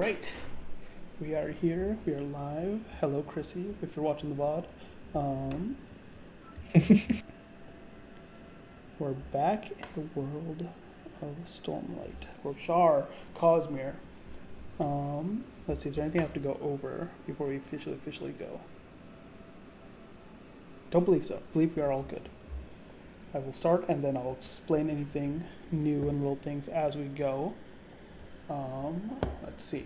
right. We are here. We are live. Hello, Chrissy, if you're watching the VOD. We're back in the world of Stormlight. Roshar, Cosmere. Let's see, is there anything I have to go over before we officially go? Don't believe so. Believe we are all good. I will start and then I'll explain anything new and little things as we go. Let's see.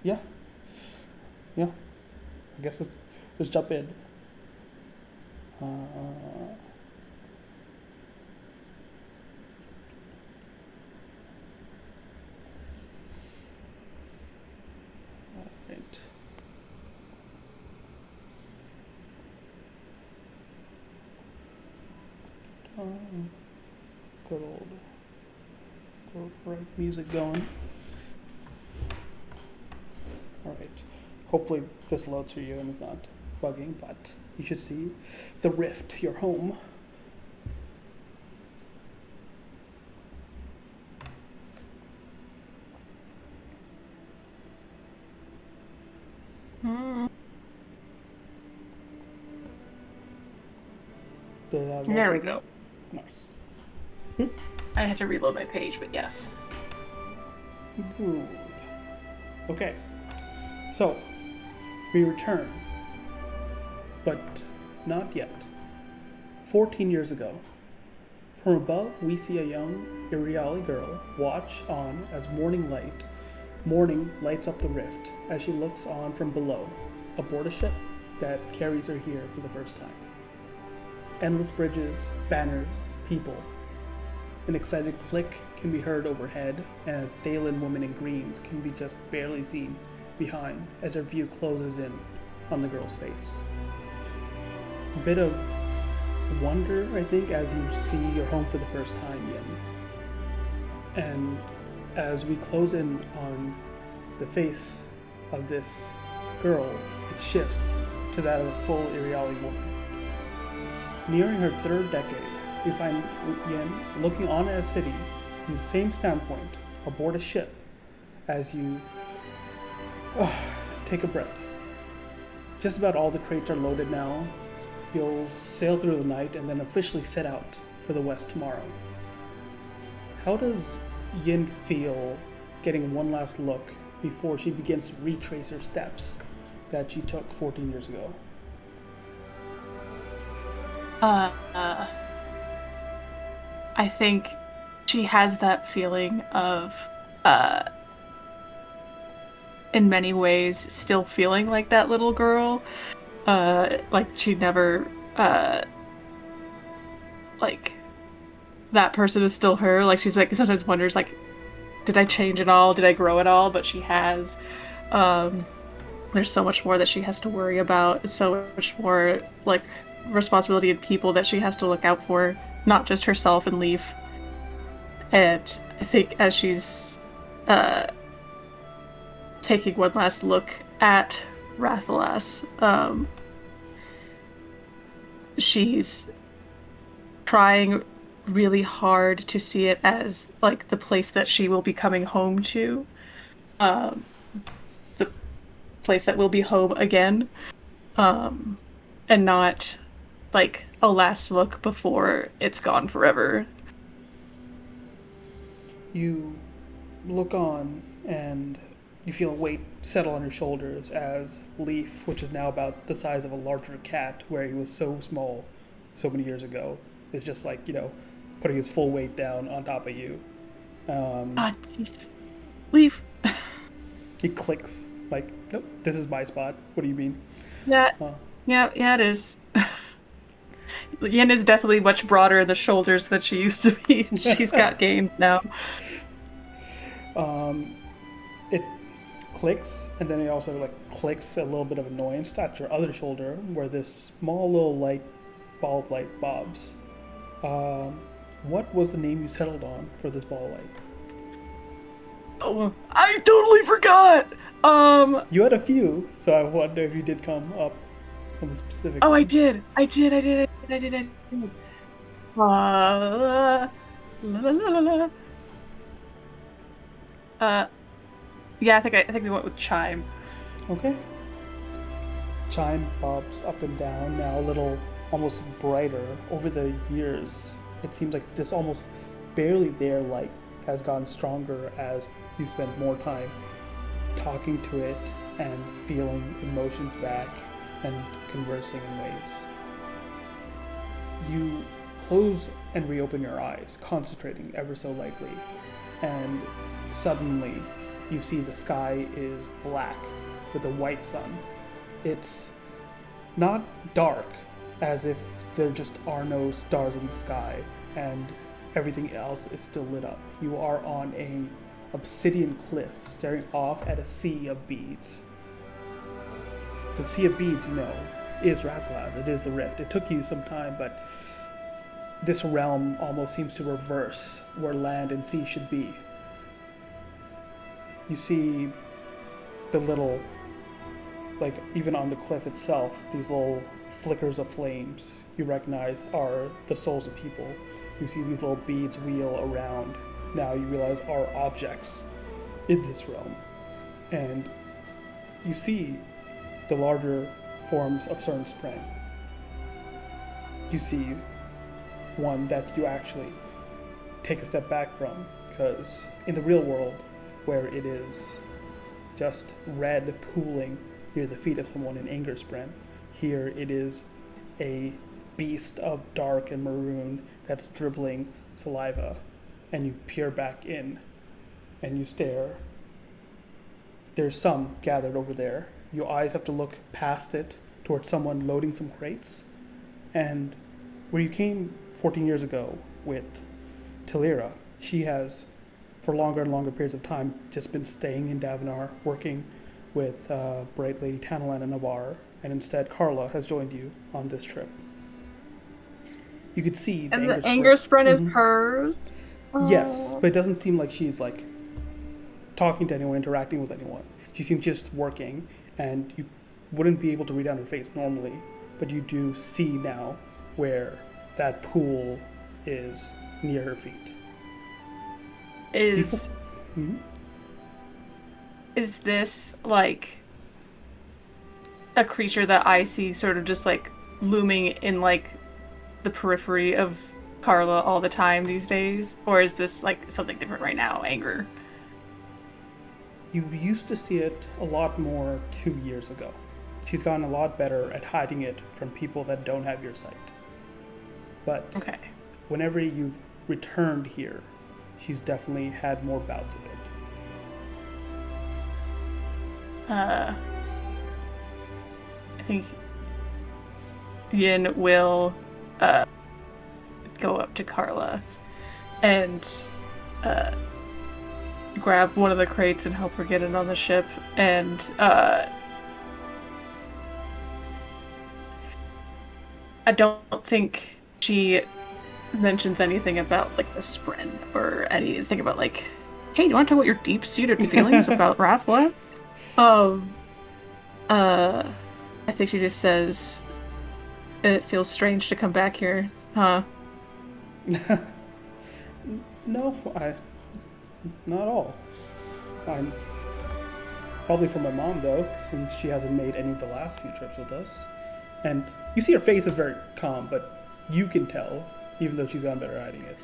Yeah. I guess let's jump in. Alright. Good old right music going. Alright. Hopefully this loads for you and is not bugging, but you should see the rift, your home. There we go. Nice. I had to reload my page, but yes. Good. Okay. So, we return. But not yet. 14 years ago. From above, we see a young Iriali girl watch on as morning lights up the rift as she looks on from below, aboard a ship that carries her here for the first time. Endless bridges, banners, people. An excited click can be heard overhead, and a Thalen woman in greens can be just barely seen behind as her view closes in on the girl's face. A bit of wonder, I think, as you see your home for the first time, Yin. And as we close in on the face of this girl, it shifts to that of a full Iriali woman. Nearing her third decade, we find Yin looking on at a city from the same standpoint aboard a ship as you take a breath. Just about all the crates are loaded now. You'll sail through the night and then officially set out for the west tomorrow. How does Yin feel getting one last look before she begins to retrace her steps that she took 14 years ago? I think she has that feeling of, in many ways, still feeling like that little girl. Like she never, like, that person is still her. Like, she's like, sometimes wonders, like, did I change at all? Did I grow at all? But she has. There's so much more that she has to worry about. It's so much more, like, responsibility and people that she has to look out for, not just herself and Leaf. And I think as she's taking one last look at Rathalas, she's trying really hard to see it as like the place that she will be coming home to, the place that will be home again, and not like a last look before it's gone forever. You look on and you feel a weight settle on your shoulders as Leaf, which is now about the size of a larger cat where he was so small so many years ago, is just like, putting his full weight down on top of you. Jeez. Leaf. He clicks like, nope, this is my spot. What do you mean? Yeah, it is. Yin is definitely much broader in the shoulders than she used to be. She's got gains now. It clicks, and then it also clicks a little bit of annoyance at your other shoulder, where this small little ball of light bobs. What was the name you settled on for this ball of light? Oh, I totally forgot. You had a few, so I wonder if you did come up on the specific. Oh, one. I did. La, la, la, la, la. Uh, yeah, I think we went with Chime. Okay. Chime bobs up and down, now a little almost brighter. Over the years, it seems like this almost barely there light has gotten stronger as you spend more time talking to it and feeling emotions back and conversing in ways. You close and reopen your eyes, concentrating ever so lightly, and suddenly you see the sky is black with a white sun. It's not dark, as if there just are no stars in the sky and everything else is still lit up. You are on a obsidian cliff staring off at a sea of beads. The sea of beads, is Rathalas. It is the rift. It took you some time, but this realm almost seems to reverse where land and sea should be. You see the little, even on the cliff itself, these little flickers of flames you recognize are the souls of people. You see these little beads wheel around. Now you realize are objects in this realm. And you see the larger forms of certain spren. You see one that you actually take a step back from, because in the real world, where it is just red pooling near the feet of someone in anger spren, here it is a beast of dark and maroon that's dribbling saliva, and you peer back in and you stare. There's some gathered over there. Your eyes have to look past it towards someone loading some crates. And where you came 14 years ago with Talira, she has, for longer and longer periods of time, just been staying in Davenar, working with Bright Lady Tanalan and Navarre, and instead Carla has joined you on this trip. You could see And the anger sprint is hers? Yes, but it doesn't seem like she's talking to anyone, interacting with anyone. She seems just working, and you wouldn't be able to read on her face normally, but you do see now where that pool is near her feet. Is this a creature that I see sort of just looming in the periphery of Carla all the time these days? Or is this something different right now, anger? You used to see it a lot more 2 years ago. She's gotten a lot better at hiding it from people that don't have your sight. But whenever you've returned here, she's definitely had more bouts of it. I think Yin will go up to Carla and grab one of the crates and help her get it on the ship. And I don't think she mentions anything about the spren or anything about hey, do you want to talk about your deep-seated feelings about Rathalas? I think she just says, it feels strange to come back here, huh? No, not at all. I'm probably for my mom though, since she hasn't made any of the last few trips with us. And you see her face is very calm, but you can tell, even though she's gotten better at hiding it,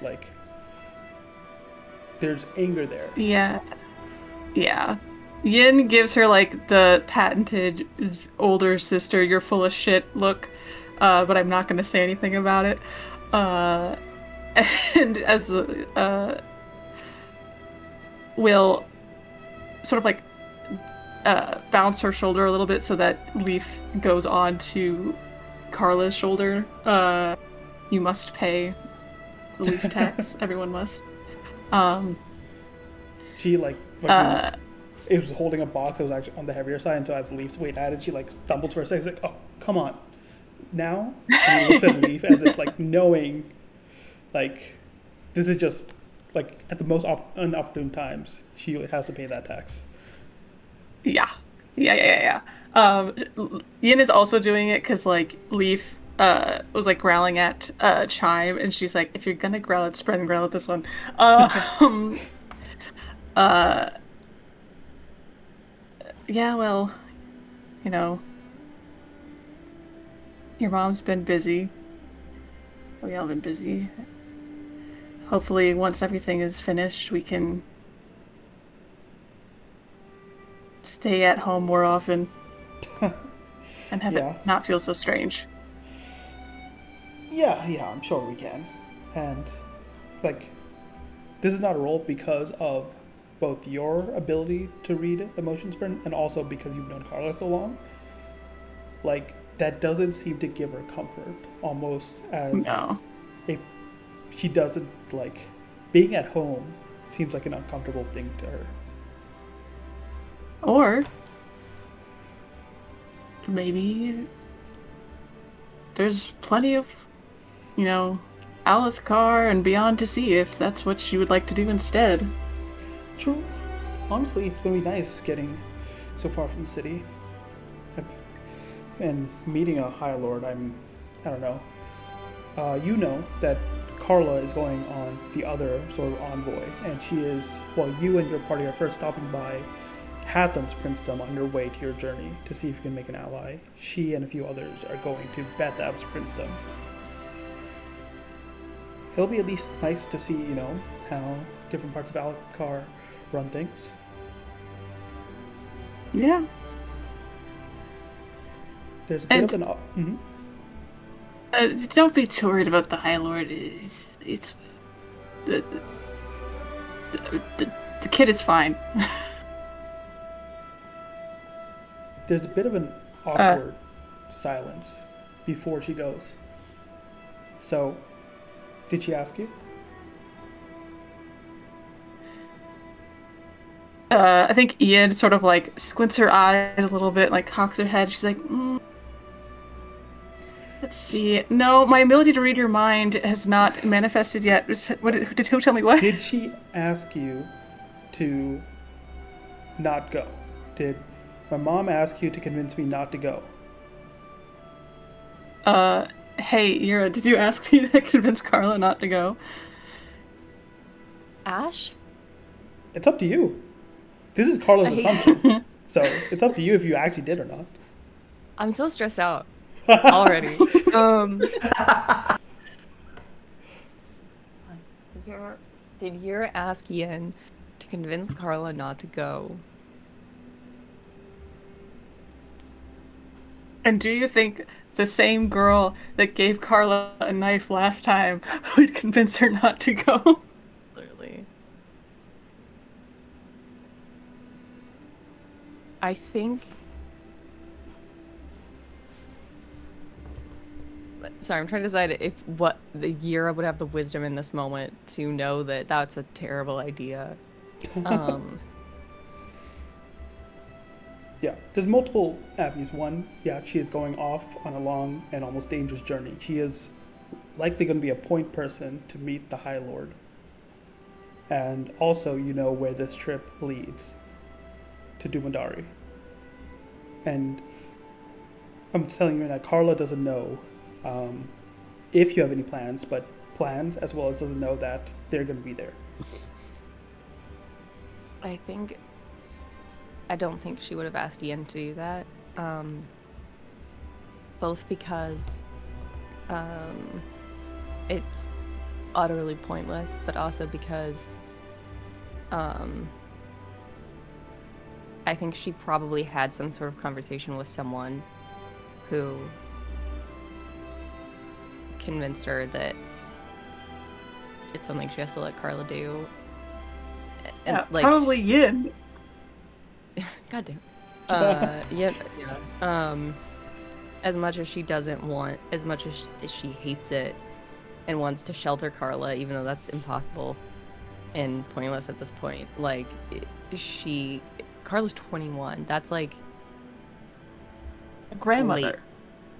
there's anger there. Yeah. Yin gives her the patented older sister, you're full of shit look, but I'm not going to say anything about it. And as will sort of bounce her shoulder a little bit so that Leaf goes on to Carla's shoulder. You must pay the Leaf tax. Everyone must. She it was holding a box that was actually on the heavier side, and so as Leaf's weight added, she stumbles for a second. She's oh, come on. Now? And looks at Leaf as if knowing this is just at the most inopportune times she has to pay that tax. Yeah. Yin is also doing it because Leaf was growling at Chime, and she's if you're gonna growl at Spren, growl at this one. Yeah, well, you know, your mom's been busy. We all been busy. Hopefully, once everything is finished, we can stay at home more often and have it Yeah. not feel so strange. Yeah, I'm sure we can. And, like, this is not a role because of both your ability to read emotions burn and also because you've known Carla so long. Like, that doesn't seem to give her comfort, almost as No. a. She doesn't, like. Being at home seems like an uncomfortable thing to her. Or maybe there's plenty of, you know, Alethkar and beyond to see if that's what she would like to do instead. True. Honestly, it's going to be nice getting so far from the city. And meeting a High Lord, I don't know. You know that Carla is going on the other sort of envoy, and she is, well, you and your party are first stopping by Hatham's princedom on your way to your journey to see if you can make an ally. She and a few others are going to Bethab's princedom. It'll be at least nice to see, how different parts of Alethkar run things. Yeah. There's a bit And of an. don't be too worried about the High Lord. It's the, the kid is fine. There's a bit of an Uh, awkward silence before she goes. So, did she ask you? I think Ian sort of like squints her eyes a little bit, like cocks her head. She's like, let's see. No, my ability to read your mind has not manifested yet. What did who tell me what? Did she ask you to not go? Did my mom ask you to convince me not to go? Hey, Ira, did you ask me to convince Carla not to go? Ash? It's up to you. This is Carla's assumption. I, So, it's up to you if you actually did or not. I'm so stressed out already. Did Yura ask Ian to convince Carla not to go? and do you think the same girl that gave Carla a knife last time would convince her not to go? Literally. I think... Sorry, I'm trying to decide if what the Yura would have the wisdom in this moment to know that that's a terrible idea. Yeah, there's multiple avenues. One, yeah, she is going off on a long and almost dangerous journey. She is likely going to be a point person to meet the High Lord. And also, you know where this trip leads to Dumandari. And I'm telling you that Carla doesn't know if you have any plans, but plans as well as doesn't know that they're going to be there. I don't think she would have asked Ian to do that. Both because it's utterly pointless, but also because I think she probably had some sort of conversation with someone who convinced her that it's something she has to let Carla do. And Yeah, probably Yin. God damn. As much as she doesn't want, as much as she hates it and wants to shelter Carla, even though that's impossible and pointless at this point. Carla's 21. That's like A grandmother. late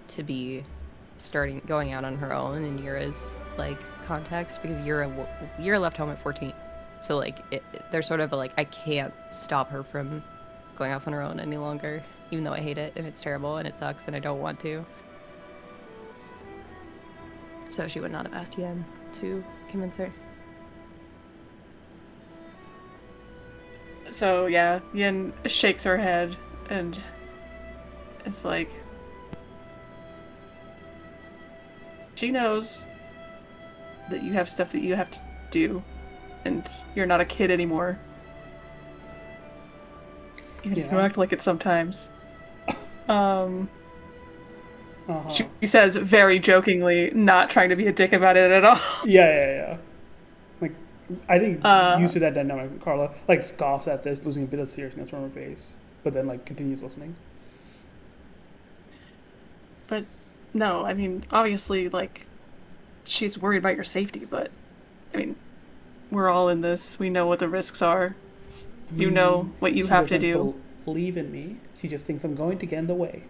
to be going out on her own in Yura's context, because Yura left home at 14. So they're sort of I can't stop her from going off on her own any longer, even though I hate it and it's terrible and it sucks and I don't want to. So she would not have asked Yen to convince her. So yeah, Yin shakes her head And it's like, she knows that you have stuff that you have to do, and you're not a kid anymore. Even if you act like it sometimes. She says very jokingly, not trying to be a dick about it at all. Yeah. Like, I think used to that dynamic, Carla, like, scoffs at this, losing a bit of seriousness from her face, but then, like, continues listening. But, no, I mean, obviously, like, she's worried about your safety, but, I mean, we're all in this. We know what the risks are. You know what you have to do. Believe in me. She just thinks I'm going to get in the way.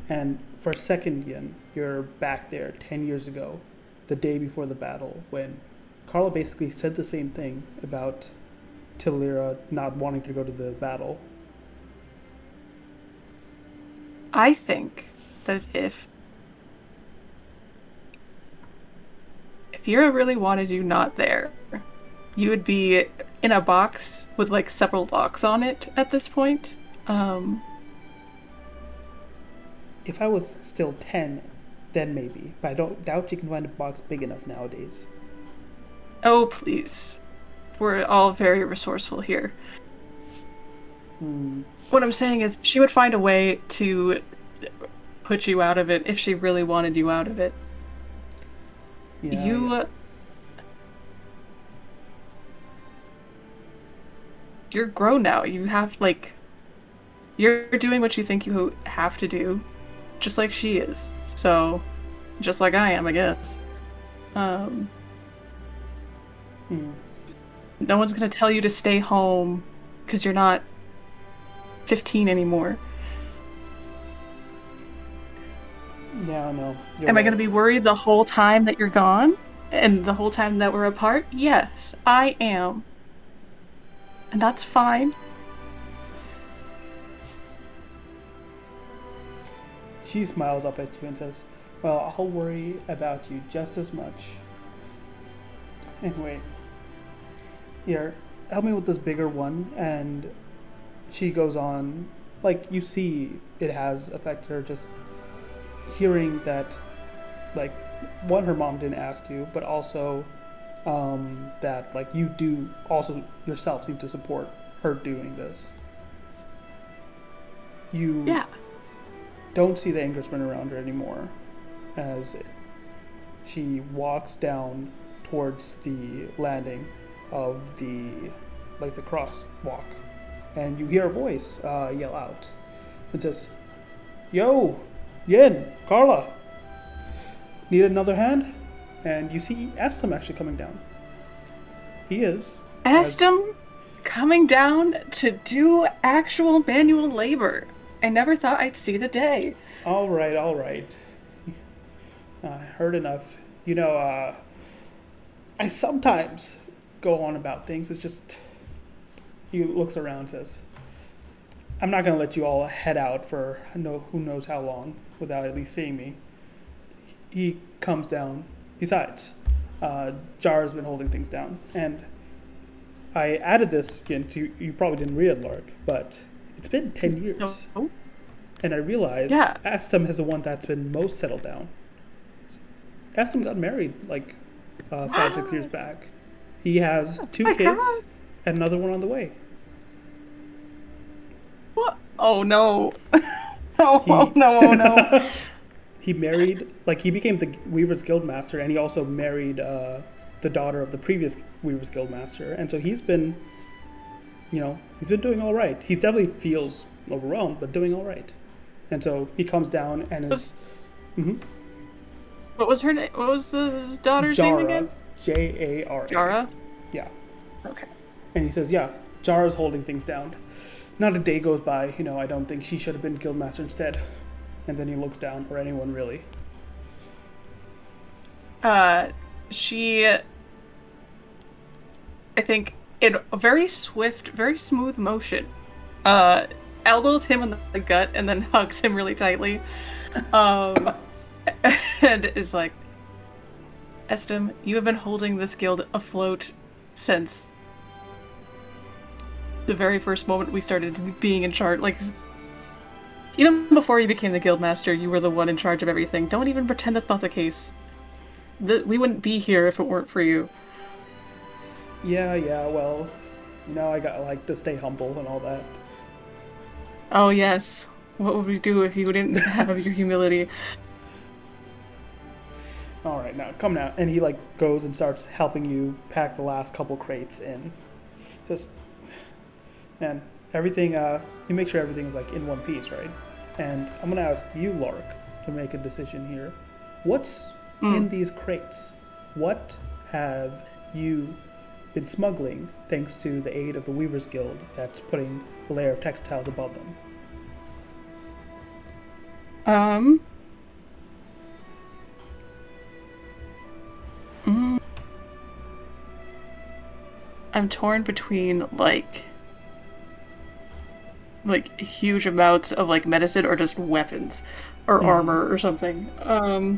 And for a second, Yin, you're back there 10 years ago, the day before the battle, when Carla basically said the same thing about Tilira not wanting to go to the battle. I think that if Yura really wanted you not there, you would be in a box with like several locks on it at this point. If I was still 10, then maybe. But I don't doubt you can find a box big enough nowadays. Oh, please. We're all very resourceful here. What I'm saying is, she would find a way to put you out of it if she really wanted you out of it. Yeah, You're grown now. You have, like... You're doing what you think you have to do, just like she is. So, just like I am, I guess. No one's gonna tell you to stay home, because you're not 15 anymore. Yeah, no. Am I gonna be worried the whole time that you're gone? And the whole time that we're apart? Yes, I am. And that's fine. She smiles up at you and says, well, I'll worry about you just as much. Anyway, here, help me with this bigger one. And she goes on, like, you see it has affected her, just hearing that, like, one, her mom didn't ask you, but also that, like, you do also yourself seem to support her doing this. You don't see the anger spin around her anymore as she walks down towards the landing of the crosswalk, and you hear a voice yell out. It says, "Yo, Yin, Carla, need another hand?" And you see Estem actually coming down. He is. Estem coming down to do actual manual labor. I never thought I'd see the day. All right. I heard enough. You know, I sometimes go on about things. It's just... He looks around and says, I'm not going to let you all head out for who knows how long without at least seeing me. He comes down. Besides, Jar's been holding things down. And I added this again to... You probably didn't read it, Lark, but... It's been 10 years. Oh. And I realized Estem is the one that's been most settled down. Estem got married like 5-6 years back. He has 2 kids and another one on the way. What? Oh no. No. He married, like, he became the Weaver's Guildmaster, and he also married the daughter of the previous Weaver's Guildmaster. And so he's been... he's been doing all right. He definitely feels overwhelmed, but doing all right. And so he comes down and is... What was her name? What was the daughter's name again? Jara. Jara? Yeah. Okay. And he says, yeah, Jara's holding things down. Not a day goes by, I don't think she should have been Guildmaster instead. And then he looks down, or anyone really. She... I think... in a very swift, very smooth motion, elbows him in the gut and then hugs him really tightly, and is like, Estem, you have been holding this guild afloat since the very first moment we started being in charge. Like, Even before you became the guildmaster, you were the one in charge of everything. Don't even pretend that's not the case. We wouldn't be here if it weren't for you. Yeah, well, I got like to stay humble and all that. Oh yes. What would we do if you didn't have your humility? All right, now come now, and he like goes and starts helping you pack the last couple crates in. Just, man, everything. You make sure everything is like in one piece, right? And I'm gonna ask you, Lark, to make a decision here. What's in these crates? What have you been smuggling thanks to the aid of the Weavers Guild that's putting a layer of textiles above them? I'm torn between like huge amounts of like medicine or just weapons or armor or something. Uh,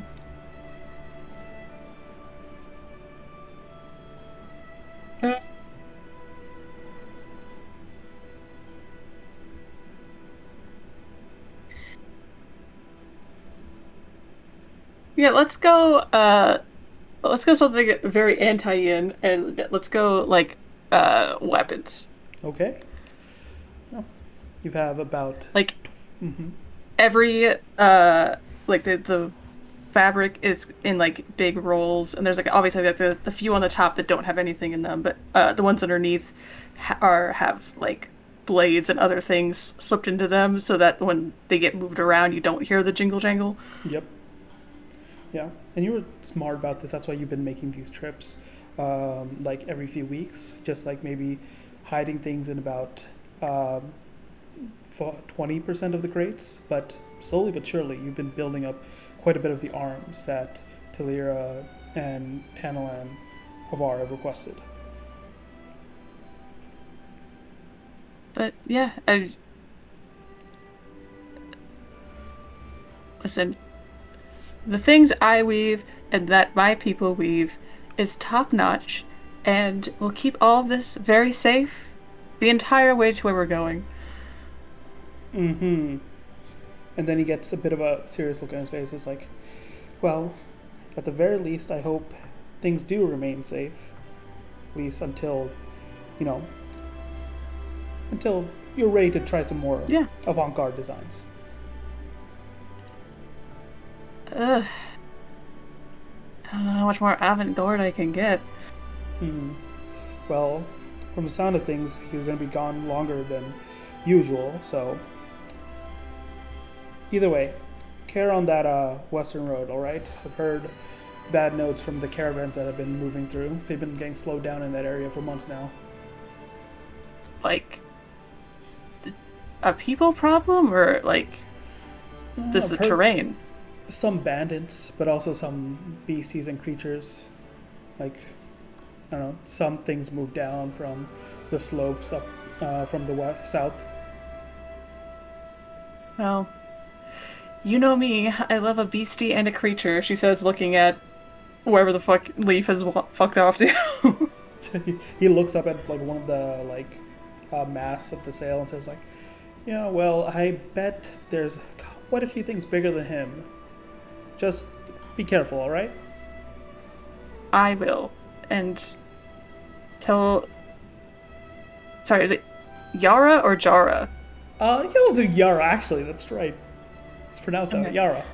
yeah, let's go something very anti-yin and let's go like weapons. Okay. Well, you have about. Like Mm-hmm. every like the fabric is in like big rolls and there's like obviously like the few on the top that don't have anything in them, but the ones underneath have like blades and other things slipped into them so that when they get moved around you don't hear the jingle jangle. Yep. Yeah, and you were smart about this. That's why you've been making these trips, like every few weeks, just like maybe hiding things in about 20% of the crates. But slowly but surely, you've been building up quite a bit of the arms that Talira and Tanalan Havar have requested. But yeah, listen, the things I weave and that my people weave is top notch, and we'll keep all of this very safe the entire way to where we're going. Mm-hmm. And then he gets a bit of a serious look on his face. It's like, well, at the very least, I hope things do remain safe. At least until, you know, until you're ready to try some more avant-garde designs. Ugh. I don't know how much more avant-garde I can get. Well, from the sound of things, you're going to be gone longer than usual, so either way, care on that western road, alright? I've heard bad notes from the caravans that have been moving through. They've been getting slowed down in that area for months now. Like, a people problem, or like, this I've the heard terrain? some bandits, but also some beasties and creatures. Like, I don't know, some things move down from the slopes up from the west, south. Well, you know me, I love a beastie and a creature, she says, looking at wherever the fuck Leaf has fucked off to. He looks up at like one of the masts of the sail and says like, yeah, well, I bet there's quite a few things bigger than him. Just be careful, all right? I will. And tell... Sorry, is it Yara or Jara? You'll do Yara, actually, that's right. It's pronounced that, Yara.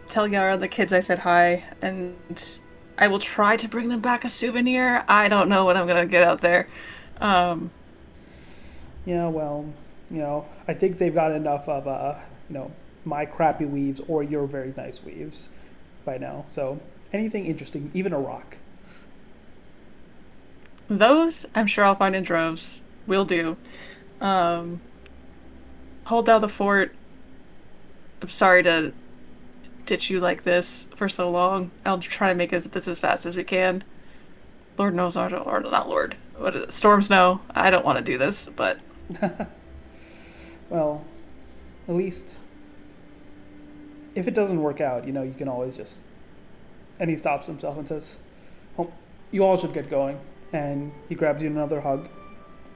Tell Yara and the kids I said hi, and I will try to bring them back a souvenir. I don't know what I'm gonna get out there. Yeah, well, I think they've got enough of, my crappy weaves or your very nice weaves by now. So anything interesting, even a rock. Those, I'm sure I'll find in droves. Will do. Hold down the fort. I'm sorry to ditch you like this for so long. I'll try to make this as fast as we can. Lord knows, or not Lord. What is it? Storms know. I don't want to do this, but... Well, at least if it doesn't work out, you can always just... And he stops himself and says, well, you all should get going. And he grabs you another hug.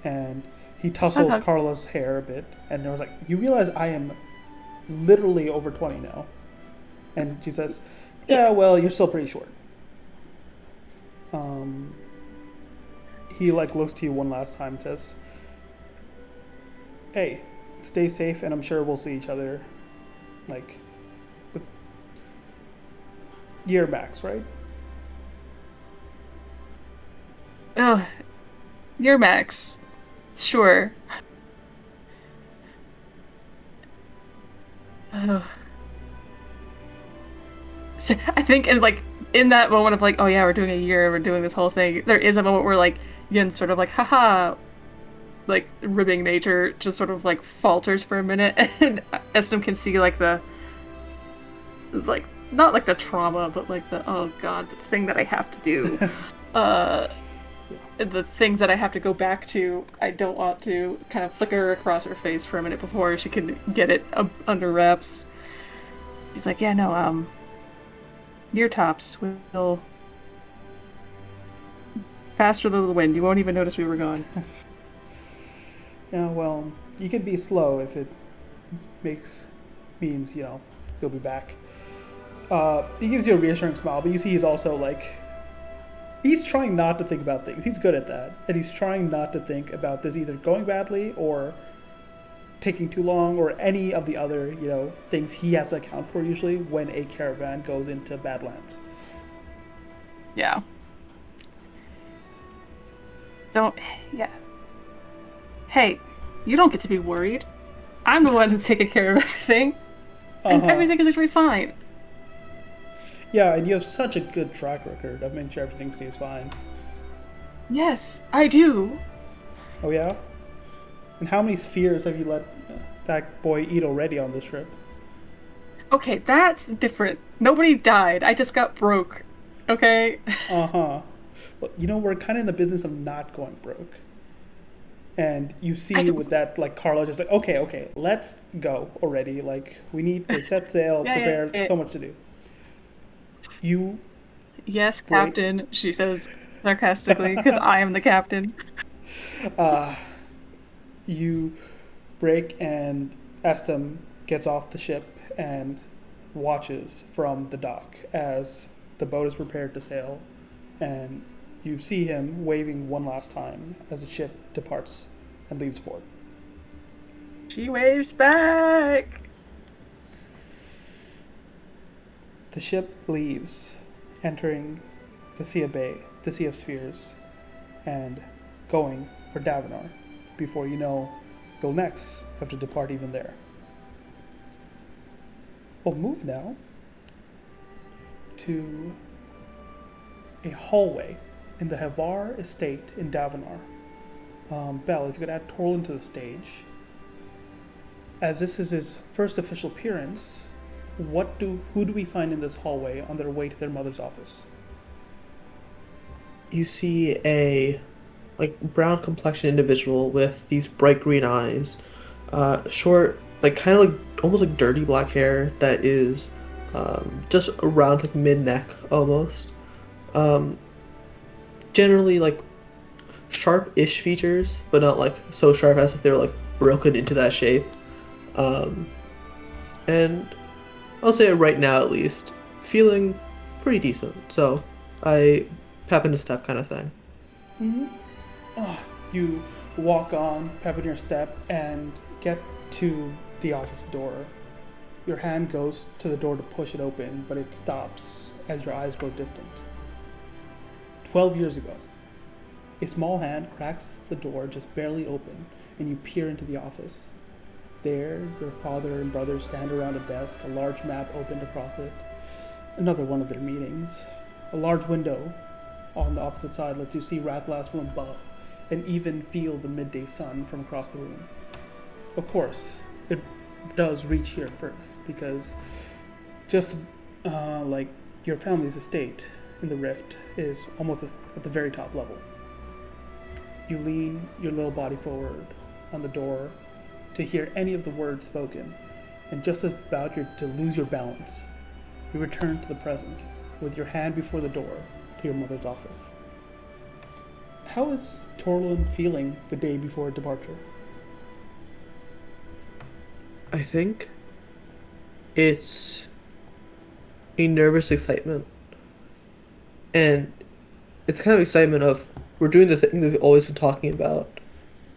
And He tussles Okay. Carla's hair a bit, and I was like, "You realize I am literally over 20 now?" And she says, "Yeah, well, you're still pretty short." He like looks to you one last time and says, "Hey, stay safe, and I'm sure we'll see each other, like, with year max, right?" Oh, you're Max. Sure. Oh. So I think in that moment of like, oh yeah, we're doing a year, we're doing this whole thing. There is a moment where like Yin sort of like, haha, like ribbing nature just sort of like falters for a minute, and Estem can see like the like not like the trauma, but like the oh god, the thing that I have to do. Uh the things that I have to go back to, I don't want to kind of flicker across her face for a minute before she can get it under wraps. She's like, yeah, no, year tops will faster than the wind. You won't even notice we were gone. Yeah, well, you could be slow if it means you'll be back. He gives you a reassuring smile, but you see he's also like, he's trying not to think about things. He's good at that, and he's trying not to think about this either going badly or taking too long or any of the other things he has to account for usually when a caravan goes into Badlands. Yeah. Don't. Yeah. Hey, you don't get to be worried. I'm the one who's taking care of everything, and everything is going to be fine. Yeah, and you have such a good track record of making sure everything stays fine. Yes, I do. Oh yeah? And how many spheres have you let that boy eat already on this trip? Okay, that's different. Nobody died. I just got broke. Okay? Uh-huh. Well, we're kind of in the business of not going broke. And you see with that, like, Carla just like, okay, let's go already. Like, we need to set sail, prepare, so much to do. Yes, Captain, she says sarcastically, because I am the captain. You break, and Estem gets off the ship and watches from the dock as the boat is prepared to sail, and you see him waving one last time as the ship departs and leaves port. She waves back! The ship leaves, entering the Sea of Bay, the Sea of Spheres, and going for Davenar before you'll next have to depart even there. We'll move now to a hallway in the Havar estate in Davenar. Belle, if you could add Torlin to the stage. As this is his first official appearance, who do we find in this hallway on their way to their mother's office? You see a brown complexion individual with these bright green eyes, short, kind of almost like dirty black hair that is just around mid-neck almost. Generally sharp-ish features, but not so sharp as if they were broken into that shape. And I'll say right now at least, feeling pretty decent. So I pep in a step kind of thing. Mm-hmm. You walk on, pep in your step, and get to the office door. Your hand goes to the door to push it open, but it stops as your eyes grow distant. 12 years ago, a small hand cracks the door just barely open, and you peer into the office. There, your father and brother stand around a desk, a large map opened across it. Another one of their meetings. A large window on the opposite side lets you see Rathalas from above, and even feel the midday sun from across the room. Of course, it does reach here first, because just like your family's estate in the Rift is almost at the very top level. You lean your little body forward on the door to hear any of the words spoken, and just about to lose your balance, you return to the present with your hand before the door to your mother's office. How is Torlin feeling the day before departure? I think it's a nervous excitement. And it's kind of excitement of we're doing the thing that we've always been talking about.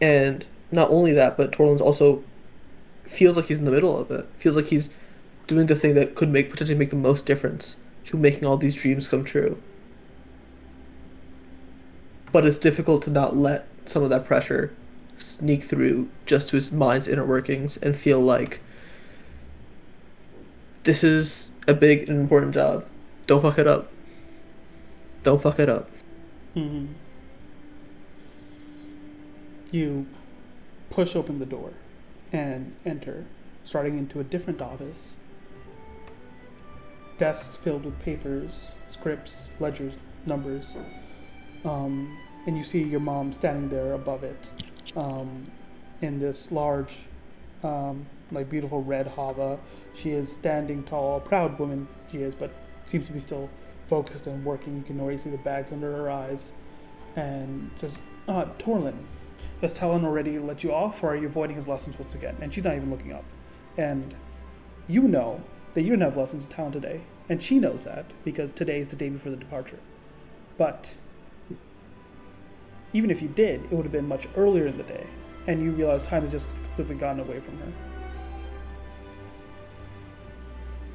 And not only that, but Torlin's also feels like he's in the middle of it. Feels like he's doing the thing that could potentially make the most difference to making all these dreams come true. But it's difficult to not let some of that pressure sneak through just to his mind's inner workings and feel like this is a big and important job. Don't fuck it up. Don't fuck it up. Mm-hmm. You push open the door and enter, starting into a different office. Desks filled with papers, scripts, ledgers, numbers. And you see your mom standing there above it in this large, beautiful red hava. She is standing tall, a proud woman she is, but seems to be still focused and working. You can already see the bags under her eyes. And says, Torlin, has Talon already let you off, or are you avoiding his lessons once again? And she's not even looking up. And you know that you didn't have lessons with Talon today. And she knows that, because today is the day before the departure. But even if you did, it would have been much earlier in the day. And you realize time has just completely gotten away from her.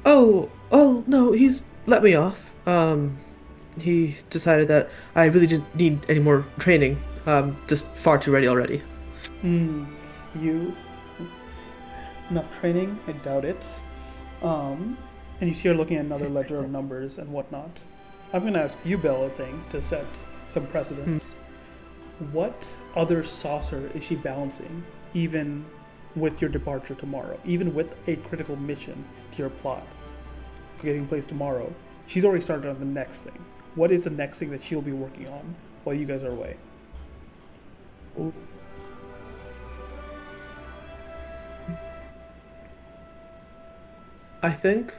Oh, no, he's let me off. He decided that I really didn't need any more training. Just far too ready already. You? Enough training? I doubt it. And you see her looking at another ledger of numbers and whatnot. I'm going to ask you, Bill, a thing to set some precedents. What other saucer is she balancing, even with your departure tomorrow? Even with a critical mission to your plot getting place tomorrow? She's already started on the next thing. What is the next thing that she'll be working on while you guys are away? Ooh. I think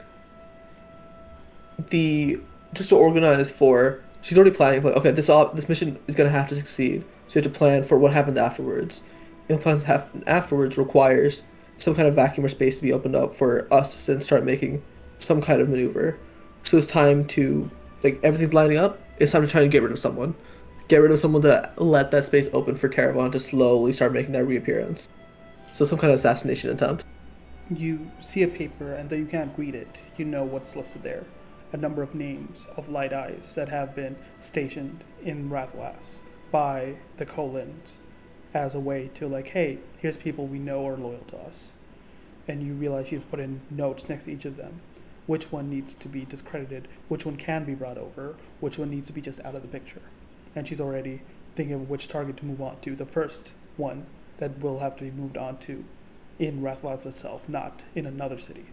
just to organize for, she's already planning, like, okay, this mission is going to have to succeed, so you have to plan for what happens afterwards. And what plans to happen afterwards requires some kind of vacuum or space to be opened up for us to then start making some kind of maneuver. So it's time to, everything's lining up, it's time to try and get rid of someone. Get rid of someone to let that space open for Caravan to slowly start making their reappearance. So some kind of assassination attempt. You see a paper, and though you can't read it, you know what's listed there. A number of names of light eyes that have been stationed in Rathalas by the Colons as a way to, hey, here's people we know are loyal to us. And you realize she's put in notes next to each of them. Which one needs to be discredited, which one can be brought over, which one needs to be just out of the picture. And she's already thinking of which target to move on to. The first one that will have to be moved on to in Rathalas itself, not in another city.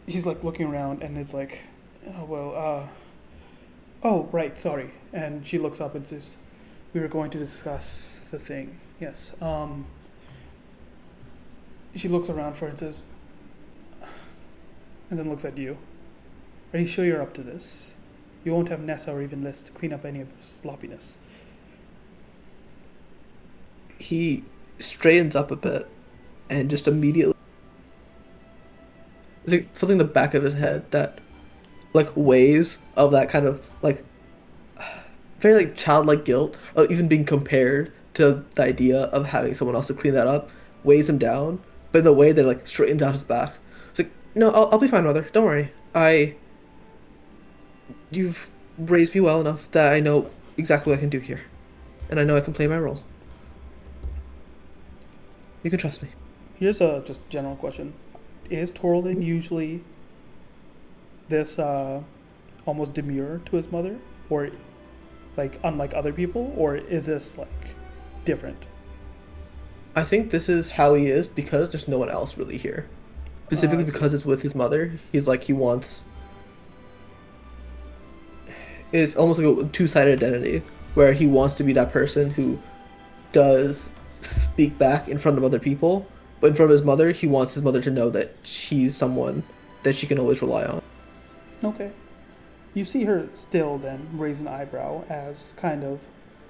She's looking around and it's oh, right, sorry. And she looks up and says, we were going to discuss the thing. Yes. She looks around for it and says, and then looks at you. Are you sure you're up to this? You won't have Nessa or even Liz to clean up any of sloppiness. He straightens up a bit and just immediately, it's something in the back of his head that weighs of that kind of very childlike guilt of even being compared to the idea of having someone else to clean that up weighs him down, but in the way that straightens out his back. It's no, I'll be fine, mother, don't worry. You've raised me well enough that I know exactly what I can do here, and I know I can play my role. You can trust me. Here's a just general question. Is Torlin usually this almost demure to his mother? Or unlike other people? Or is this different? I think this is how he is because there's no one else really here. Specifically because it's with his mother. He's he wants... It's almost like a two-sided identity where he wants to be that person who does speak back in front of other people, but in front of his mother, he wants his mother to know that he's someone that she can always rely on. Okay. You see her still then raise an eyebrow as kind of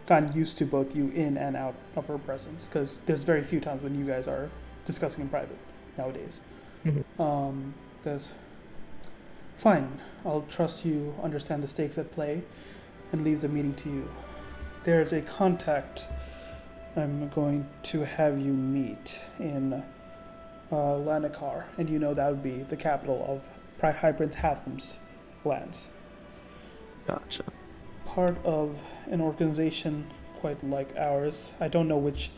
gotten used to both you in and out of her presence, because there's very few times when you guys are discussing in private nowadays. Does fine. I'll trust you understand the stakes at play and leave the meeting to you. There's a contact I'm going to have you meet in Lanakar, and you know that would be the capital of High Prince Hatham's lands. Gotcha. Part of an organization quite like ours. I don't know which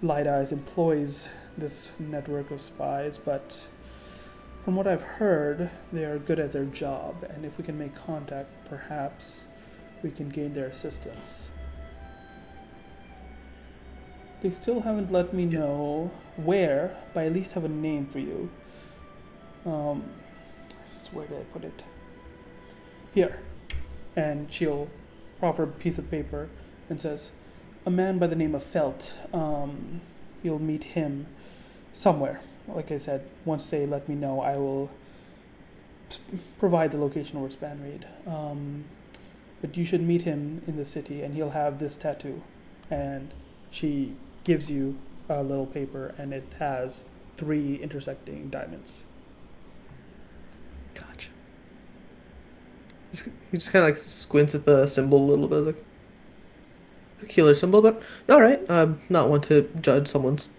Light Eyes employs this network of spies, but from what I've heard, they are good at their job, and if we can make contact, perhaps we can gain their assistance. They still haven't let me know where, but I at least have a name for you. Where did I put it? Here. And she'll offer a piece of paper and says, a man by the name of Felt. You'll meet him somewhere. Like I said, once they let me know, I will provide the location over span read. But you should meet him in the city, and he'll have this tattoo. And she gives you a little paper, and it has 3 intersecting diamonds. Gotcha. He just kind of like squints at the symbol a little bit, like peculiar symbol, but all right. I'm not one to judge someone's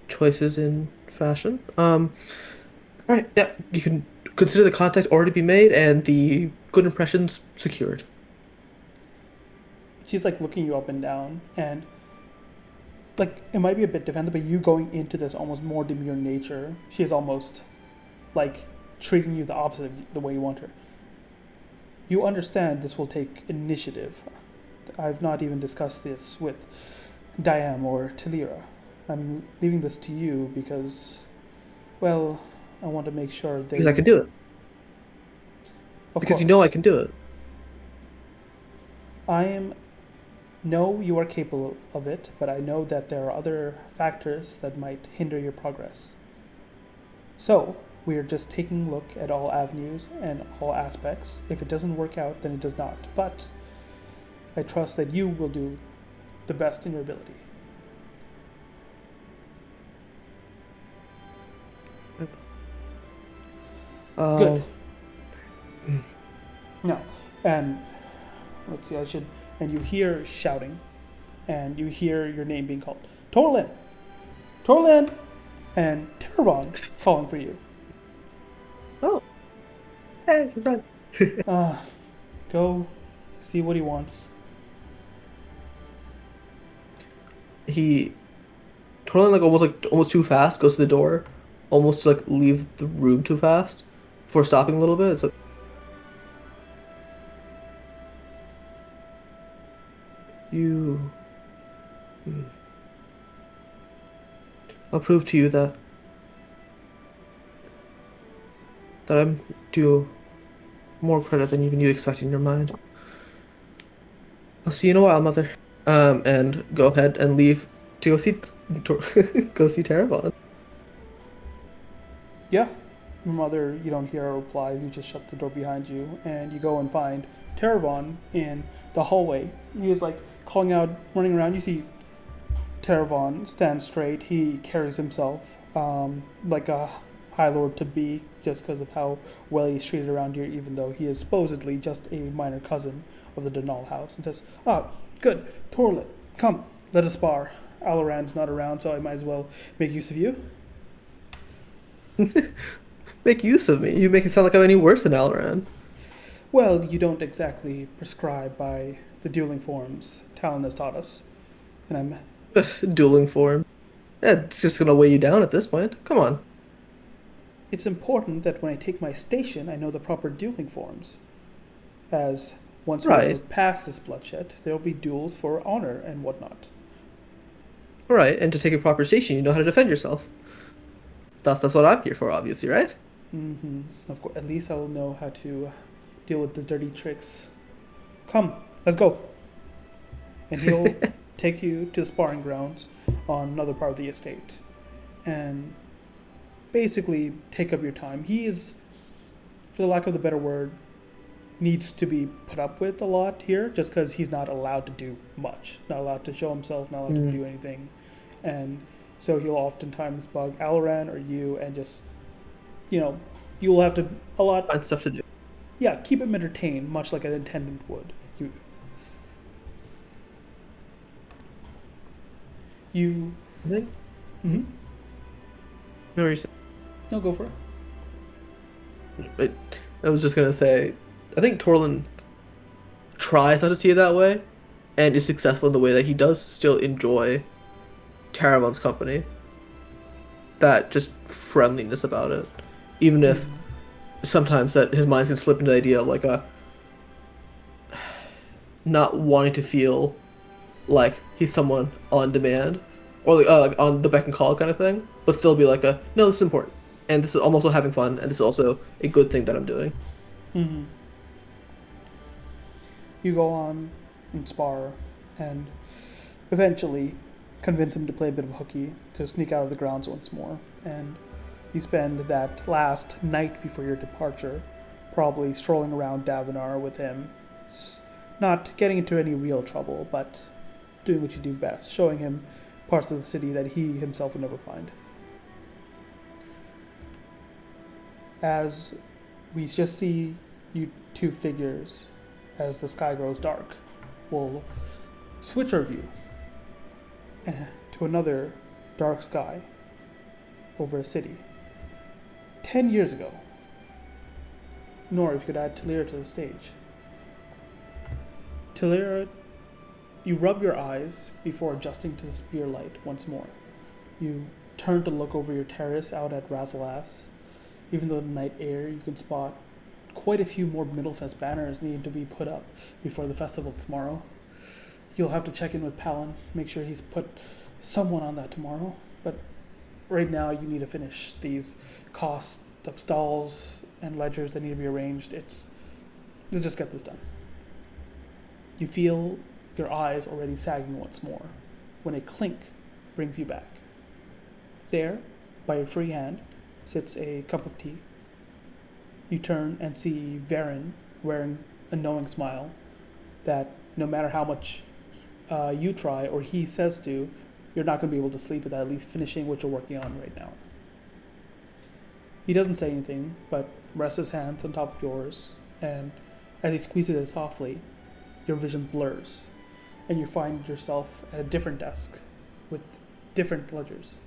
choices in fashion. All right, yeah, you can consider the contact already be made and the good impressions secured. She's like looking you up and down, and like it might be a bit defensive, but you going into this almost more demure nature, she is almost like treating you the opposite of the way you want her. You understand this will take initiative. I've not even discussed this with Diam or Talira. I'm leaving this to you because, well, I want to make sure they... Because I can do it. Because you know I can do it. I know you are capable of it, but I know that there are other factors that might hinder your progress. So, we are just taking a look at all avenues and all aspects. If it doesn't work out, then it does not. But I trust that you will do the best in your ability. Good. No. And let's see, and you hear shouting, and you hear your name being called. Torlin! Torlin! And Terravon calling for you. Oh. Hey, it's a friend. Go see what he wants. Torlin like almost too fast, goes to the door, almost to like leave the room too fast before stopping a little bit. It's like I'll prove to you that I'm due more credit than even you expect in your mind. I'll see you in a while, Mother. And go ahead and leave to go see go see Terravon. Yeah. Your mother, you don't hear a reply. You just shut the door behind you, and you go and find Terravon in the hallway. He is like calling out, running around. You see Terravon stand straight. He carries himself like a High Lord to be, just because of how well he's treated around here, even though he is supposedly just a minor cousin of the Denal house, and says, good, Torlin, come, let us spar. Alorand's not around, so I might as well make use of you. Make use of me? You make it sound like I'm any worse than Alorand. Well, you don't exactly prescribe by the dueling forms Talon has taught us. And I'm... Dueling form? Yeah, it's just gonna weigh you down at this point. Come on. It's important that when I take my station, I know the proper dueling forms. As once we're past this bloodshed, there will be duels for honor and whatnot. Right, and to take a proper station, you know how to defend yourself. That's what I'm here for, obviously, right? Mm-hmm. Of course, at least I'll know how to deal with the dirty tricks. Come, let's go. And he'll take you to the sparring grounds on another part of the estate. And basically take up your time. He is, for the lack of the better word, needs to be put up with a lot here, just because he's not allowed to do much, not allowed to show himself, not allowed to do anything, and so he'll oftentimes bug Alran or you, and just you'll have to a lot. Find stuff to do. Yeah, keep him entertained, much like an attendant would. You. I think. Mm-hmm. No, what you saying? No, go for it. I was just gonna say, I think Torlin tries not to see it that way, and is successful in the way that he does still enjoy Taramon's company. That just friendliness about it, even if sometimes that his mind can slip into the idea of like a not wanting to feel like he's someone on demand or like on the beck and call kind of thing, but still be like a no, this is important, and this is I'm also having fun, and this is also a good thing that I'm doing. Mm-hmm. You go on and spar, and eventually convince him to play a bit of hooky to sneak out of the grounds once more, and you spend that last night before your departure probably strolling around Davenar with him, not getting into any real trouble, but doing what you do best, showing him parts of the city that he himself would never find. As we just see you two figures as the sky grows dark, we'll switch our view to another dark sky over a city. 10 years ago. Nor if you could add Talira to the stage. Talira, you rub your eyes before adjusting to the spear light once more. You turn to look over your terrace out at Rathalas. Even though the night air, you can spot quite a few more Middlefest banners needing to be put up before the festival tomorrow. You'll have to check in with Palin, make sure he's put someone on that tomorrow. But right now, you need to finish these costs of stalls and ledgers that need to be arranged. You'll just get this done. You feel your eyes already sagging once more when a clink brings you back. There, by your free hand, sits a cup of tea. You turn and see Varen wearing a knowing smile that no matter how much you try or he says to, you're not going to be able to sleep without at least finishing what you're working on right now. He doesn't say anything, but rests his hands on top of yours, and as he squeezes it softly, your vision blurs, and you find yourself at a different desk with different ledgers.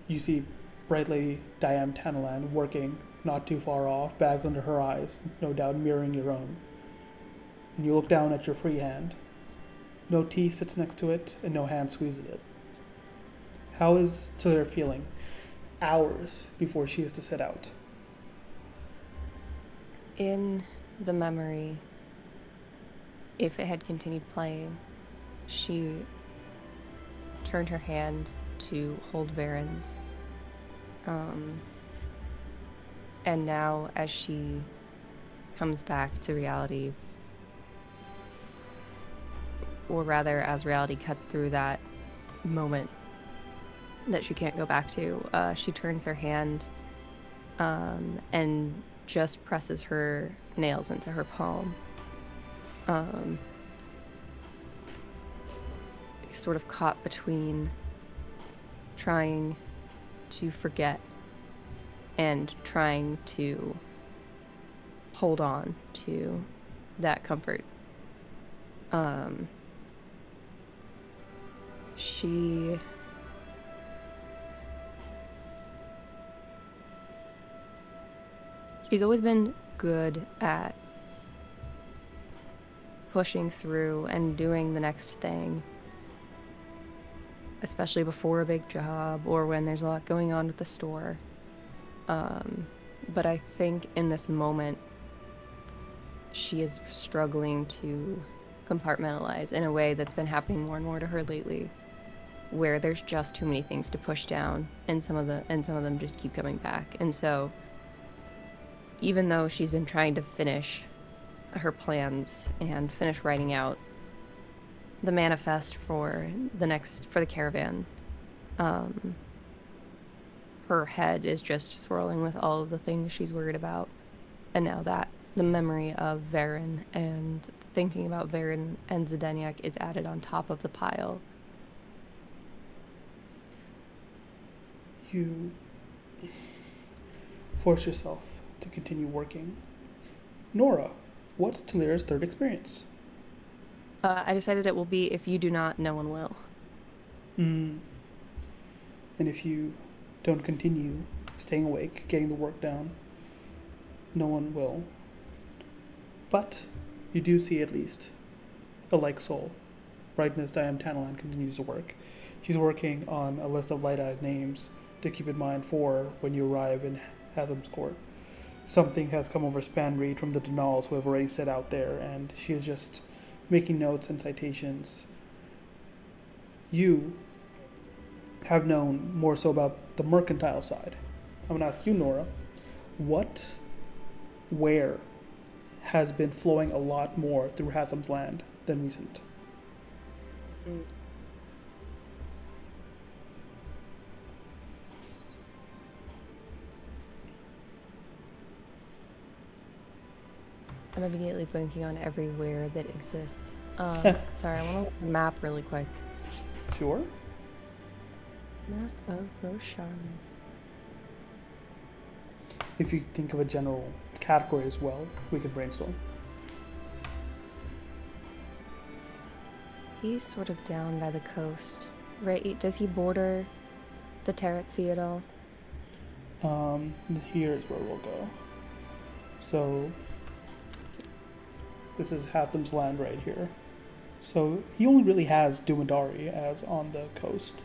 You see Bright Lady Diam Tanalan working not too far off, bags under her eyes, no doubt mirroring your own. And you look down at your free hand. No tea sits next to it, and no hand squeezes it. How is Talira feeling hours before she is to set out? In the memory, if it had continued playing, she turned her hand to hold Varen's. And now, as she comes back to reality, or rather, as reality cuts through that moment that she can't go back to, she turns her hand and just presses her nails into her palm. Sort of caught between trying to forget and trying to hold on to that comfort. She's always been good at pushing through and doing the next thing, especially before a big job or when there's a lot going on with the store. But I think in this moment, she is struggling to compartmentalize in a way that's been happening more and more to her lately, where there's just too many things to push down, and some of them just keep coming back. And so, even though she's been trying to finish her plans and finish writing out the manifest for the caravan, her head is just swirling with all of the things she's worried about, and now that the memory of Varen and thinking about Varen and Zdenek is added on top of the pile. You force yourself to continue working. Nora, what's Talira's third experience? I decided it will be if you do not, no one will. And if you don't continue staying awake, getting the work done, no one will. But you do see at least a like soul. Brightness Diane Tanalan continues to work. She's working on a list of Light Eye's names to keep in mind for when you arrive in Hatham's court. Something has come over Spanreed from the Denals who have already set out there, and she is just making notes and citations. You have known more so about the mercantile side. I'm going to ask you, Nora, where has been flowing a lot more through Hatham's land than recent? I'm immediately blinking on everywhere that exists. Sorry, I want to map really quick. Sure. Map of Roshan. If you think of a general category as well, we could brainstorm. He's sort of down by the coast, right? Does he border the Tarot Sea at all? Here's where we'll go. So this is Hatham's land right here. So he only really has Dumadari as on the coast.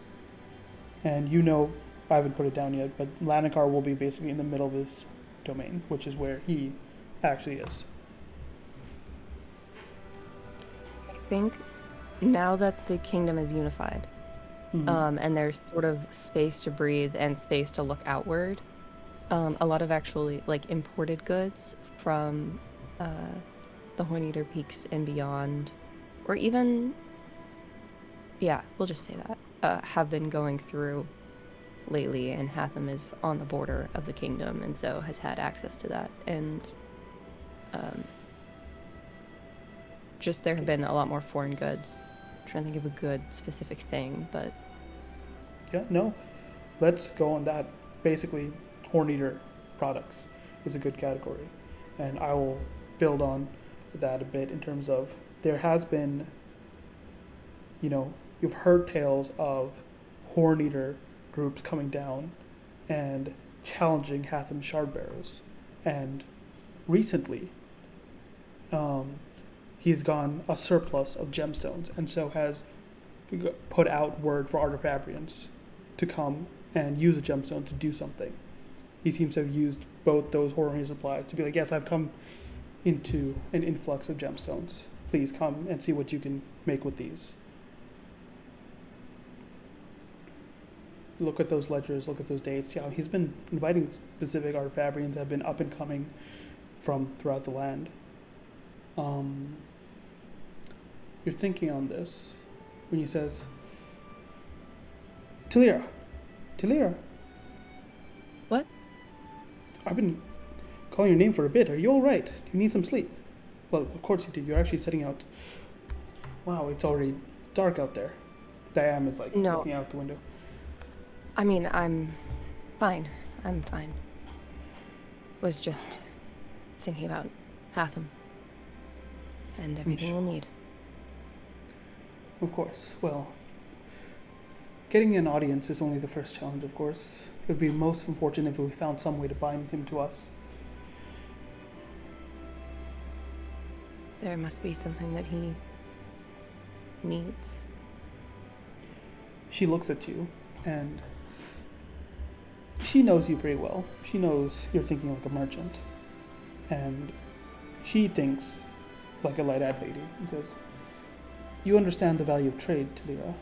And you know, I haven't put it down yet, but Lanakar will be basically in the middle of his domain, which is where he actually is. I think now that the kingdom is unified, and there's sort of space to breathe and space to look outward, a lot of actually like imported goods from the Horneater Peaks and beyond, or even, yeah, we'll just say that, have been going through lately, and Hatham is on the border of the kingdom and so has had access to that. And just there have been a lot more foreign goods. I'm trying to think of a good specific thing, but Yeah, no. Let's go on that. Basically, Horneater products is a good category. And I will build on that a bit in terms of there has been, you know, you've heard tales of Horneater groups coming down and challenging Hatham's Shardbearers. And recently, he's gone a surplus of gemstones, and so has put out word for Artifabrians to come and use the gemstone to do something. He seems to have used both those Horneater supplies to be like, yes, I've come into an influx of gemstones. Please come and see what you can make with these. Look at those ledgers, look at those dates. Yeah, he's been inviting specific Artifabrians that have been up and coming from throughout the land. You're thinking on this when he says, Talira. what? I've been calling your name for a bit. Are you all right? Do you need some sleep? Well, of course you do. You're actually setting out. Wow, it's already dark out there. Diane is like No. looking out the window. I mean, I'm fine. I'm fine. Was just thinking about Hatham and everything we'll need. Of course. Well, getting an audience is only the first challenge, of course. It would be most unfortunate if we found some way to bind him to us. There must be something that he needs. She looks at you, and she knows you pretty well. She knows you're thinking like a merchant. And she thinks like a light-eyed lady and says, you understand the value of trade, Talira.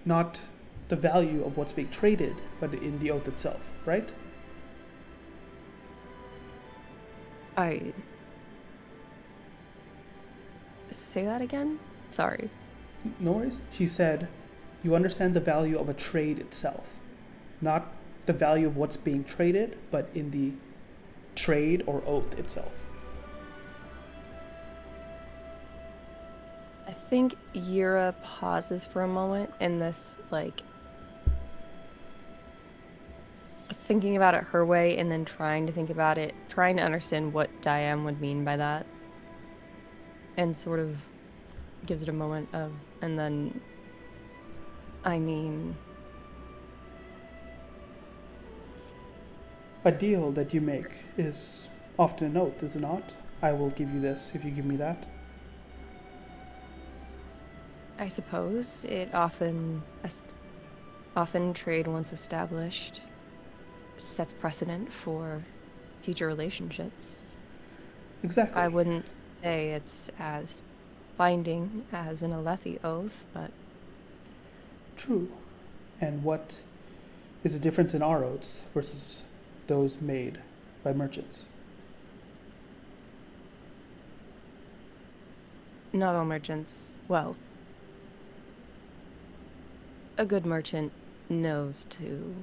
Not the value of what's being traded, but in the oath itself, right? I... Say that again? Sorry. No worries. She said, you understand the value of a trade itself. Not the value of what's being traded, but in the trade or oath itself. think Yura pauses for a moment in this, like, thinking about it her way and then trying to think about it, trying to understand what Diane would mean by that. And sort of gives it a moment of, and then, I mean... A deal that you make is often an oath, is it not? I will give you this if you give me that. I suppose it often trade once established sets precedent for future relationships. Exactly. I wouldn't say it's as binding as an Alethi oath, but True. And what is the difference in our oaths versus those made by merchants? not all merchants, well, a good merchant knows to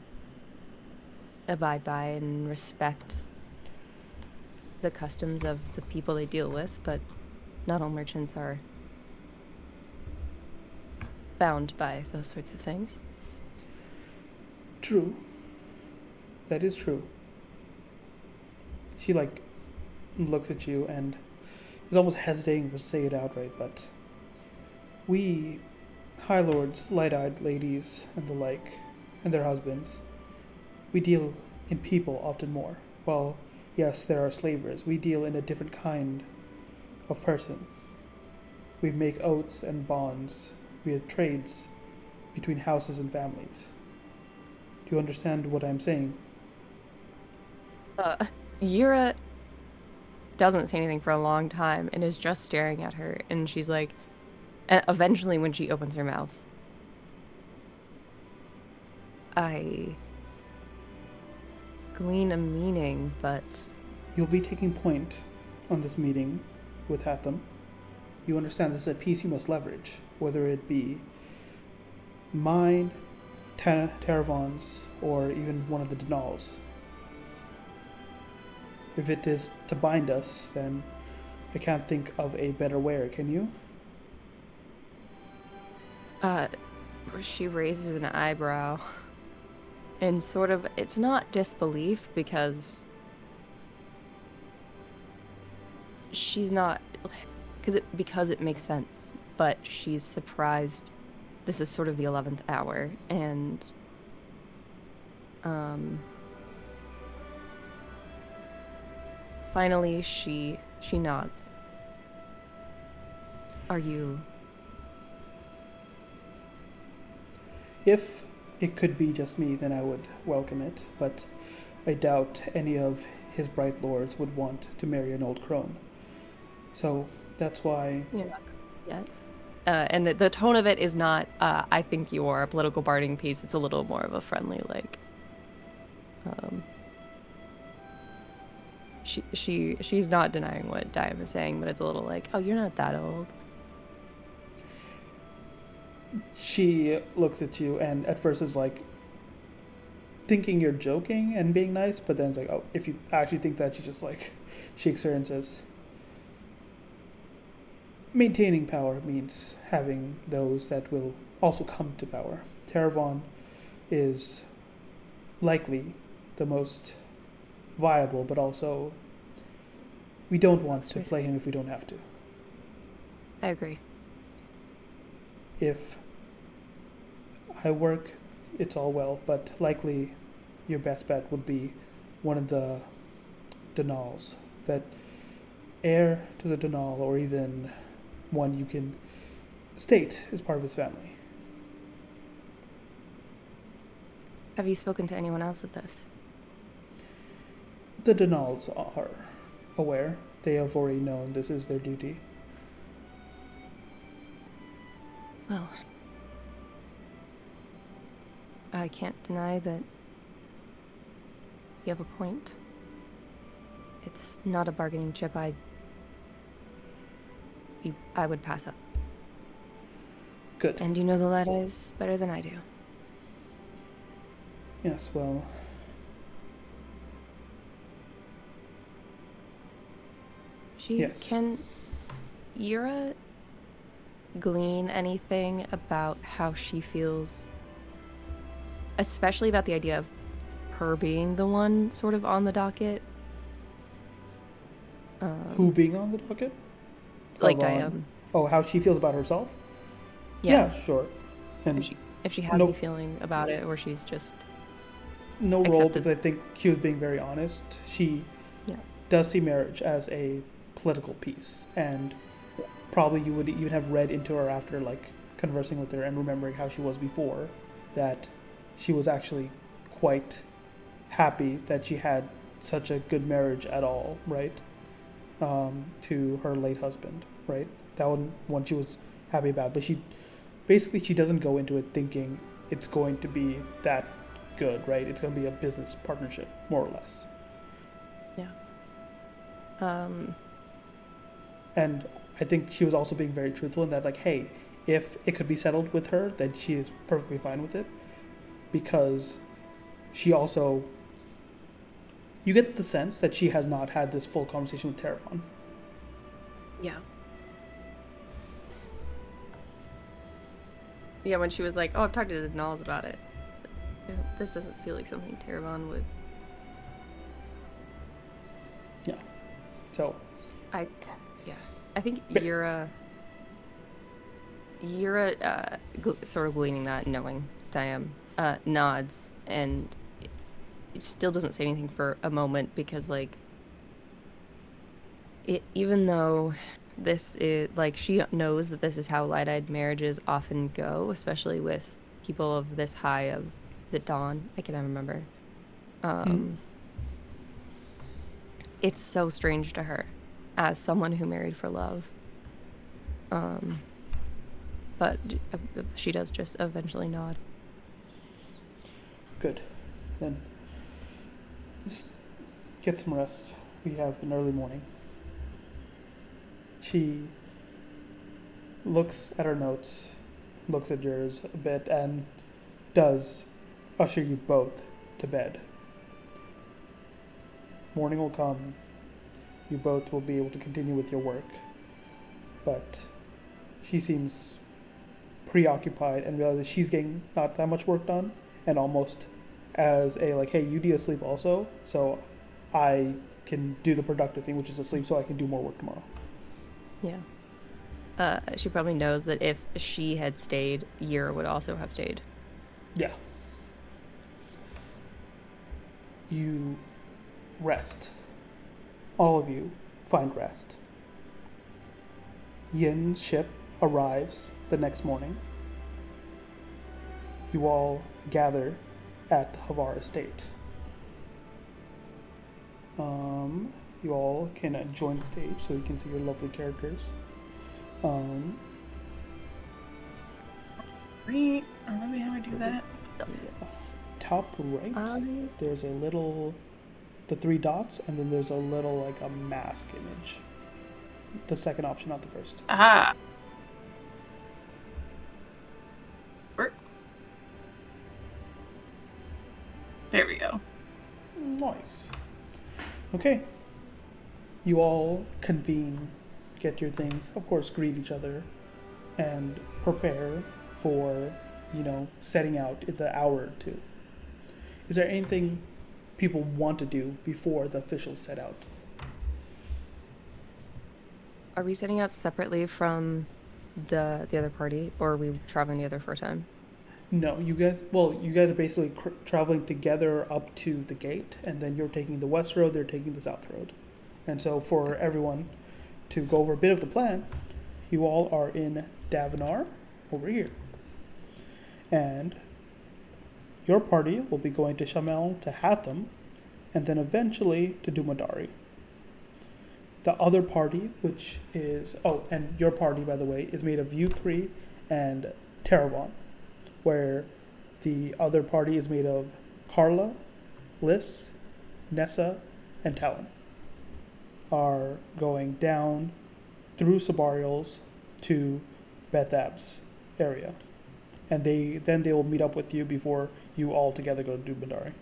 abide by and respect the customs of the people they deal with, but not all merchants are bound by those sorts of things. True. That is true. She looks at you and is almost hesitating to say it outright, but we High Lords, light-eyed ladies and the like, and their husbands, we deal in people often more. While yes, there are slavers, we deal in a different kind of person. We make oaths and bonds. We have trades between houses and families. Do you understand what I'm saying? Yura doesn't say anything for a long time and is just staring at her, and she's like, eventually when she opens her mouth, I glean a meaning, but You'll be taking point on this meeting with Hatham. You understand this is a piece you must leverage, whether it be mine, Taravon's, or even one of the Denals. If it is to bind us, then I can't think of a better way, can you? she raises an eyebrow and sort of, it's not disbelief because she's not, because it makes sense, but she's surprised. This is sort of the 11th hour, and finally she nods. Are you? If it could be just me, then I would welcome it, but I doubt any of his bright lords would want to marry an old crone. So that's why... You're not yet. And the tone of it is not, I think you're a political barding piece. It's a little more of a friendly, like, she's not denying what Diam is saying, but it's a little like, oh, you're not that old. She looks at you and at first is like thinking you're joking and being nice, but then it's like, oh, if you actually think that, she just like shakes her and says, maintaining power means having those that will also come to power. Taravon is likely the most viable, but also we don't want to play him if we don't have to. I agree. If I work, it's all well, but likely your best bet would be one of the Denals, that heir to the Denal, or even one you can state is part of his family. Have you spoken to anyone else of this? The Denals are aware. They have already known this is their duty. Well, I can't deny that you have a point. It's not a bargaining chip I would pass up. Good. And you know the Laddas better than I do. Yes, well... She Yes. can... Yura glean anything about how she feels, especially about the idea of her being the one sort of on the docket? Who being on the docket? Like Of, Diane. Oh, how she feels about herself? Yeah. Sure. And If she has any feeling about it, or she's just no role, accepted. because I think she was being very honest. She Yeah. does see marriage as a political piece, and probably you would even have read into her after like conversing with her and remembering how she was before, that she was actually quite happy that she had such a good marriage at all, right? To her late husband, right? That one she was happy about, but she doesn't go into it thinking it's going to be that good, right? It's going to be a business partnership, more or less. Yeah. And I think she was also being very truthful in that, like, hey, if it could be settled with her, then she is perfectly fine with it, because she also, you get the sense that she has not had this full conversation with Terravon. Yeah. Yeah, when she was like, "Oh, I've talked to the Nulls about it," it's like, this doesn't feel like something Terravon would. Yeah. So. I think Yura sort of gleaning that, knowing Diane, nods and still doesn't say anything for a moment, because like even though this is like, she knows that this is how light-eyed marriages often go, especially with people of this high of the dawn. I can never remember. It's so strange to her as someone who married for love. But she does just eventually nod. Good. Then just get some rest. We have an early morning. She looks at her notes, looks at yours a bit, and does usher you both to bed. Morning will come. You both will be able to continue with your work. But she seems preoccupied and realizes she's getting not that much work done, and almost as a like, hey, you need to sleep also, so I can do the productive thing, which is to sleep, so I can do more work tomorrow. Yeah. She probably knows that if she had stayed, Yura would also have stayed. Yeah. You rest. All of you find rest. Yin's ship arrives the next morning. You all gather at the Havar estate. You all can join the stage so you can see your lovely characters. Great. Remind me how I do that. Yes. Top right, there's a little, the three dots, and then there's a little like a mask image. The second option, not the first. Ah. Where? There we go. Nice. Okay. You all convene, get your things, of course, greet each other, and prepare for, setting out in the hour or two. Is there anything people want to do before the officials set out? Are we setting out separately from the other party, or are we traveling together for a time? No, you guys are basically traveling together up to the gate, and then you're taking the west road, they're taking the south road. And so for everyone to go over a bit of the plan, you all are in Davenar over here. And your party will be going to Shamel to Hatham, and then eventually to Dumadari. The other party, which is... Oh, and your party, by the way, is made of you three and Terravon, where the other party is made of Carla, Liz, Nessa, and Talon, are going down through Sabarials to Bethab's area. And they will meet up with you before you all together go to Dumadari.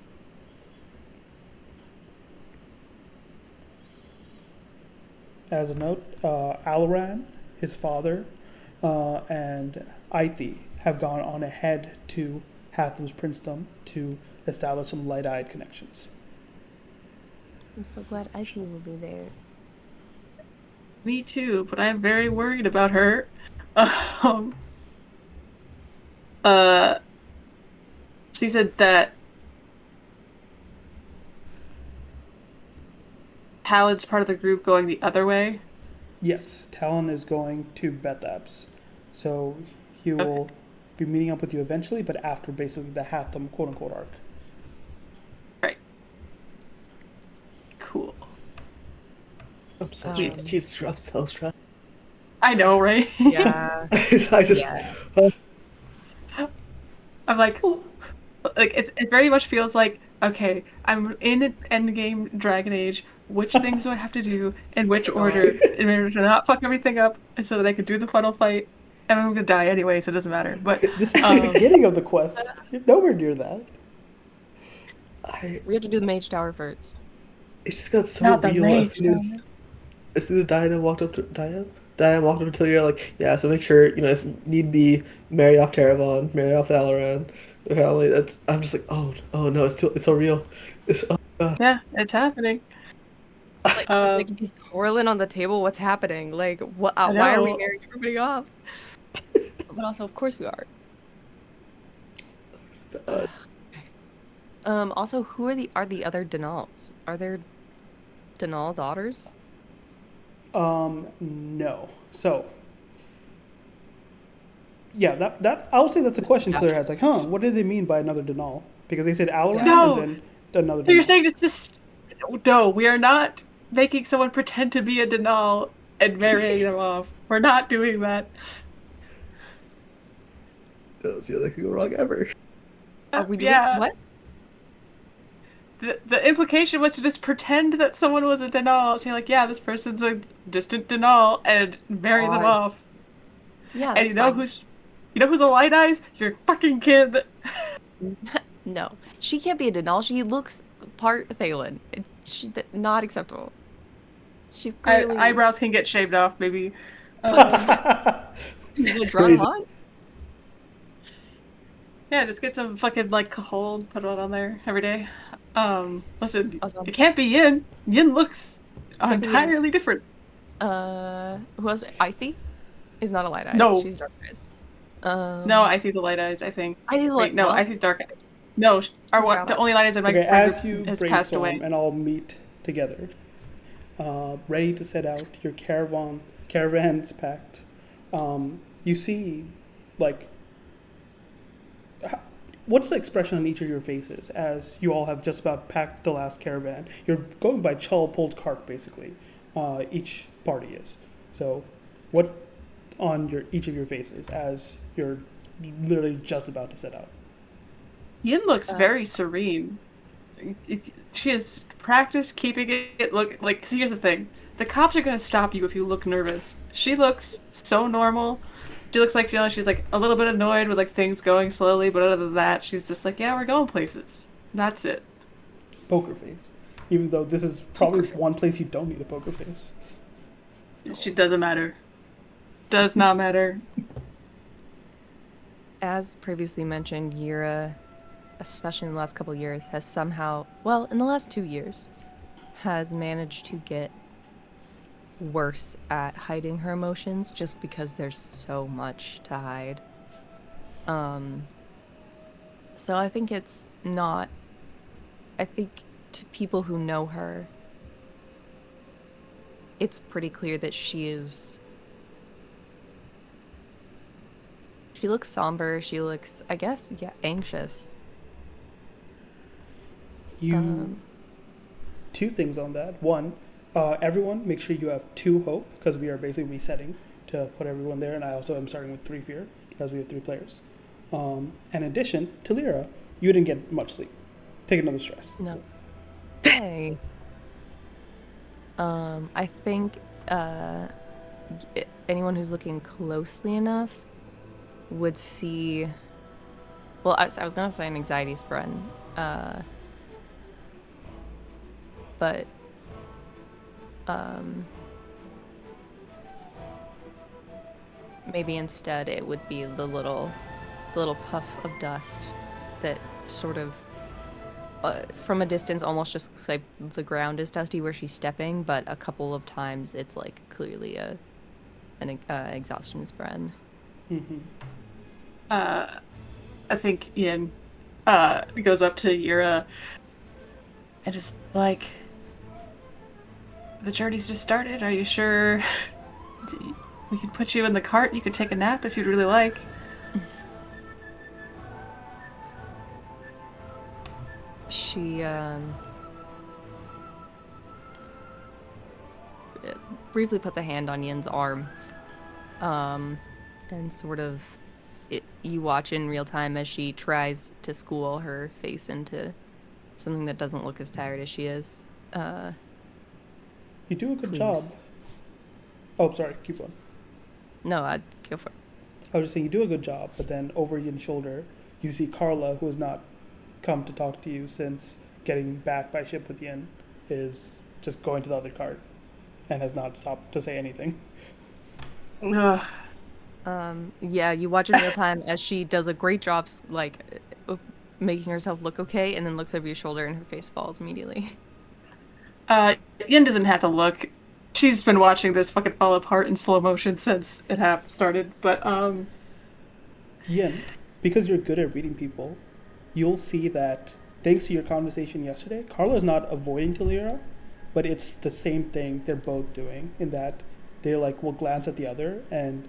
As a note, Alaran, his father, and Ithi have gone on ahead to Hatham's princedom to establish some light-eyed connections. I'm so glad Icy will be there. Me too, but I'm very worried about her. Um, she said that Talon's part of the group going the other way. Yes, Talon is going to Bethabs. So he will be meeting up with you eventually, but after basically the Hatham quote-unquote arc. Right. Cool. I'm so stressed. Jesus, I'm so stressed. I know, right? Yeah. I just. Yeah. I'm like it very much feels like, okay, I'm in Endgame Dragon Age. Which things do I have to do in which order in order to not fuck everything up, and so that I could do the final fight? And I'm gonna die anyway, so it doesn't matter. But This is the beginning of the quest. You're nowhere near that. We have to do the Mage Tower first. It just got so Not the real mage, as soon as Diana walked up to Diana walked up to Talia like, yeah, so make sure, if need be, marry off Taravon, marry off Alaran, the family. I'm just like, oh no, it's so real. Oh god. yeah, it's happening. Like, I was like, is Corlin on the table? What's happening? Like, what? Why are we marrying everybody off? But also, of course we are. Also, who are the other Denals? Are there Denal daughters? No. So, yeah, that I'll say that's a question Claire has. Like, what did they mean by another Denal? Because they said Alaran No. and then another. So you're saying it's this? No, we are not making someone pretend to be a Denal and marrying them off. We're not doing that. That was the other thing go wrong ever. Are we doing what? The implication was to just pretend that someone was a Denal, say like, yeah, this person's a distant Denal, and marry them off. Yeah, and who's a Light Eyes? Your fucking kid. No, she can't be a Denal. She looks part Thalen. Not acceptable. She's clearly eyebrows can get shaved off, maybe. Dry hot? Yeah, just get some fucking hold, put it on there every day. Listen, Awesome. It can't be Yin. Yin looks entirely different. Who else? Ithi is not a Light Eyes. No, she's Dark Eyes. No, Ithi's a Light Eyes, I think. Ithi's Dark Eyes. No, the only Light Eyes in my group as you has passed away. and all meet together, ready to set out, your caravans packed. You see, what's the expression on each of your faces as you all have just about packed the last caravan? You're going by Chull pulled cart, basically. Each party is. So, what on each of your faces as you're literally just about to set out? Yin looks very serene. She has practiced keeping it look like. So here's the thing: the cops are gonna stop you if you look nervous. She looks so normal. She looks like she's like a little bit annoyed with things going slowly, but other than that, she's just like, yeah, we're going places. That's it. Poker face. Even though this is probably one place you don't need a poker face. She doesn't matter. Does not matter. As previously mentioned, Yura, especially in the last couple of years, has somehow, well, in the last 2 years, has managed to get worse at hiding her emotions just because there's so much to hide. So I think to people who know her, it's pretty clear that she looks somber, she looks, I guess, anxious. Two things on that. One, everyone, make sure you have 2 hope, because we are basically resetting to put everyone there, and I also am starting with 3 fear, because we have 3 players. In addition, Talira, you didn't get much sleep. Take another stress. No. Hey. I think anyone who's looking closely enough would see. Well, I was gonna say an anxiety spread, but maybe instead it would be the little puff of dust that sort of from a distance almost just looks like the ground is dusty where she's stepping, but a couple of times it's like clearly an exhaustion spread. I think Ian goes up to Yura and just like, the journey's just started. Are you sure? We could put you in the cart. You could take a nap if you'd really like. She briefly puts a hand on Yin's arm, and sort of you watch in real time as she tries to school her face into something that doesn't look as tired as she is. You do a good Please. job. Oh, sorry. Keep going. No, I'd go for it. I was just saying you do a good job, but then over Yin's shoulder, you see Carla, who has not come to talk to you since getting back by ship with Yin, is just going to the other cart and has not stopped to say anything. Ugh. Yeah, you watch in real time as she does a great job, like making herself look okay, and then looks over your shoulder and her face falls immediately. Yin doesn't have to look. She's been watching this fucking fall apart in slow motion since it started. But Yin, because you're good at reading people, you'll see that thanks to your conversation yesterday, Carla's not avoiding Talira, but it's the same thing they're both doing, in that they like will glance at the other and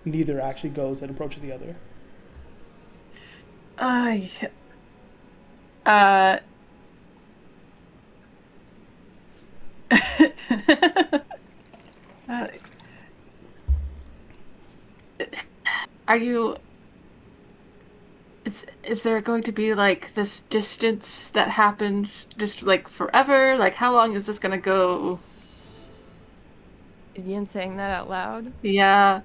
neither actually goes and approaches the other. Are you... Is there going to be, like, this distance that happens just, like, forever? Like, how long is this gonna go? Is Yin saying that out loud? Yeah.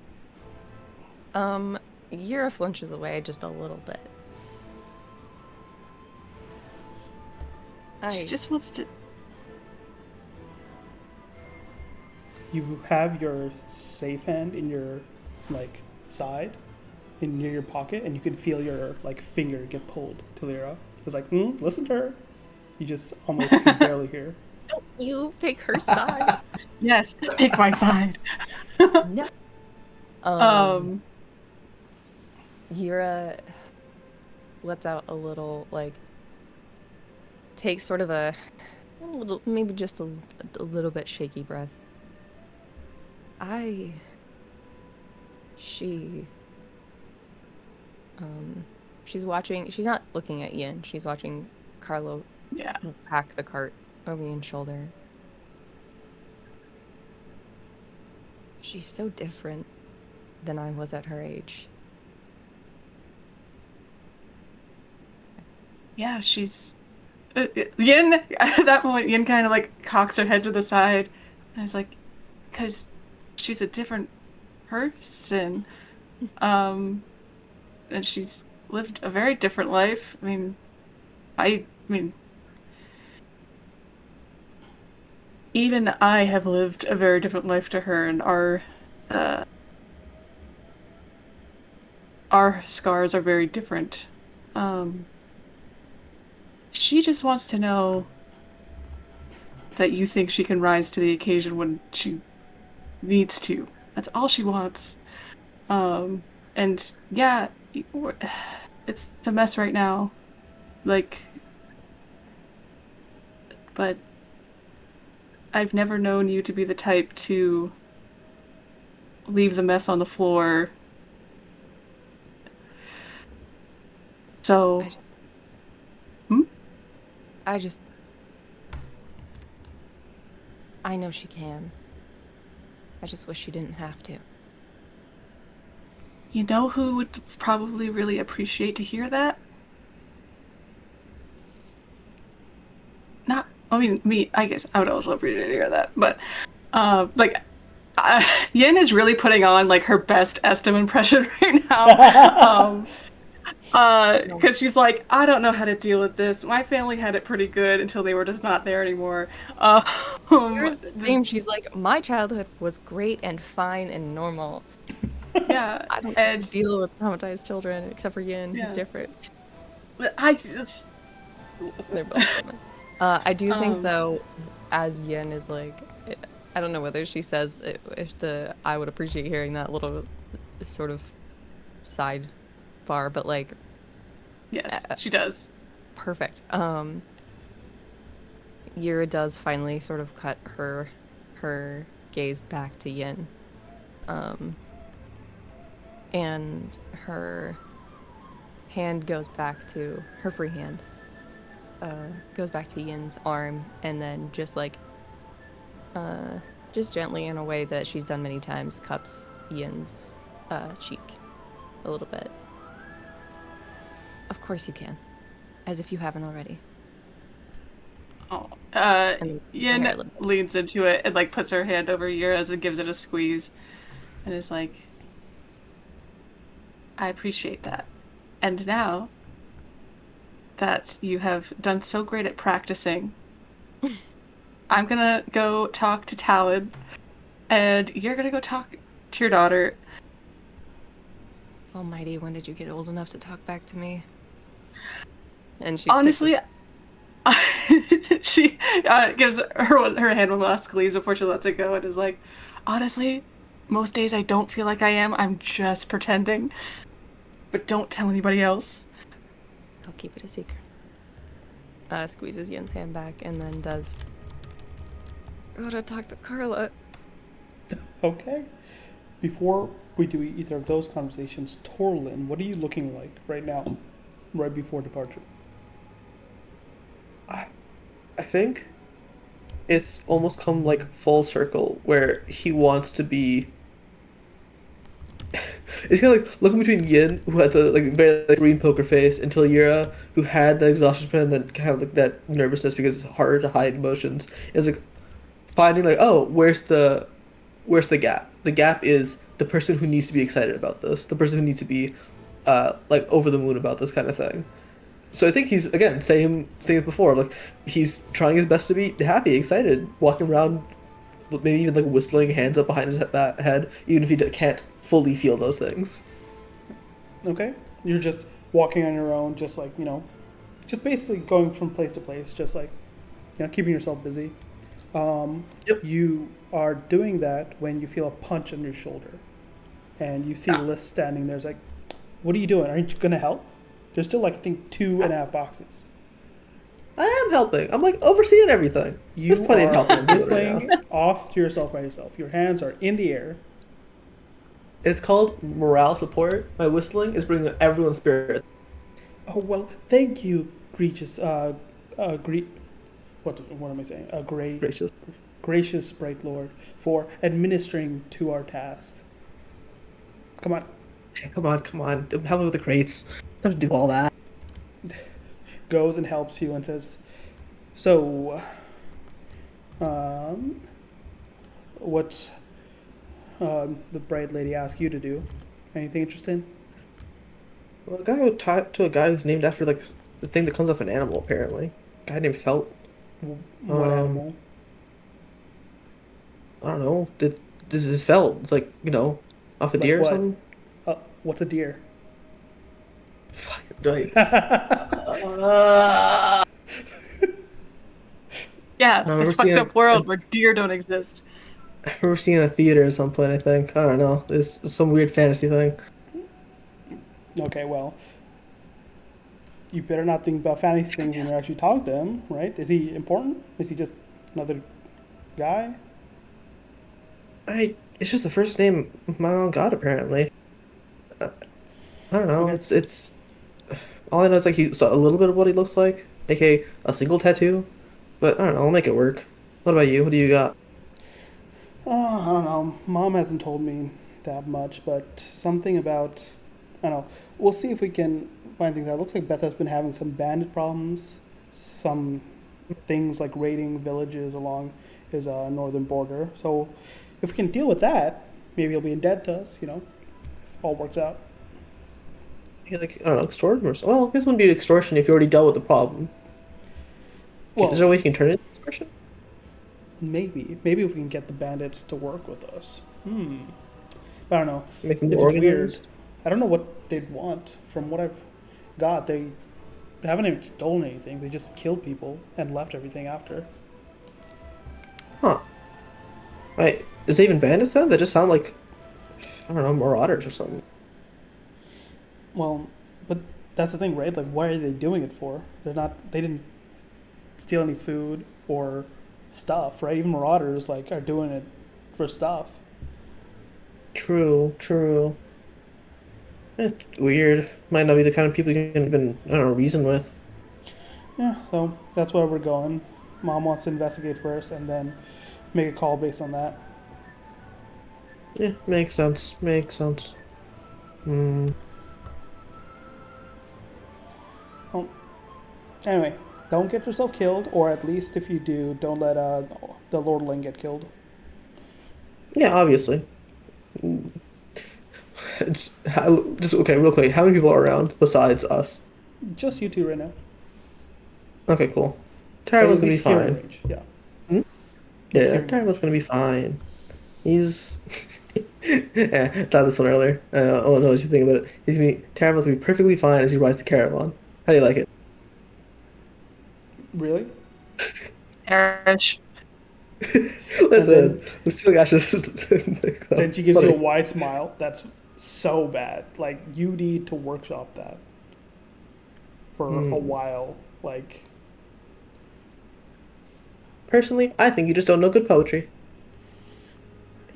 Yura flinches away just a little bit. She just wants to... You have your safe hand in your like side, near your pocket, and you can feel your like finger get pulled. Talira. It's like, listen to her. You just almost can barely hear. Don't you take her side? Yes, take my side. No. Yura lets out a little, like, takes sort of a little, maybe just a little bit shaky breath. She's watching, she's not looking at Yin, she's watching Carlo pack the cart over Yin's shoulder. She's so different than I was at her age. Yeah, she's... Yin, at that point, Yin kind of, like, cocks her head to the side. And it's like, because she's a different person. And she's lived a very different life. I mean, even I have lived a very different life to her, and our scars are very different. She just wants to know that you think she can rise to the occasion when she needs to. That's all she wants. And yeah, it's a mess right now. Like, but I've never known you to be the type to leave the mess on the floor. So... I know she can. I just wish she didn't have to. You know who would probably really appreciate to hear that? Me, I guess I would also appreciate to hear that, but, Yin is really putting on, like, her best Estem impression right now. Because she's like, I don't know how to deal with this. My family had it pretty good until they were just not there anymore. Here's the theme. She's like, my childhood was great and fine and normal. Yeah, I don't and deal with traumatized children except for Yin, who's yeah, different. I just They're both human. I do think um though, as Yin is like, I don't know whether she says if the I would appreciate hearing that little sort of side bar, but like, yes, uh, she does. perfect. Yura does finally sort of cut her gaze back to Yin, um, and her hand goes back to her free hand, goes back to Yin's arm, and then uh, just gently in a way that she's done many times, cups Yin's cheek a little bit. Of course you can, as if you haven't already. Oh, And then her hair Yin a little bit. leans into it and like puts her hand over Yura's and gives it a squeeze, and is like, "I appreciate that." And now that you have done so great at practicing, I'm gonna go talk to Talon, and you're gonna go talk to your daughter. Almighty, when did you get old enough to talk back to me? And she takes Honestly, this. she gives her hand one last squeeze before she lets it go, and is like, "Honestly, most days I don't feel like I am. I'm just pretending. But don't tell anybody else." I'll keep it a secret. Squeezes Yin's hand back and then does. Gotta talk to Carla. Okay. Before we do either of those conversations, Torlin, what are you looking like right now, right before departure? I think it's almost come like full circle where he wants to be. It's kind of like looking between Yin, who had the like very like, green poker face, until Yura, who had the exhaustion and then kind of like that nervousness because it's harder to hide emotions. It's like finding like, oh, where's the gap? The gap is the person who needs to be excited about this, the person who needs to be like over the moon about this kind of thing. So I think he's again same thing as before. Like he's trying his best to be happy, excited, walking around, maybe even like whistling, hands up behind his head, even if he can't fully feel those things. Okay. You're just walking on your own, just like, just basically going from place to place, just like, keeping yourself busy. Yep. You are doing that when you feel a punch on your shoulder. And you see Liz standing there. It's like, what are you doing? Aren't you going to help? There's still, like, I think 2.5 boxes. I am helping. I'm like overseeing everything. You There's plenty of are helping I'm doing right whistling now. off to yourself by yourself. Your hands are in the air. It's called morale support. My whistling is bringing everyone's spirit. Oh, well, thank you, Gracious, what am I saying? Gracious. Gracious Bright Lord, for administering to our tasks. Come on. Okay, come on. Help me with the crates. Don't have to do all that. Goes and helps you and says, so, um, what's the bright lady ask you to do? Anything interesting? Well, I gotta go talk to a guy who's named after like the thing that comes off an animal. Apparently, a guy named Felt. What Um, animal? I don't know. This is Felt. It's like off a Like deer or what? something. What's a deer? Fuck. Right. Yeah, I remember this fucked seeing up world where deer don't exist. I remember seeing it in a theater at some point. I think I don't know. It's some weird fantasy thing. Okay, well, you better not think about fantasy things when you're actually talking to him, right? Is he important? Is he just another guy? It's just the first name my mom got apparently. Uh, I don't know. Okay. It's all I know is like he saw a little bit of what he looks like, aka a single tattoo. But I don't know. I'll make it work. What about you? What do you got? I don't know. Mom hasn't told me that much, but something about, I don't know. We'll see if we can find things out. It looks like Beth has been having some bandit problems, some things like raiding villages along his northern border. So if we can deal with that, maybe he'll be indebted to us, if all works out. Yeah, like I don't know, extortion or well, I guess it wouldn't be extortion if you already dealt with the problem. Is there Well, a way you can turn it into extortion? maybe. Maybe if we can get the bandits to work with us. I don't know. Make them It's more weird. organized. I don't know what they'd want. From what I've got, they haven't even stolen anything. They just killed people and left everything after. Huh. Wait, is it even bandits then? They just sound like, I don't know, marauders or something. Well, but that's the thing, right? Like, what are they doing it for? They're not. They didn't steal any food or stuff, right? Even marauders like are doing it for stuff. True, true. Weird. Might not be the kind of people you can even, I don't know, reason with. Yeah, so that's where we're going. Mom wants to investigate first, and then make a call based on that. Yeah, makes sense. Makes sense. Hmm. Well, anyway, don't get yourself killed, or at least if you do, don't let the lordling get killed. Yeah, obviously. Just okay, real quick. How many people are around besides us? Just you two right now. Okay, cool. But Tyro's at gonna be least hearing fine. range. Yeah. Hmm? Yeah, Hearing Tyro's range. gonna be fine. He's. Yeah, I thought this one earlier. Oh no, what you think about it? Tyro's gonna be perfectly fine as he rides the caravan. How do you like it? Really? Erish. And Listen, then the steel guy just. then she It's gives you a funny. wide smile. That's so bad. Like you need to workshop that for a Hmm. while. Like Personally, I think you just don't know good poetry.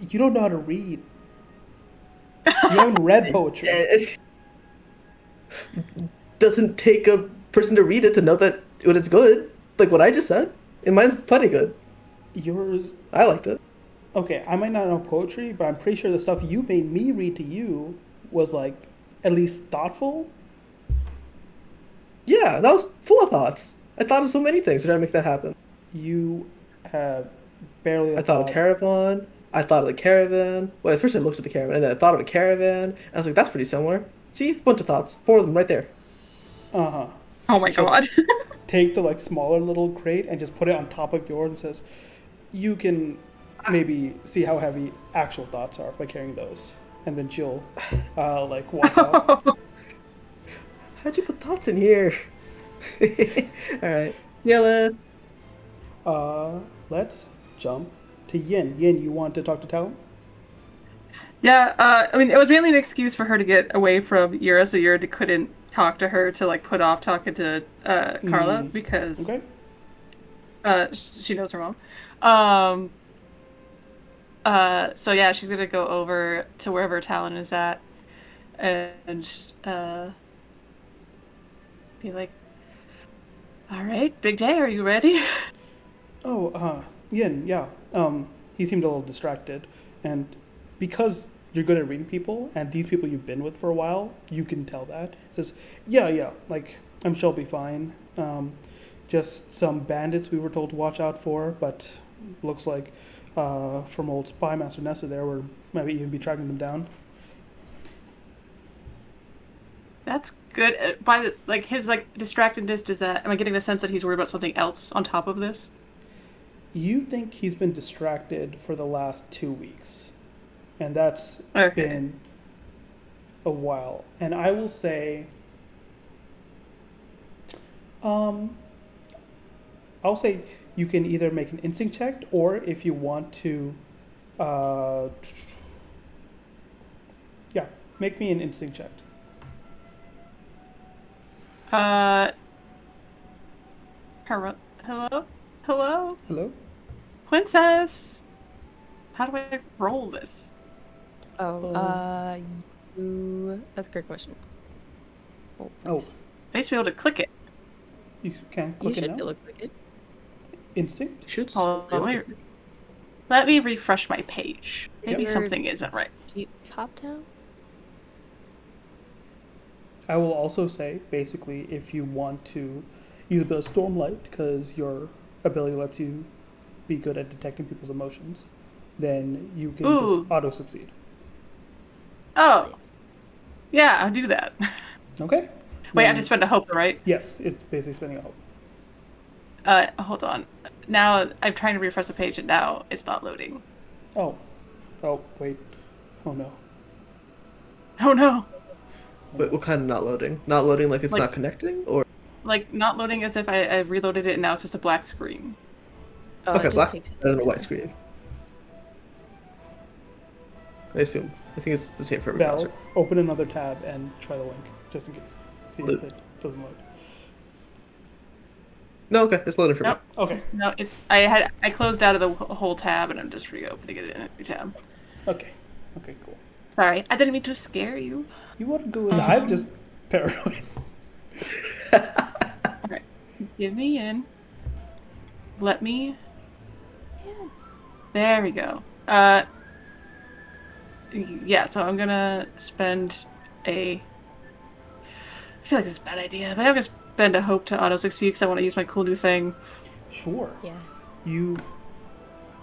you don't know how to read. You haven't read poetry. It doesn't take a person to read it to know that when it's good. Like what I just said. And mine's plenty good. Yours. I liked it. Okay, I might not know poetry, but I'm pretty sure the stuff you made me read to you was like at least thoughtful. Yeah, that was full of thoughts. I thought of so many things to try to make that happen. You have barely a I thought of thought. caravan. I thought of the caravan. Well, at first I looked at the caravan, and then I thought of a caravan. I was like, that's pretty similar. See, bunch of thoughts. Four of them right there. Uh huh. Oh my She'll god. take the like smaller little crate and just put it on top of yours and says, "You can maybe see how heavy actual thoughts are by carrying those." And then she'll like walk off. How'd you put thoughts in here? All right. Yeah, let's. Let's jump to Yin. Yin, you want to talk to Talon? Yeah, I mean, it was mainly an excuse for her to get away from Yura, so Yura couldn't talk to her to like put off talking to Carla because Okay. she knows her mom. Um, so yeah, she's gonna go over to wherever Talon is at and be like, "All right, big day. Are you ready?" Oh, Yin, yeah. He seemed a little distracted, and because you're good at reading people, and these people you've been with for a while, you can tell that. He says, "Yeah, yeah. Like I'm sure I'll be fine. Just some bandits we were told to watch out for, but looks like from old spy master Nessa there, we're maybe even be tracking them down." That's good. By the, like his like distractedness, does that? Am I getting the sense that he's worried about something else on top of this? You think he's been distracted for the last 2 weeks, and that's Okay. been a while. And I will say, um, I'll say you can either make an instinct check, or if you want to, uh, yeah, make me an instinct check. Hello, hello, hello, Hello? princess. How do I roll this? Oh, Um, that's a great question. Oh, I used to be able to click it. you can You click it should now. be able to click it. Instinct? Should. Hold on, let me refresh my page. Is Maybe your something isn't right. sheet pop down? I will also say, basically, if you want to use a bit of Stormlight, because your ability lets you be good at detecting people's emotions, then you can Ooh. just auto succeed. Oh, yeah, I'll do that. Okay? Wait, I have Then- to spend a hope, right? Yes, it's basically spending a hope. Hold on. Now I'm trying to refresh the page, and now it's not loading. Oh. Oh, wait. Oh no. Oh no. What kind of not loading? Not loading like it's Like- not connecting, or Like, not loading as if I reloaded it and now it's just a black screen. Oh, okay, it just black takes. and a white screen. I assume. I think it's the same for every Bell, browser. open another tab and try the link, just in case. See if it doesn't load. No, okay, it's loading for Nope. me. Okay, No, I closed out of the whole tab and I'm just reopening it in a new tab. okay, cool. Sorry, I didn't mean to scare you. You want to go in? I'm just paranoid. Alright. Give me in. Let me. There we go. Yeah, so I'm gonna spend I feel like this is a bad idea, but I'm gonna spend a hope to auto succeed because I want to use my cool new thing. Sure. Yeah. You,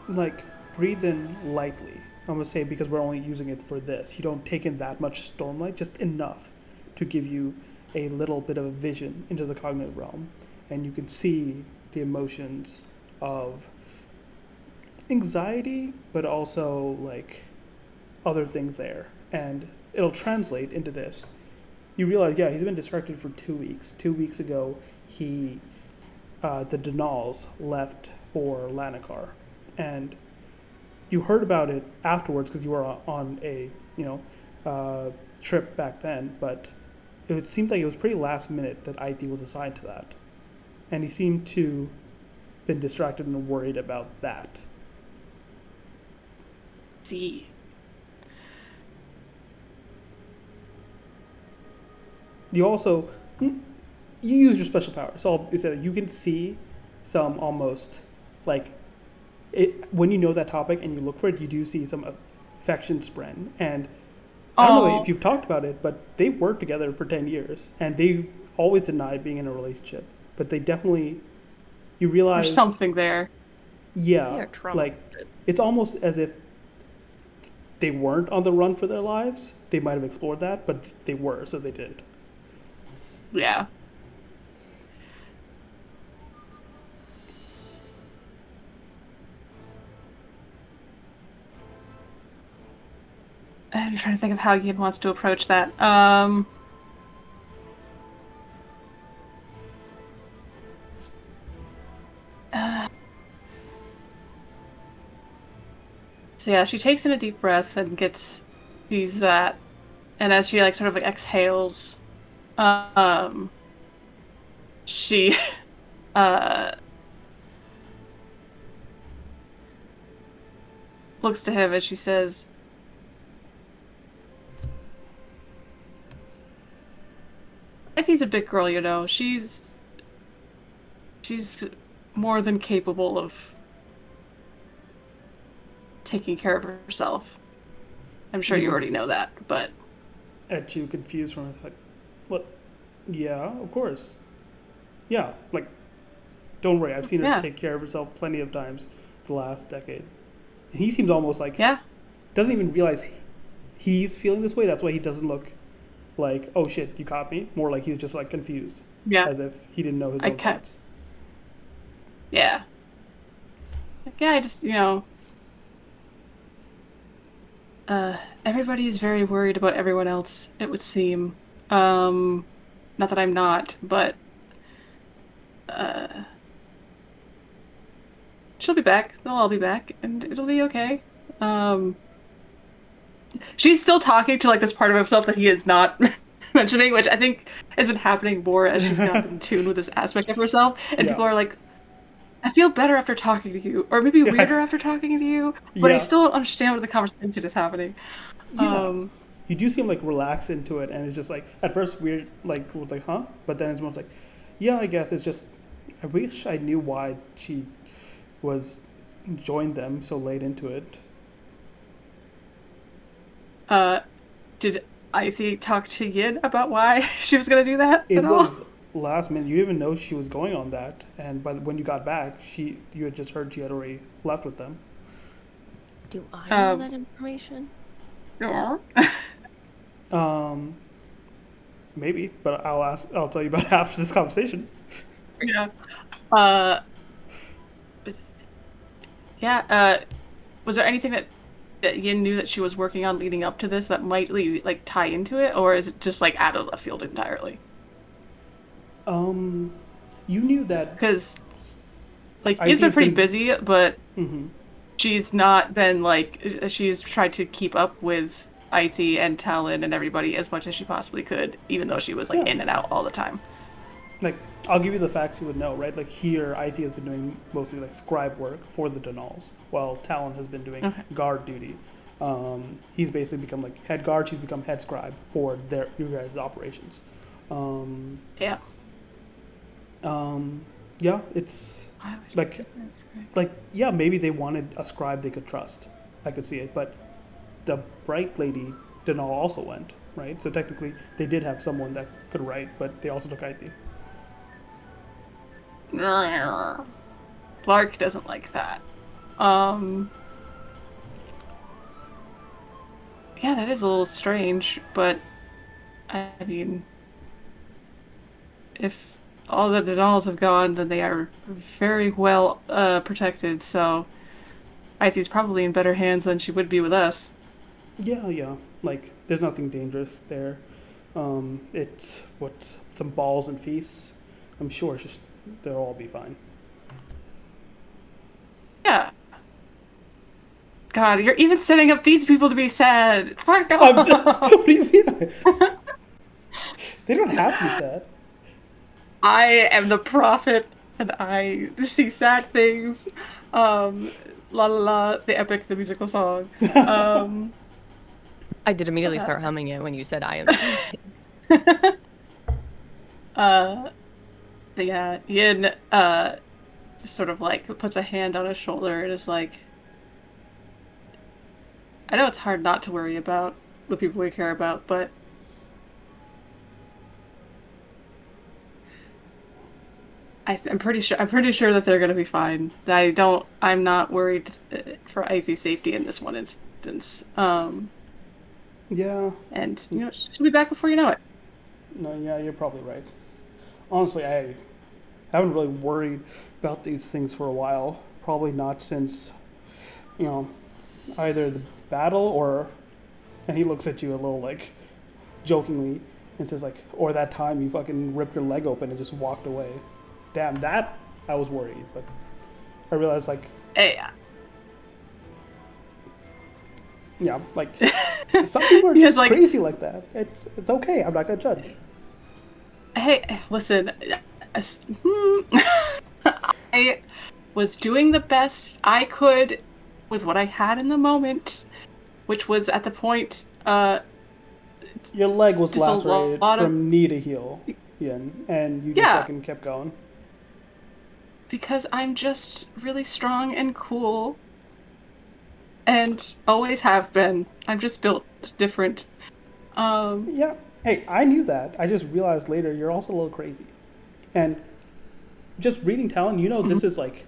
like, breathe in lightly. I'm going to say because we're only using it for this. You don't take in that much stormlight, just enough to give you a little bit of a vision into the cognitive realm. And you can see the emotions of anxiety, but also, like, other things there. And it'll translate into this. You realize, yeah, he's been distracted for 2 weeks. 2 weeks ago, the Denals left for Lanakar. And you heard about it afterwards because you were on a trip back then, but it seemed like it was pretty last minute that IT was assigned to that, and he seemed to been distracted and worried about that. See. You also you use your special power, so you can see some almost like it when you know that topic and you look for it. You do see some affection spread, and I don't know if you've talked about it, but they worked together for 10 years, and they always denied being in a relationship, but they definitely, you realize There's something there. yeah, like it's almost as if they weren't on the run for their lives. They might have explored that, but they were, so they didn't. Yeah. I'm trying to think of how Yin wants to approach that. So yeah, she takes in a deep breath and sees that, and as she like sort of like exhales, she looks to him and she says, Ithe's a big girl, you know. She's more than capable of taking care of herself. I'm sure you already know that, but At you, confused from like, what? Yeah, of course. Yeah, like, don't worry. I've seen her take care of herself plenty of times the last decade. And he seems almost like doesn't even realize he's feeling this way. That's why he doesn't look like, oh shit, you caught me. More like he's just like confused. Yeah. As if he didn't know his own thoughts. Yeah. Yeah, I just, everybody is very worried about everyone else, it would seem. Not that I'm not, but she'll be back. They'll all be back, and it'll be okay. She's still talking to like this part of himself that he is not mentioning, which I think has been happening more as she's gotten in tune with this aspect of herself. And people are like, I feel better after talking to you, or maybe weirder after talking to you, but I still don't understand what the conversation is happening. Yeah. You do seem like relaxed into it, and it's just like at first weird, like huh? But then it's more like, yeah, I guess it's just. I wish I knew why she joined them so late into it. Did Ithie talk to Yin about why she was gonna do that It at all? was last minute. You didn't even know she was going on that, and when you got back, you had just heard she had already left with them. Do I know that information? Yeah. Maybe, but I'll tell you about it after this conversation. Yeah. Was there anything that that Yin knew that she was working on leading up to this that might like tie into it, or is it just like out of left field entirely? You knew that Because like Yin's been IT's pretty been. busy, but Mm-hmm. she's not been like she's tried to keep up with Ithi and Talon and everybody as much as she possibly could, even though she was like Yeah. in and out all the time. Like, I'll give you the facts you would know, right? Like, here, IT has been doing mostly, like, scribe work for the Denals, while Talon has been doing Okay. guard duty. He's basically become, like, head guard. She's become head scribe for you guys' operations. Yeah. Yeah, it's, Why would like, you say that's great? like, yeah, maybe they wanted a scribe they could trust. I could see it. But the Bright Lady Denal also went, right? So technically, they did have someone that could write, but they also took IT. Lark doesn't like that. Yeah, that is a little strange, but I mean, if all the Denals have gone, then they are very well protected, so Ithi's probably in better hands than she would be with us. Yeah. Like, there's nothing dangerous there. It's some balls and feasts. I'm sure they'll all be fine. Yeah. God, you're even setting up these people to be sad. Fuck What off. do you mean? They don't have to be sad. I am the prophet, and I see sad things. La la la, the epic, the musical song. I did immediately start humming it when you said I am. But yeah, Yin just sort of like puts a hand on his shoulder and is like, I know it's hard not to worry about the people we care about, but I'm pretty sure that they're gonna be fine. I'm not worried for Ithy's safety in this one instance. Yeah. And she'll be back before you know it. No, yeah, you're probably right. Honestly, I haven't really worried about these things for a while. Probably not since, either the battle or. And he looks at you a little, like, jokingly and says, like, or that time you fucking ripped your leg open and just walked away. Damn, that I was worried, but I realized, like, Hey, yeah, like, some people are He was just like- crazy like that. It's okay. I'm not gonna judge. hey, listen. I was doing the best I could with what I had in the moment, which was at the point. Your leg was Just a lacerated lot of- from knee to heel, Ian, and you just Yeah. fucking kept going. Because I'm just really strong and cool. And always have been. I'm just built different. Yeah. Hey, I knew that. I just realized later you're also a little crazy. And just reading Talon, this is like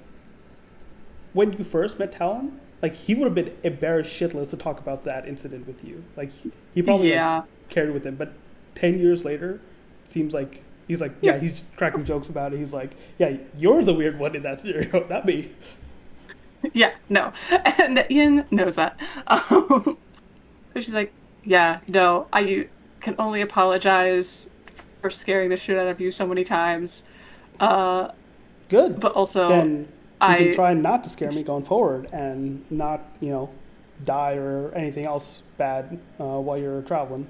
when you first met Talon, like he would have been embarrassed shitless to talk about that incident with you. Like he probably Yeah. carried with him, but 10 years later, it seems like he's like, yeah, he's cracking jokes about it. He's like, yeah, you're the weird one in that scenario, not me. Yeah, no. And Ian knows that. She's like, yeah, no, I can only apologize for scaring the shit out of you so many times. Good. But also, Then you I can try not to scare me going forward and not, die or anything else bad while you're traveling.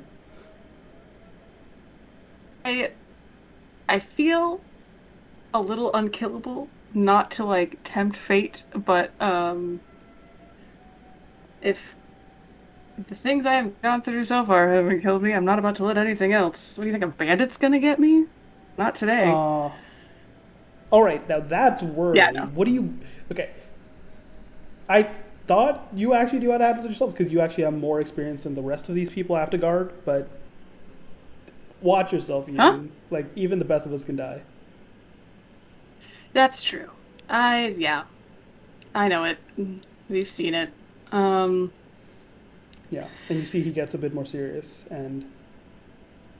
I feel a little unkillable, not to like tempt fate, but if the things I have gone through so far haven't killed me, I'm not about to let anything else. What do you think, a bandit's gonna get me? Not today. All right, now that's worrying. Yeah, no. What do you? Okay, I thought you actually knew how to handle it yourself because you actually have more experience than the rest of these people have to guard. But watch yourself, Ian. Huh? Like even the best of us can die. That's true. Yeah. I know it. We've seen it. Yeah, and you see he gets a bit more serious, and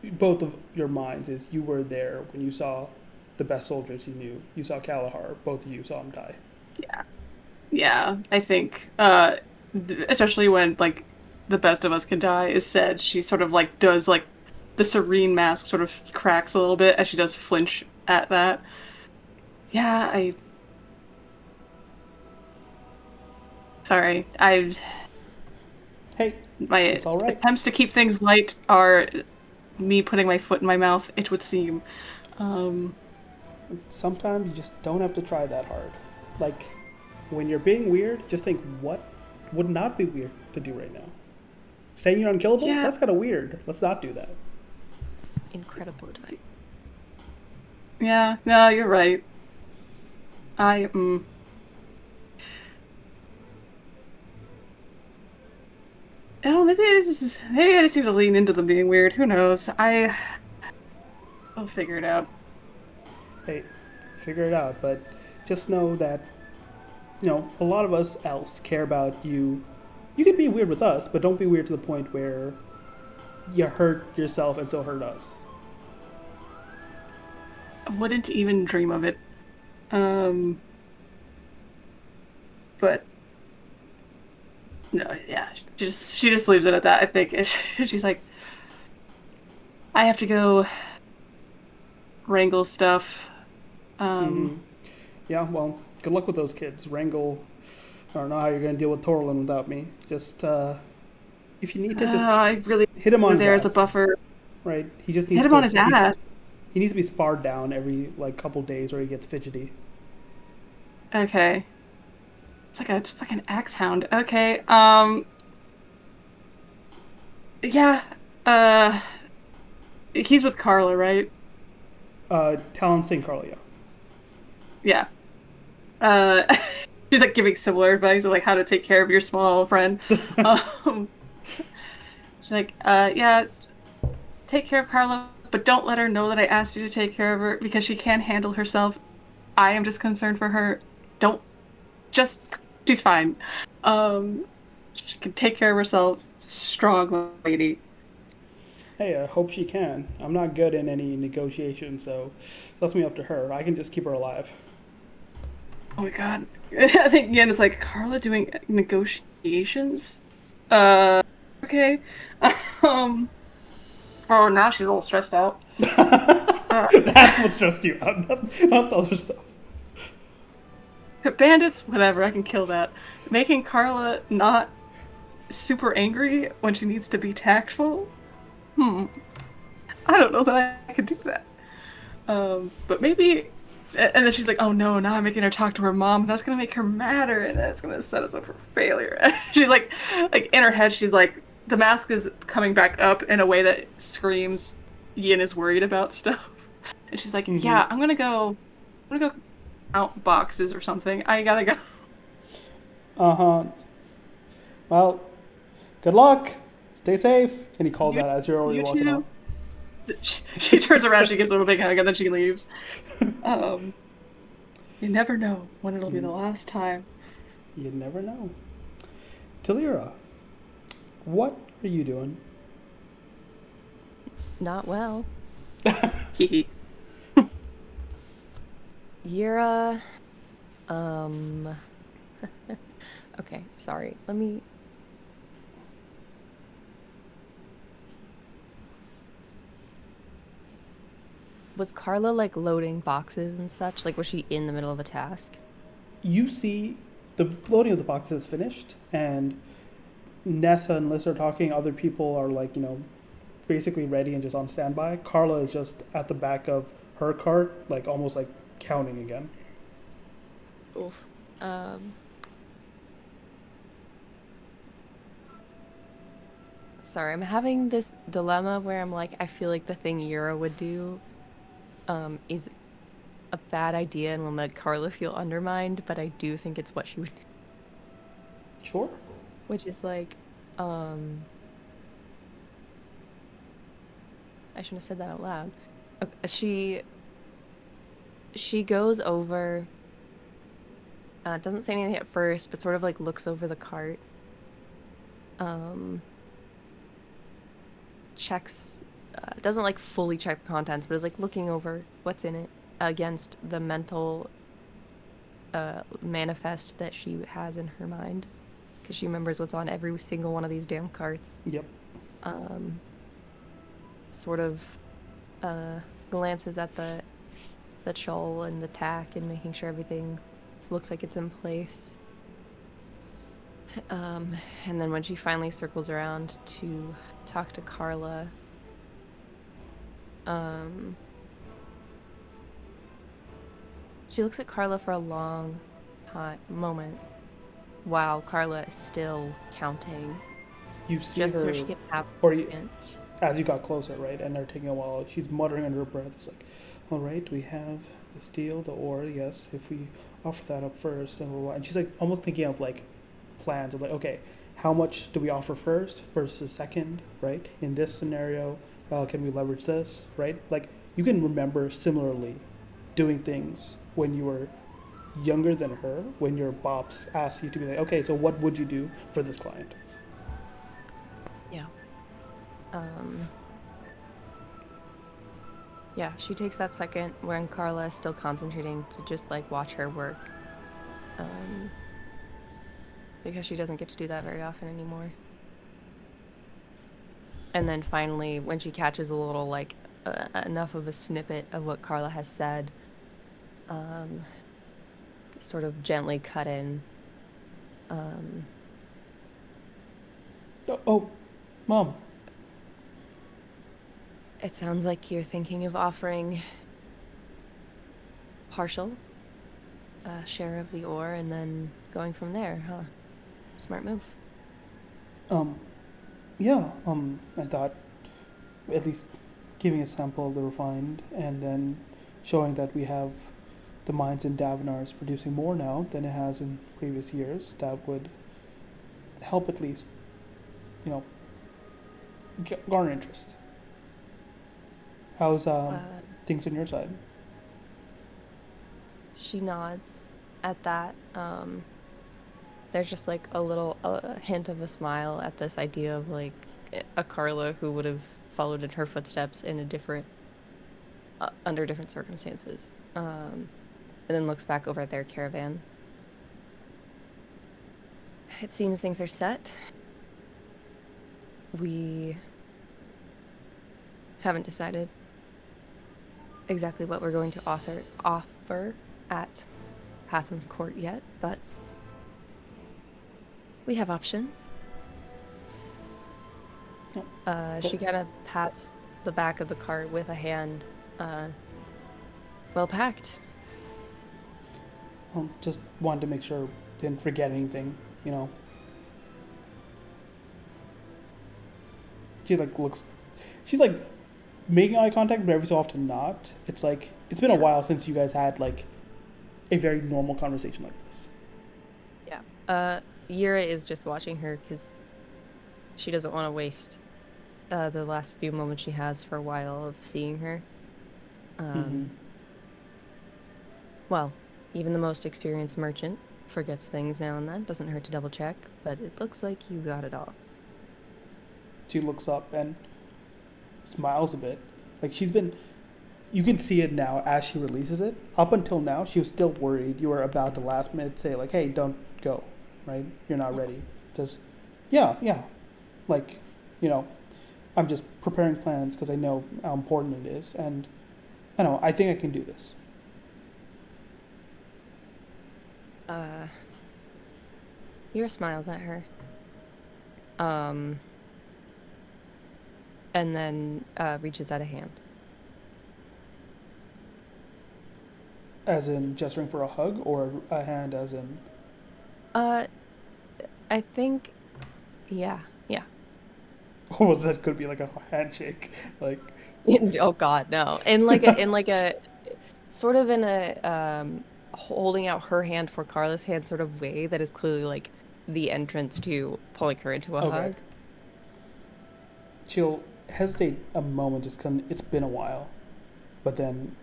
both of your minds is you were there when you saw the best soldiers you knew. You saw Kalahar. Both of you saw him die. Yeah. Yeah. I think especially when like the best of us can die is said, she sort of like does like the serene mask sort of cracks a little bit as she does flinch at that. Yeah, I sorry. I Hey, my it's all right. attempts to keep things light are me putting my foot in my mouth, it would seem. Um Sometimes you just don't have to try that hard. Like, when you're being weird, just think what would not be weird to do right now. Saying you're unkillable? yeah. That's kind of weird. Let's not do that. Incredible advice. Yeah, no, you're right. I oh, maybe I just need to lean into them being weird. Who knows? I'll figure it out. Hey, figure it out. But just know that, a lot of us else care about you. You can be weird with us, but don't be weird to the point where you hurt yourself and still hurt us. I wouldn't even dream of it. Um, but no, yeah, she just leaves it at that. I think she's like, I have to go wrangle stuff. Mm-hmm. Yeah, well, good luck with those kids. Wrangle. I don't know how you're going to deal with Torlin without me. Just, if you need to, just I really hit him on were his there as a ass. buffer. Right? He just Hit needs him to on his ass. he needs to be sparred down every like couple days, or he gets fidgety. Okay. It's like a fucking axe hound. Okay. Yeah. Uh, he's with Carla, right? Talon St. Carlo, yeah. Yeah. She's like giving similar advice of like how to take care of your small friend. Um, she's like, yeah, take care of Carla, but don't let her know that I asked you to take care of her because she can't handle herself. I am just concerned for her. Don't just she's fine. Um, she can take care of herself. Strong lady. Hey, I hope she can. I'm not good in any negotiation, so that's me up to her. I can just keep her alive. Oh my god. I think Yen is like Carla doing negotiations. Okay. Um. Oh, now she's a little stressed out. That's what stressed you out, not the other stuff. Bandits, whatever. I can kill that. Making Carla not super angry when she needs to be tactful. I don't know that I could do that. But maybe. And then she's like, "Oh no! Now I'm making her talk to her mom. That's gonna make her madder, and that's gonna set us up for failure." She's like in her head, she's like, the mask is coming back up in a way that screams, Yin is worried about stuff, and she's like, Mm-hmm. "Yeah, I'm gonna go out boxes or something. I gotta go." Uh-huh. Well, good luck. Stay safe. And he calls You, out as you're already you walking off. too. She turns around, she gives him a big hug, and then she leaves. You never know when it'll be the last time. You never know. Talira, what are you doing? Not well. Hee. Yura. Okay, sorry. Let me. Was Carla like loading boxes and such? Like, was she in the middle of a task? You see the loading of the boxes is finished, and Nessa and Liz are talking. Other people are like, basically ready and just on standby. Carla is just at the back of her cart, like almost like counting again. Oof. Sorry, I'm having this dilemma where I'm like, I feel like the thing Yura would do, is a bad idea and will make Carla feel undermined, but I do think it's what she would do. Sure. Which is like, I shouldn't have said that out loud. She goes over, doesn't say anything at first, but sort of like looks over the cart. Checks, doesn't like fully check the contents, but is like looking over what's in it against the mental manifest that she has in her mind. because she remembers what's on every single one of these damn carts. Yep. Sort of glances at the shawl and the tack and making sure everything looks like it's in place. And then when she finally circles around to talk to Carla, she looks at Carla for a long moment while Carla is still counting. You see Just her, so she can have or as you got closer, right, and they're taking a while, she's muttering under her breath. It's like, all right, we have the steel, the ore, yes, if we offer that up first, and she's like almost thinking of like plans of like, okay, how much do we offer first versus second, right? In this scenario, can we leverage this, right? Like, you can remember similarly doing things when you were younger than her, when your bops asked you to be like, okay, so what would you do for this client? Yeah. Yeah, she takes that second when Carla is still concentrating to just like watch her work. Because she doesn't get to do that very often anymore. And then finally, when she catches a little like enough of a snippet of what Carla has said, sort of gently cut in. Oh, Mom. It sounds like you're thinking of offering partial share of the ore and then going from there, huh? Smart move. Yeah, I thought at least giving a sample of the refined and then showing that we have the mines in Davenar is producing more now than it has in previous years, that would help at least, garner interest. How's things on your side? She nods at that. There's just like a little hint of a smile at this idea of like a Carla who would have followed in her footsteps in a different, under different circumstances. And then looks back over at their caravan. It seems things are set. We haven't decided exactly what we're going to offer at Hatham's court yet, but we have options. She kind of pats the back of the cart with a hand. Well packed. Just wanted to make sure didn't forget anything, She like looks, she's like making eye contact, but every so often not. It's like it's been a while since you guys had like a very normal conversation like this. Yeah. Yura is just watching her because she doesn't want to waste the last few moments she has for a while of seeing her. Well, even the most experienced merchant forgets things now and then. Doesn't hurt to double check, but it looks like you got it all. She looks up and smiles a bit. Like you can see it now as she releases it. Up until now, she was still worried you were about to last minute say like, hey, don't go, right? You're not ready. Just, yeah. Like, I'm just preparing plans because I know how important it is. And I think I can do this. Yura smiles at her. And then reaches out a hand. As in gesturing for a hug, or a hand as in? I think, yeah. Or was that could be like a handshake, like? Oh God, no! In a sort of in a holding out her hand for Carla's hand sort of way that is clearly like the entrance to pulling her into a hug. She'll hesitate a moment just because it's been a while, but then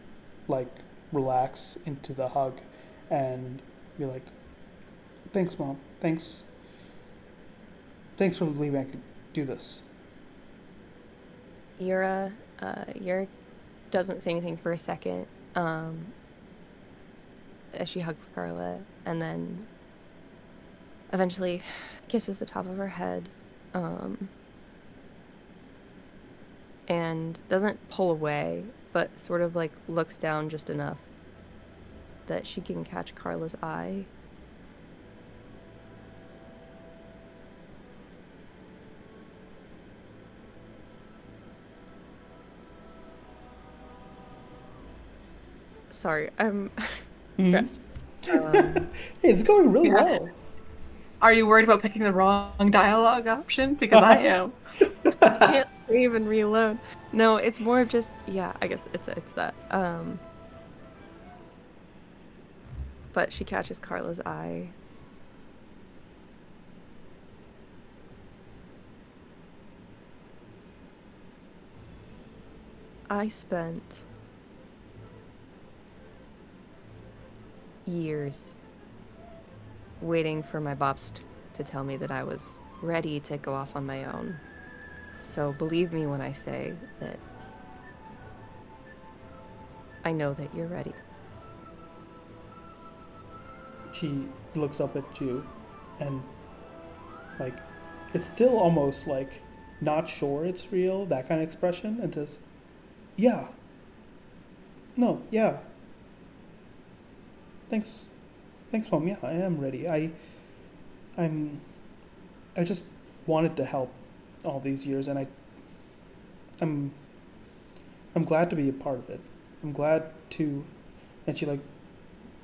like relax into the hug and be like, thanks, Mom. Thanks for believing I could do this. Yura doesn't say anything for a second as she hugs Carla, and then eventually kisses the top of her head, and doesn't pull away, but sort of like looks down just enough that she can catch Carla's eye. Sorry, I'm stressed. Hey, it's going really Yeah. well. Are you worried about picking the wrong dialogue option? Because I am. Can't save and reload. No, it's more of just, yeah, I guess it's that. But she catches Carla's eye. I spent years waiting for my bops to tell me that I was ready to go off on my own. So believe me when I say that I know that you're ready. She looks up at you and, like, it's still almost like not sure it's real, that kind of expression, and says, yeah. No, yeah. Thanks. Thanks, Mom. Yeah, I am ready. I'm I just wanted to help all these years, and I'm I'm glad to be a part of it. I'm glad to, and she like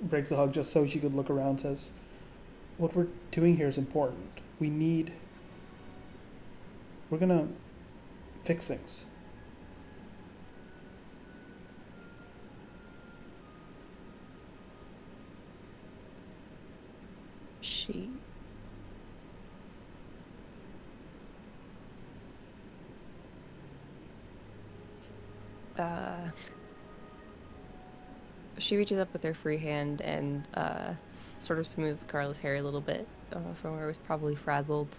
breaks the hug just so she could look around. Says, "What we're doing here is important. We're gonna fix things." She she reaches up with her free hand and sort of smooths Carla's hair a little bit from where it was probably frazzled,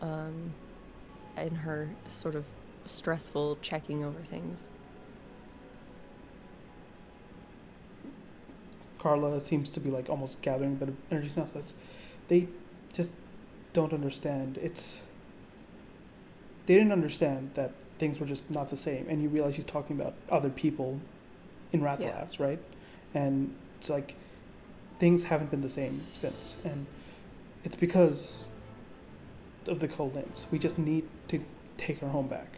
in her sort of stressful checking over things. Carla seems to be like almost gathering a bit of energy now. Says, "They just don't understand. They didn't understand that things were just not the same." And you realize she's talking about other people in Rathalas, right? And it's like things haven't been the same since, and it's because of the cold names. We just need to take her home back.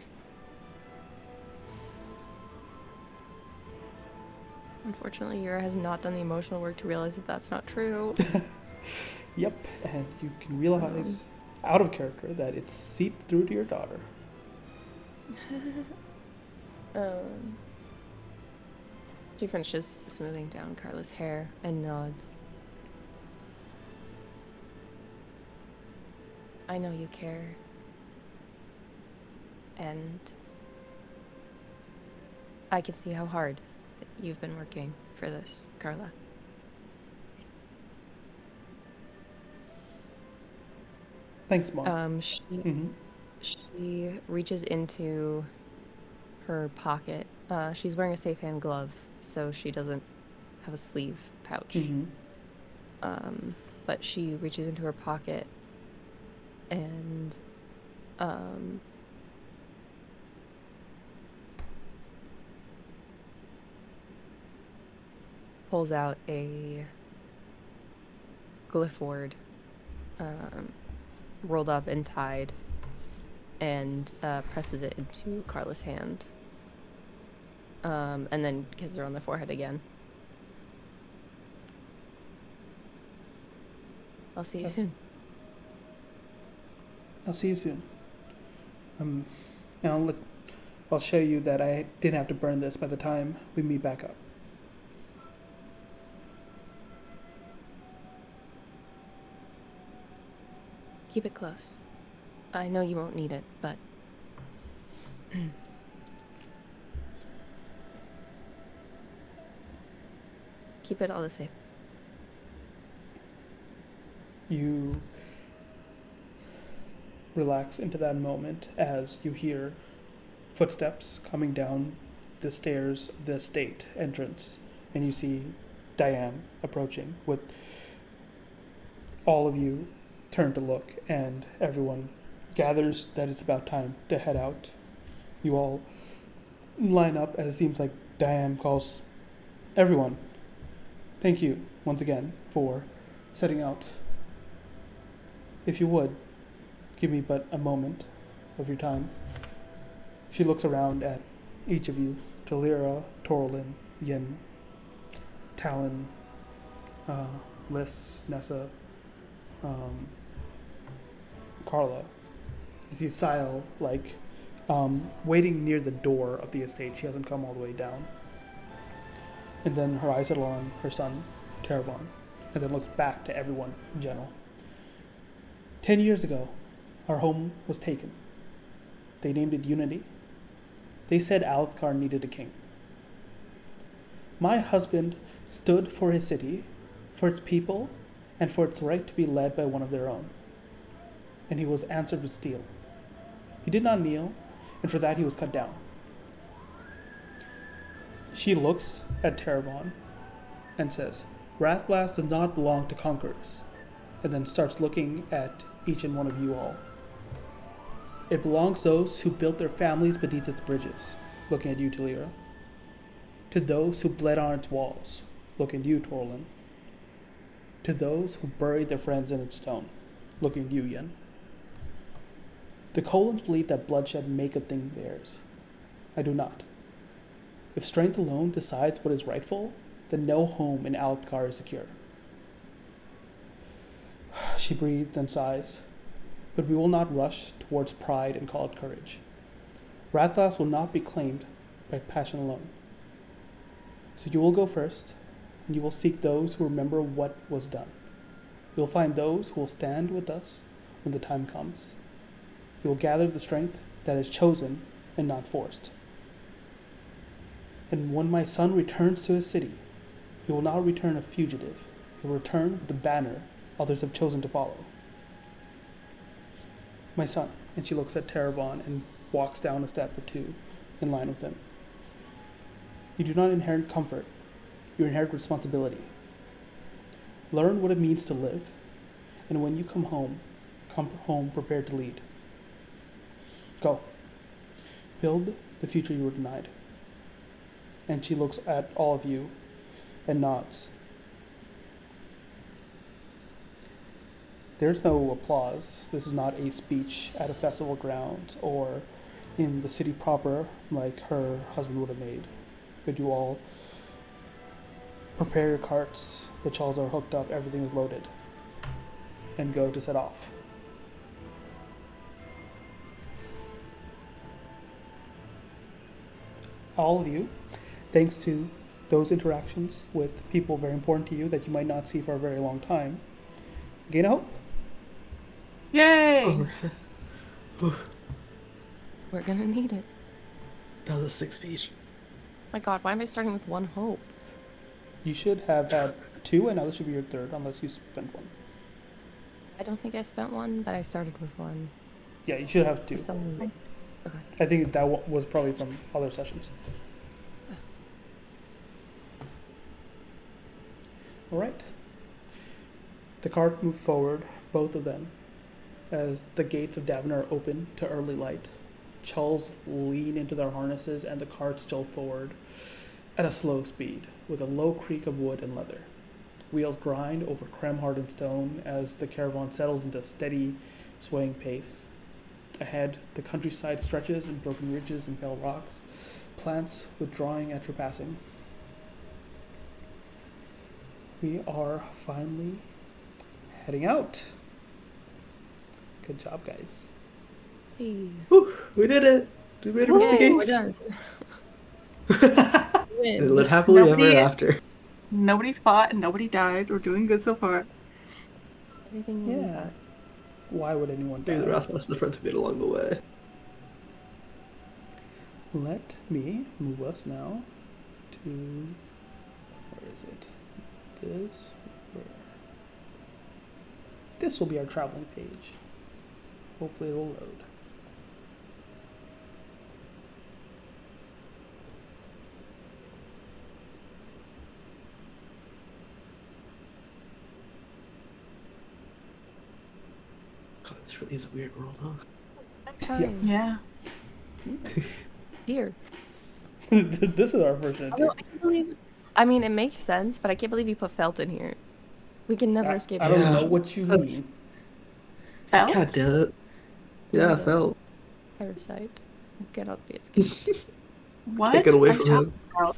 Unfortunately, Yura has not done the emotional work to realize that that's not true. Yep, and you can realize out of character that it's seeped through to your daughter. She finishes smoothing down Carla's hair and nods. I know you care. And I can see how hard you've been working for this, Carla. Thanks, Mom. She reaches into her pocket. She's wearing a safe hand glove, so she doesn't have a sleeve pouch. But she reaches into her pocket and pulls out a glyph word, rolled up and tied, and presses it into Carla's hand. And then kisses her on the forehead again. I'll see you soon. I'll see you soon. And I'll show you that I didn't have to burn this by the time we meet back up. Keep it close. I know you won't need it, but keep it all the same. You relax into that moment as you hear footsteps coming down the stairs of the estate entrance, and you see Diane approaching with all of you turn to look, and everyone gathers that it's about time to head out. You all line up as it seems like Diane calls everyone. Thank you once again for setting out. If you would, give me but a moment of your time. She looks around at each of you. Talira, Torlin, Yin, Talon, Liz, Nessa, Carla. You see Sile, waiting near the door of the estate. She hasn't come all the way down. And then her eyes settle on her son, Teravon, and then looks back to everyone in general. 10 years ago, our home was taken. They named it Unity. They said Alethkar needed a king. My husband stood for his city, for its people, and for its right to be led by one of their own. And he was answered with steel. He did not kneel, and for that he was cut down. She looks at Teravon and says, Rathalas does not belong to conquerors, and then starts looking at each and one of you all. It belongs to those who built their families beneath its bridges, looking at you, Talira. To those who bled on its walls, looking at you, Torlin. To those who buried their friends in its stone, looking at you, Yen. The Colons believe that bloodshed make a thing theirs. I do not. If strength alone decides what is rightful, then no home in Alethkar is secure. She breathes and sighs, but we will not rush towards pride and call it courage. Rathalas will not be claimed by passion alone. So you will go first, and you will seek those who remember what was done. You will find those who will stand with us when the time comes. You will gather the strength that is chosen and not forced. And when my son returns to his city, he will not return a fugitive. He will return with the banner others have chosen to follow. My son, and she looks at Teravon and walks down a step or two in line with him. You do not inherit comfort, you inherit responsibility. Learn what it means to live, and when you come home prepared to lead. Go. Build the future you were denied. And she looks at all of you and nods. There's no applause. This is not a speech at a festival grounds or in the city proper like her husband would have made. But you all prepare your carts, the chals are hooked up, everything is loaded, and go to set off. All of you, thanks to those interactions with people very important to you that you might not see for a very long time, gain a hope. Yay! We're gonna need it. That was a 6 speech. My god, why am I starting with one hope? You should have had 2, and now this should be your 3rd, unless you spent 1. I don't think I spent one, but I started with one. Yeah, you should have 2. Okay. I think that was probably from other sessions. All right. The cart moved forward, both of them, as the gates of Davener open to early light. Chulls lean into their harnesses, and the carts jolt forward at a slow speed, with a low creak of wood and leather. Wheels grind over creme-hardened stone as the caravan settles into a steady, swaying pace. Ahead, the countryside stretches in broken ridges and pale rocks, plants withdrawing at your passing. We are finally heading out. Good job, guys. Hey. Whew, we did it! We made it across the gates! We're done. And live happily ever after. Nobody fought and nobody died. We're doing good so far. Everything you Yeah. Why would anyone die? Maybe the Rathalas and the friends we made along the way. Let me move us now to... Where is it? This? Where? This will be our traveling page. Hopefully it will load. This really is a weird world, huh? Time. Yeah. Dear. This is our first Also, answer. I can't believe. I mean, it makes sense, but I can't believe you put felt in here. We can never escape. I don't Yeah. know what you That's- mean. Felt? God damn it. Yeah, The felt. Parasite cannot be escaped. What? Take it away are you from talking him.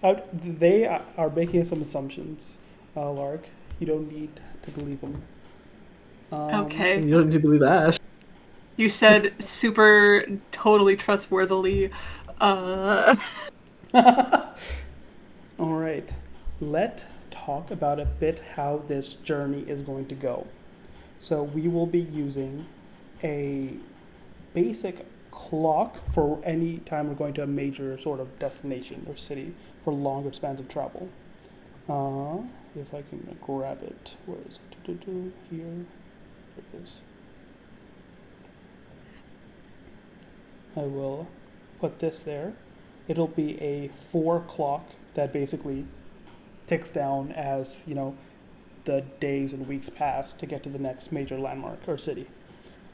about? They are making some assumptions, Lark. You don't need to believe them. Okay. You don't need to believe Ash. You said super totally trustworthily. All right. Let's talk about a bit how this journey is going to go. So we will be using a basic clock for any time we're going to a major sort of destination or city for longer spans of travel. If I can grab it, where is it? Here. There it is. I will put this there. It'll be a 4 clock that basically ticks down as, the days and weeks pass to get to the next major landmark or city.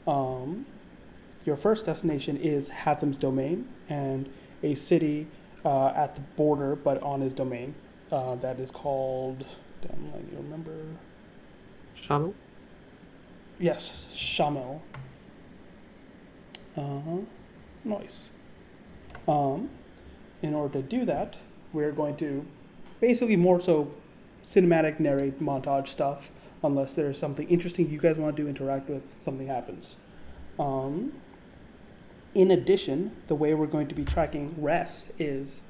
Your first destination is Hatham's domain, and a city at the border but on his domain that is called, damn, I need to remember. Shaman? Yes, Shamel. Nice. In order to do that, we're going to basically more so cinematic narrate montage stuff, unless there's something interesting you guys want to do, interact with, something happens. In addition, the way we're going to be tracking rests is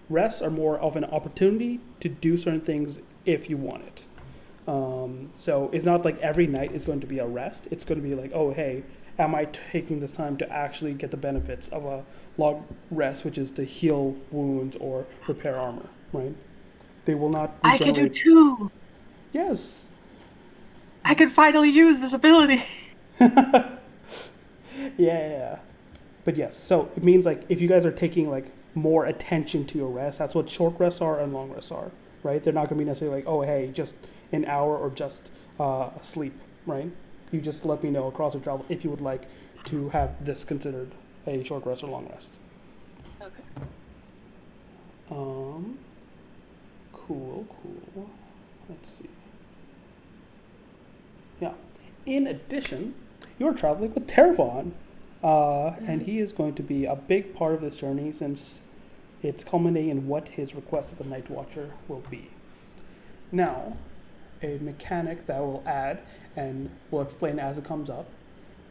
rests are more of an opportunity to do certain things if you want it. So it's not like every night is going to be a rest. It's going to be like, oh, hey, am I taking this time to actually get the benefits of a long rest, which is to heal wounds or repair armor, right? They will not I can do regenerate. 2. Yes. I can finally use this ability. Yeah. But yes, so it means like if you guys are taking like more attention to your rest, that's what short rests are and long rests are, right? They're not going to be necessarily like, oh, hey, just an hour or just asleep, right? You just let me know across the travel if you would like to have this considered a short rest or long rest. Okay. Cool. Let's see. Yeah. In addition, you're traveling with Tervon, and he is going to be a big part of this journey since it's culminating in what his request of the Night Watcher will be. Now, a mechanic that we'll add, and we'll explain as it comes up,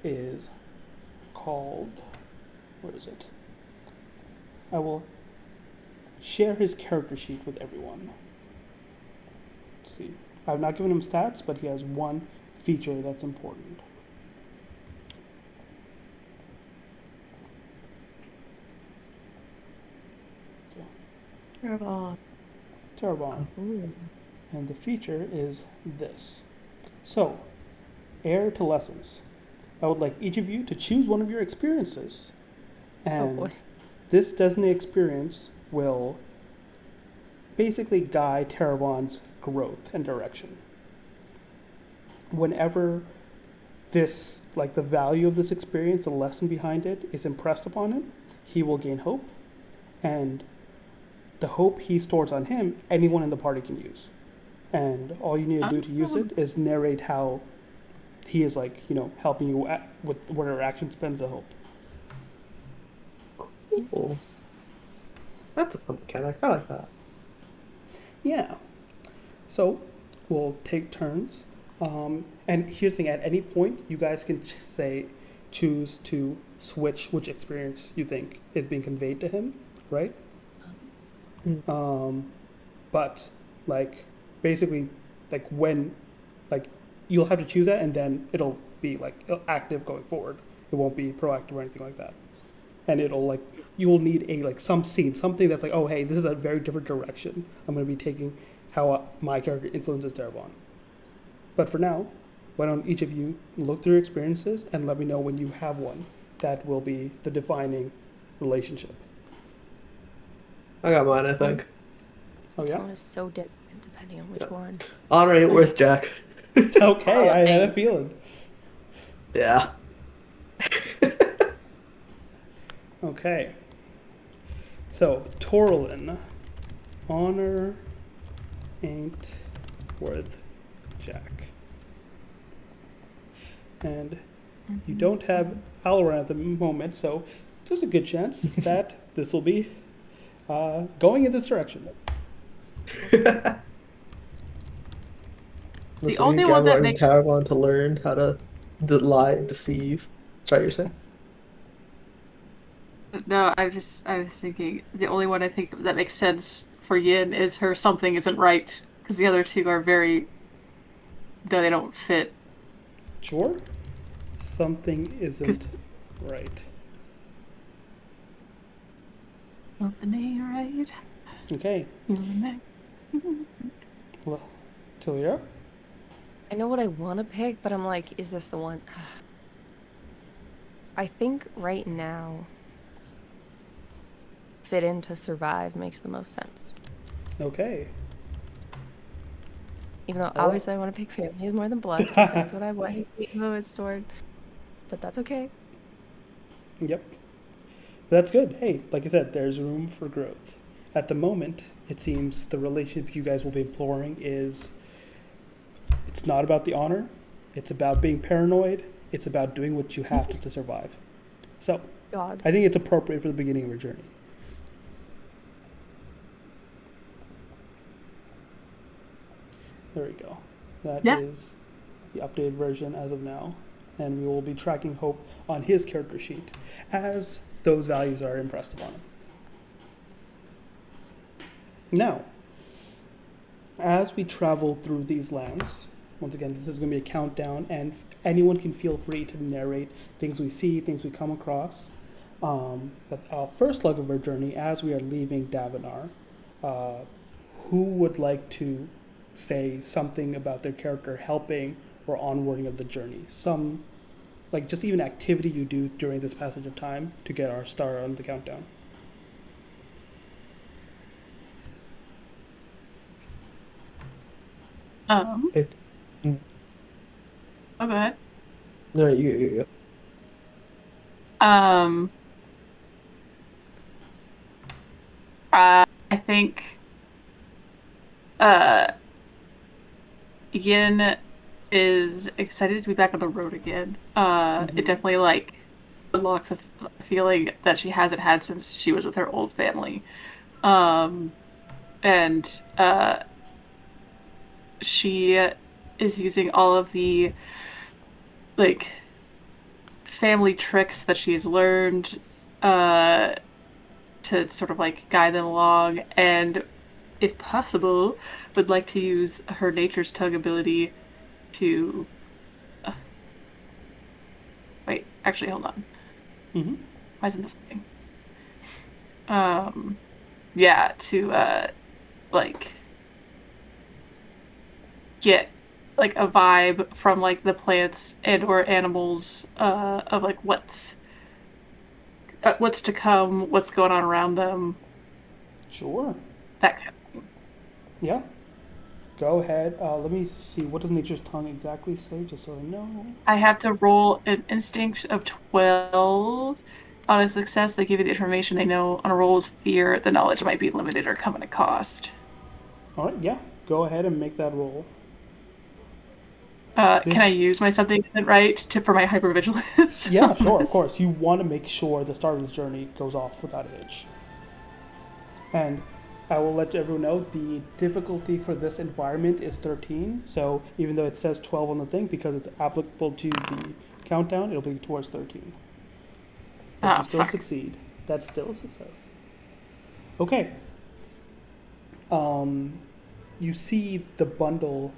is called, what is it? I will share his character sheet with everyone. Let's see. I've not given him stats, but he has one feature that's important. Tervon. And the feature is this. So, heir to lessons. I would like each of you to choose one of your experiences. And boy. this designated experience will basically guide Tervon's growth and direction. Whenever this, like the value of this experience, the lesson behind it, is impressed upon him, he will gain hope. And the hope he stores on him, anyone in the party can use. And all you need to do to use it is narrate how he is like, helping you with whatever action spends the hope. Cool. That's a fun mechanic. I like that. Yeah. So we'll take turns. And here's the thing, at any point, you guys can choose to switch which experience you think is being conveyed to him, right? But like basically like when like you'll have to choose that, and then it'll be like active going forward. It won't be proactive or anything like that. And it'll like you'll need a like some scene, something that's like, oh hey, this is a very different direction I'm going to be taking how my character influences Tervon. But for now, why don't each of you look through your experiences and let me know when you have one that will be the defining relationship. I got mine, I think. Oh yeah? One is so different depending on which one. Honor ain't worth Jack. Okay, I had a feeling. Yeah. Okay. So, Torlin, honor ain't worth jack. And you don't have Alloran at the moment, so there's a good chance that this will be going in this direction. The only one that makes Tarabon to learn how to lie and deceive. Sorry, you're saying? no, I was thinking the only one I think that makes sense for Yin is her something isn't right because the other two are very they don't fit. Sure. Something isn't right. Something ain't right. Okay. Well, Talia? I know what I want to pick, but I'm like, is this the one? I think right now, fit in to survive makes the most sense. Okay. Even though obviously I want to pick family more than blood, because that's what I want. Even though it's stored, but that's okay. Yep. That's good. Hey, like I said, there's room for growth. At the moment, it seems the relationship you guys will be exploring is it's not about the honor, it's about being paranoid, it's about doing what you have to survive. So, God. I think it's appropriate for the beginning of your journey. There we go. That is the updated version as of now. And we will be tracking Hope on his character sheet as those values are impressed upon him. Now, as we travel through these lands, once again, this is going to be a countdown, and anyone can feel free to narrate things we see, things we come across. But our first leg of our journey, as we are leaving Davenar, who would like to say something about their character helping or onwarding of the journey? Some, like just even activity you do during this passage of time to get our star on the countdown. Oh, go ahead. No, you. I think Yin is excited to be back on the road again. It definitely like unlocks a feeling that she hasn't had since she was with her old family. And she is using all of the like family tricks that she's learned to sort of like guide them along, and if possible would like to use her nature's tongue ability to wait, actually hold on. Why isn't this thing? Yeah, to like get like a vibe from like the plants and or animals of like what's to come, what's going on around them. Sure. That kind of thing. Yeah. Go ahead. Let me see. What does nature's tongue exactly say, just so I know? I have to roll an instinct of 12. On a success, they give you the information they know. On a roll of fear, the knowledge might be limited or come at a cost. All right, yeah. Go ahead and make that roll. Can I use my something isn't right for my hypervigilance? Yeah, sure, of course. You want to make sure the start of this journey goes off without a hitch. And I will let everyone know the difficulty for this environment is 13. So even though it says 12 on the thing, because it's applicable to the countdown, it'll be towards 13. But you still succeed. That's still a success. Okay. You see the bundle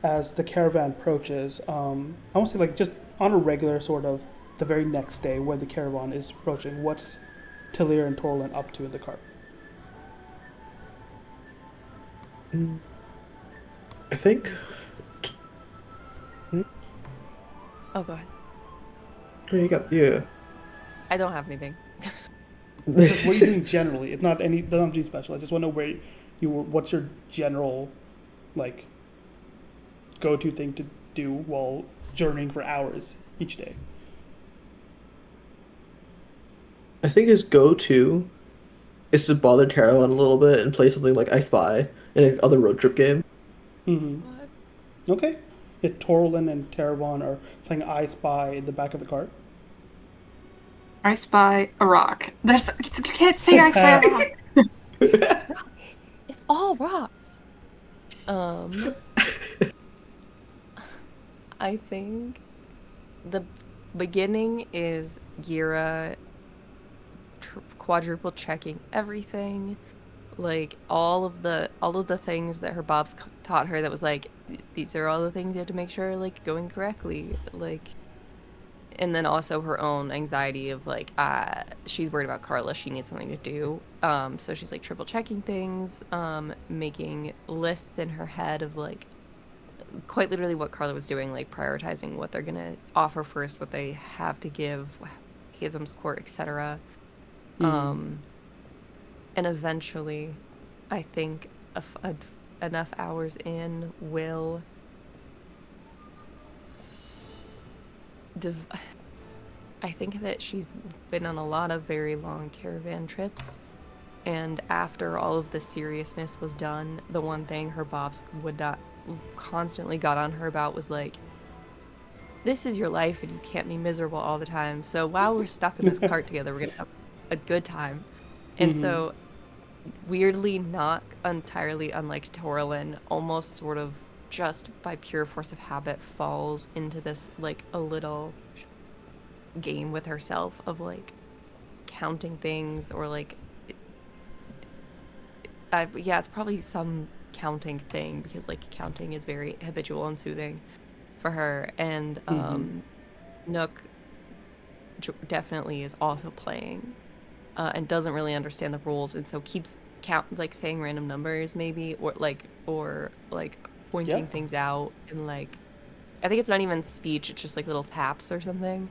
as the caravan approaches. I won't say like just on a regular sort of the very next day when the caravan is approaching. What's Talir and Torlin up to in the cart? I think. Oh, go ahead. Oh, you got yeah. I don't have anything. Just what are you doing generally? It's not any. Doesn't have to be special. I just want to know where you were. What's your general, like, go-to thing to do while journeying for hours each day? I think his go-to is to bother Caroline a little bit and play something like I Spy and like other road trip game. Mm-hmm. What? Okay. Yeah, Torlin and Teravon are playing I Spy in the back of the cart. I spy a rock. You can't say I spy a rock. It's all rocks. Um, I think the beginning is Gira quadruple checking everything, like all of the things that her Bob's taught her that was like these are all the things you have to make sure like going correctly, like, and then also her own anxiety of like she's worried about Carla, she needs something to do, so she's like triple checking things, making lists in her head of like quite literally what Carla was doing, like prioritizing what they're gonna offer first, what they have to give, Hatham's court, etc. Mm-hmm. And eventually, I think enough hours in will div- I think that she's been on a lot of very long caravan trips, and after all of the seriousness was done, the one thing her Bobs would not constantly got on her about was like, this is your life and you can't be miserable all the time. So while we're stuck in this cart together, we're gonna have a good time. And Mm-hmm. so weirdly not entirely unlike Torlin, almost sort of just by pure force of habit falls into this like a little game with herself of like counting things or like yeah, it's probably some counting thing because like counting is very habitual and soothing for her, and Mm-hmm. Nook definitely is also playing and doesn't really understand the rules, and so keeps count like saying random numbers maybe or like pointing Yep. things out, and like I think it's not even speech, it's just like little taps or something,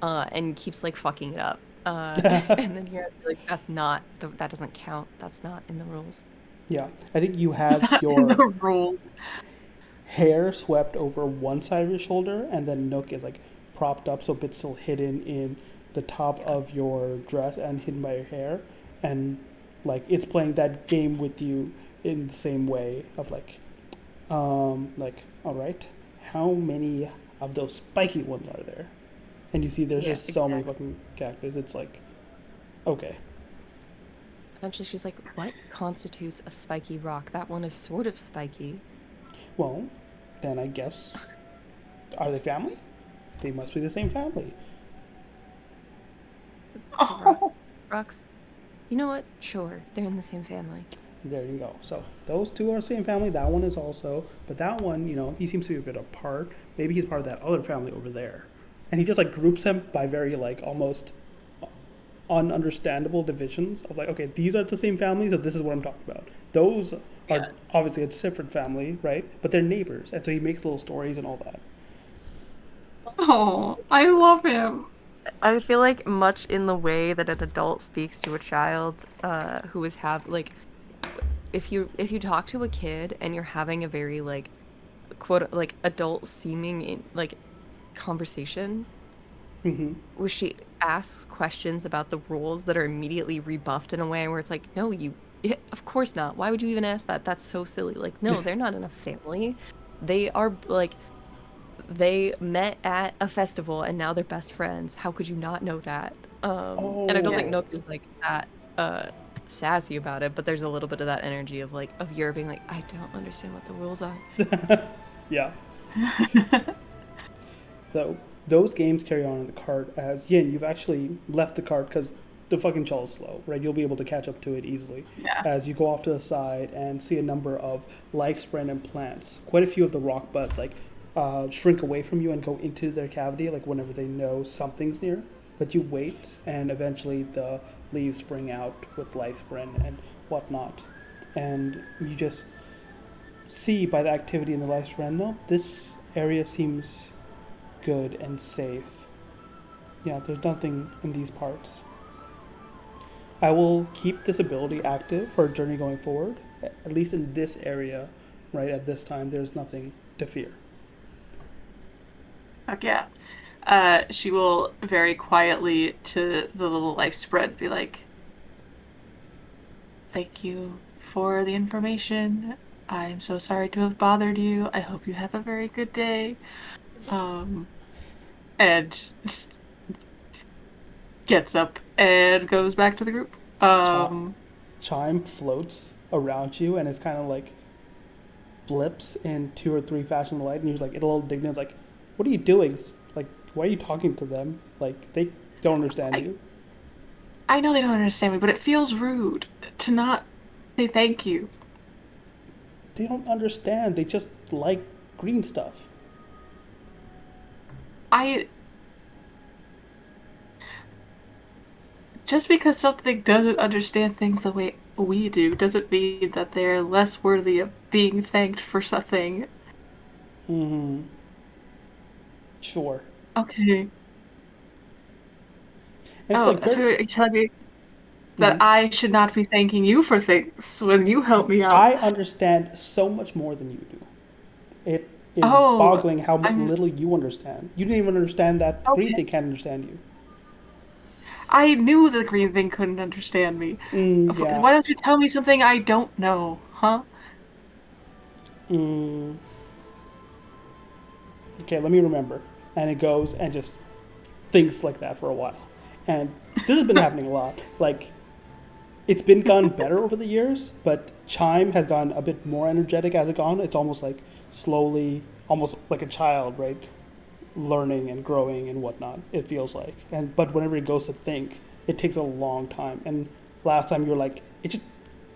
and keeps like fucking it up, and then you're like that doesn't count, that's not in the rules. Yeah. I think you Is have that in the your rules? hair swept over one side of your shoulder, and then Nook is like propped up so it's still hidden in the top Yeah. of your dress and hidden by your hair. And like it's playing that game with you in the same way of like, all right, how many of those spiky ones are there? And you see there's Yeah, just so many exactly. fucking characters. It's like, okay, Eventually she's like, what constitutes a spiky rock? That one is sort of spiky. well, then I guess, are they family? They must be the same family. The rocks. Oh, Rocks. You know what? Sure, they're in the same family. There you go. So those two are the same family. That one is also, but that one, he seems to be a bit apart. Maybe he's part of that other family over there, and he just like groups them by very like almost ununderstandable divisions of like, okay, these are the same family, so this is what I'm talking about. Those are Yeah. obviously a different family, right? But they're neighbors, and so he makes little stories and all that. oh, I love him. I feel like much in the way that an adult speaks to a child, who is like if you talk to a kid and you're having a very like quote like adult seeming like conversation, Mm-hmm. where she asks questions about the rules that are immediately rebuffed in a way where it's like, no, of course not. Why would you even ask that? That's so silly. Like, no, they're not in a family. They are like they met at a festival and now they're best friends. How could you not know that? And I don't think Yeah. Oh, Nook is like that sassy about it, but there's a little bit of that energy of like of Europe being like, I don't understand what the rules are. yeah. So those games carry on in the cart. As Yin, you've actually left the cart because the fucking shell is slow, right? You'll be able to catch up to it easily Yeah. as you go off to the side and see a number of life and plants. Quite a few of the rock buds like shrink away from you and go into their cavity, like whenever they know something's near. But you wait, and eventually the leaves spring out with life and whatnot, and you just see by the activity in the life no, this area seems good and safe. Yeah, there's nothing in these parts. I will keep this ability active for a journey going forward. At least in this area, right at this time, there's nothing to fear. Fuck yeah. She will very quietly to the little life spread be like, "Thank you for the information. I'm so sorry to have bothered you. I hope you have a very good day." And gets up and goes back to the group. Chi- Chime floats around you and is kind of like blips in 2 or 3 fashion light, and you're like, it's a little indignant. It's like, what are you doing? Like, why are you talking to them? Like, they don't understand I, you. I know they don't understand me, but it feels rude to not say thank you. They don't understand. They just like green stuff. I Just because something doesn't understand things the way we do doesn't mean that they're less worthy of being thanked for something. Mm-hmm. Sure. Okay. And it's Oh, like so very. you're telling me that Mhm. I should not be thanking you for things when you help me out? I understand so much more than you do. It is Oh, boggling how I'm little you understand. You didn't even understand that the green okay. thing can't understand you. I knew the green thing couldn't understand me. Yeah. Why don't you tell me something I don't know, huh? Mm, okay, let me remember. And it goes and just thinks like that for a while. And this has been happening a lot. Like, it's been gotten better over the years, but Chime has gotten a bit more energetic as it gone. It's almost like slowly, almost like a child, right? Learning and growing and whatnot. It feels like, and but whenever it goes to think, it takes a long time. And last time you were like, it just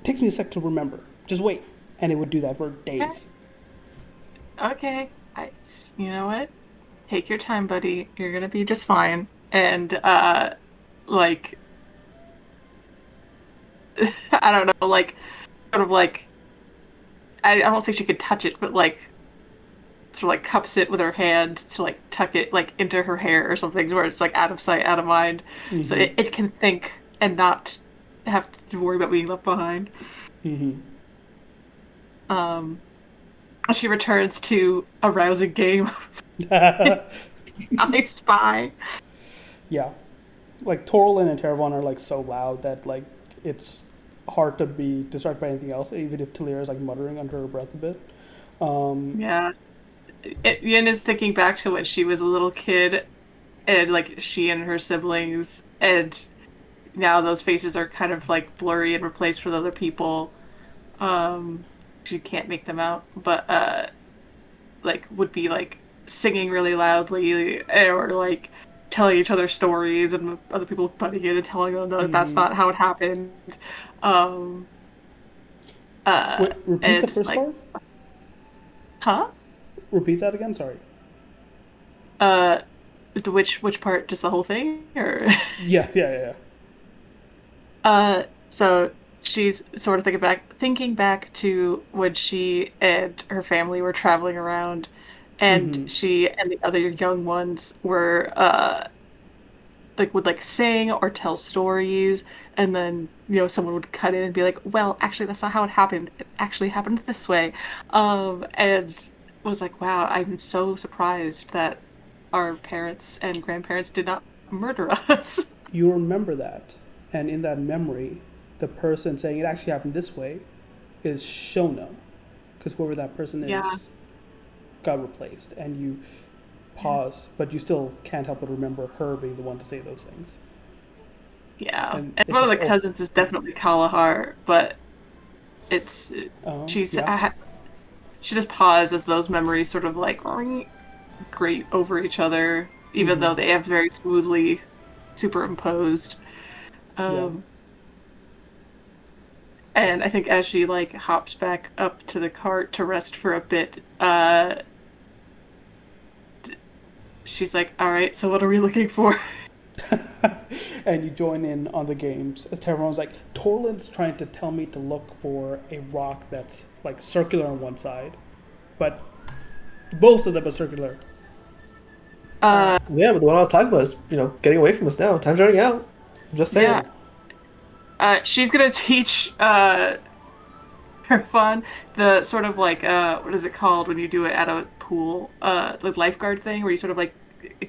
takes me a sec to remember. Just wait, and it would do that for Okay. days. Okay. You know what? Take your time, buddy. You're gonna be just fine. And like I don't know, like sort of like I don't think she could touch it, but like sort of like cups it with her hand to like tuck it like into her hair or something, where it's like out of sight, out of mind, so Mm-hmm. it can think and not have to worry about being left behind. Mm-hmm. Um, she returns to a rousing game. I Spy. Yeah, like Torlin and Terravon are like so loud that like it's hard to be distracted by anything else, even if Talia is like muttering under her breath a bit. Um, Yeah, Yin is thinking back to when she was a little kid, and like she and her siblings, and now those faces are kind of like blurry and replaced with other people. Um, she can't make them out, but like would be like singing really loudly or like telling each other stories and other people butting in and telling them that that's mm-hmm. not how it happened. Um, Wait, repeat and the just first like, part. huh? Repeat that again. Sorry. Uh, which part? Just the whole thing, or? Yeah, yeah, yeah. So she's sort of thinking back to when she and her family were traveling around, and Mm-hmm. she and the other young ones were like would like sing or tell stories, and then someone would cut in and be like, well, actually that's not how it happened, it actually happened this way. And was like, wow, I'm so surprised that our parents and grandparents did not murder us. You remember that, and in that memory, the person saying it actually happened this way is Shona, because whoever that person Yeah. is got replaced, and you Yeah. pause, but you still can't help but remember her being the one to say those things, Yeah, and and it one of just the cousins is definitely Kalahar, but it's she's yeah. she just paused as those memories sort of like grate over each other, even Mm-hmm. though they have very smoothly superimposed. Yeah. Um, and I think as she like hops back up to the cart to rest for a bit, she's like, "All right, so what are we looking for?" And you join in on the games as everyone's like, Torlin's trying to tell me to look for a rock that's like circular on one side, but most of them are circular. Yeah, but the one I was talking about is, getting away from us now. Time's running out. I'm just Yeah, saying. she's gonna teach her fun the sort of like what is it called when you do it at a pool, the lifeguard thing where you sort of like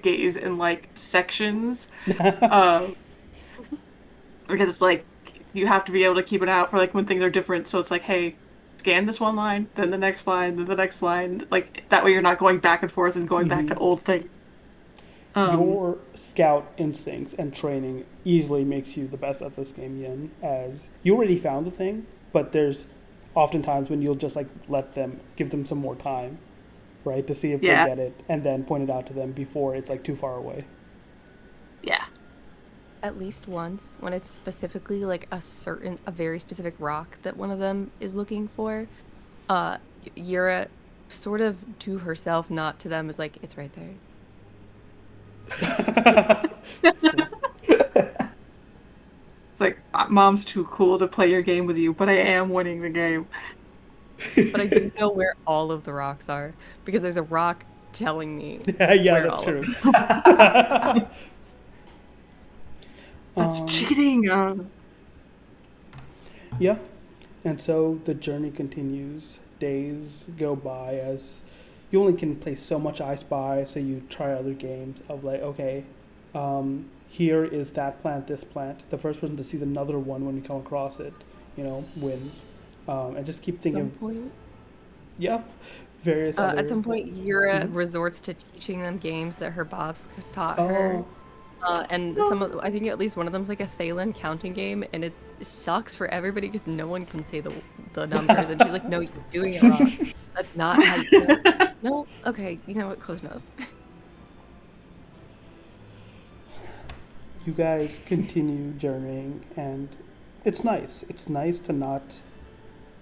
gaze in like sections, because it's like you have to be able to keep it out for like when things are different. So it's like, hey, scan this one line, then the next line, then the next line. Like that way, you're not going back and forth and going back to old things. Your scout instincts and training easily makes you the best at this game, Yin, as you already found the thing, but there's oftentimes when you'll just like give them some more time, right, to see if they get it, and then point it out to them before it's like too far away. Yeah. At least once, when it's specifically like a very specific rock that one of them is looking for, Yura sort of to herself, not to them, is like, it's right there. It's like, Mom's too cool to play your game with you, but I am winning the game. But I do know where all of the rocks are, because there's a rock telling me Yeah, where that's all true. of them. That's cheating. Yeah, and so the journey continues. Days go by as you only can play so much I Spy, so you try other games of like, okay, here is that plant, this plant. The first person to see another one when you come across it, wins. And just keep thinking. At some point, various other. at some point, Yura resorts to teaching them games that her Bobs taught her. And I think at least one of them's like a Thalen counting game, and it sucks for everybody because no one can say the numbers. And she's like, "No, you're doing it wrong. That's not how you do it." No, okay, you know what? Close enough. You guys continue journeying, and it's nice. It's nice to not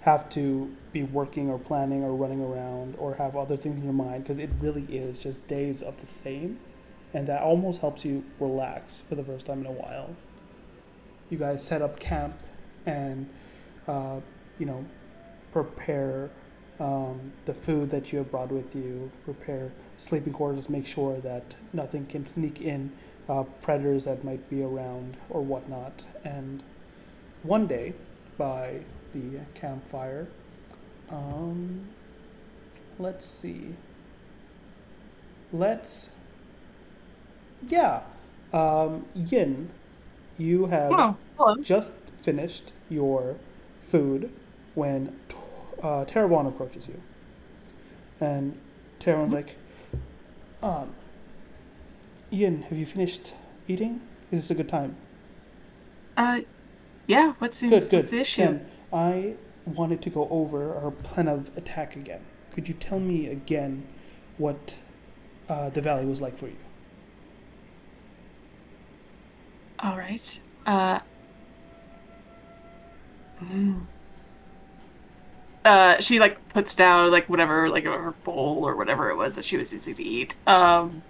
have to be working or planning or running around or have other things in your mind, because it really is just days of the same. And that almost helps you relax for the first time in a while. You guys set up camp and, prepare the food that you have brought with you, prepare sleeping quarters, make sure that nothing can sneak in, predators that might be around or whatnot. And one day, by the campfire, let's see. Yin, you have just finished your food when Teravon approaches you. And Teravon's like, Yin, have you finished eating? Is this a good time? Yeah, what's the issue? And I wanted to go over our plan of attack again. Could you tell me again what the valley was like for you? All right. She like puts down like whatever, like her bowl or whatever it was that she was using to eat. And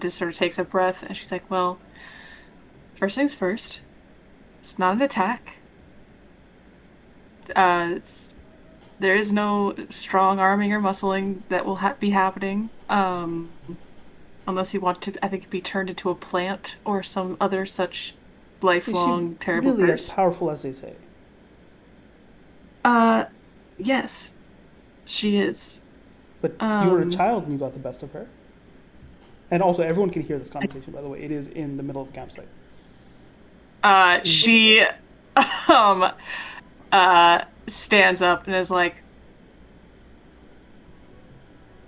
just sort of takes a breath, and she's like, "Well, first things first. It's not an attack. There is no strong arming or muscling that will be happening. Unless you want to, I think, be turned into a plant or some other such lifelong terrible really curse. As powerful as they say? Yes, she is. But you were a child and you got the best of her. And also, everyone can hear this conversation, by the way. It is in the middle of the campsite. She stands up and is like,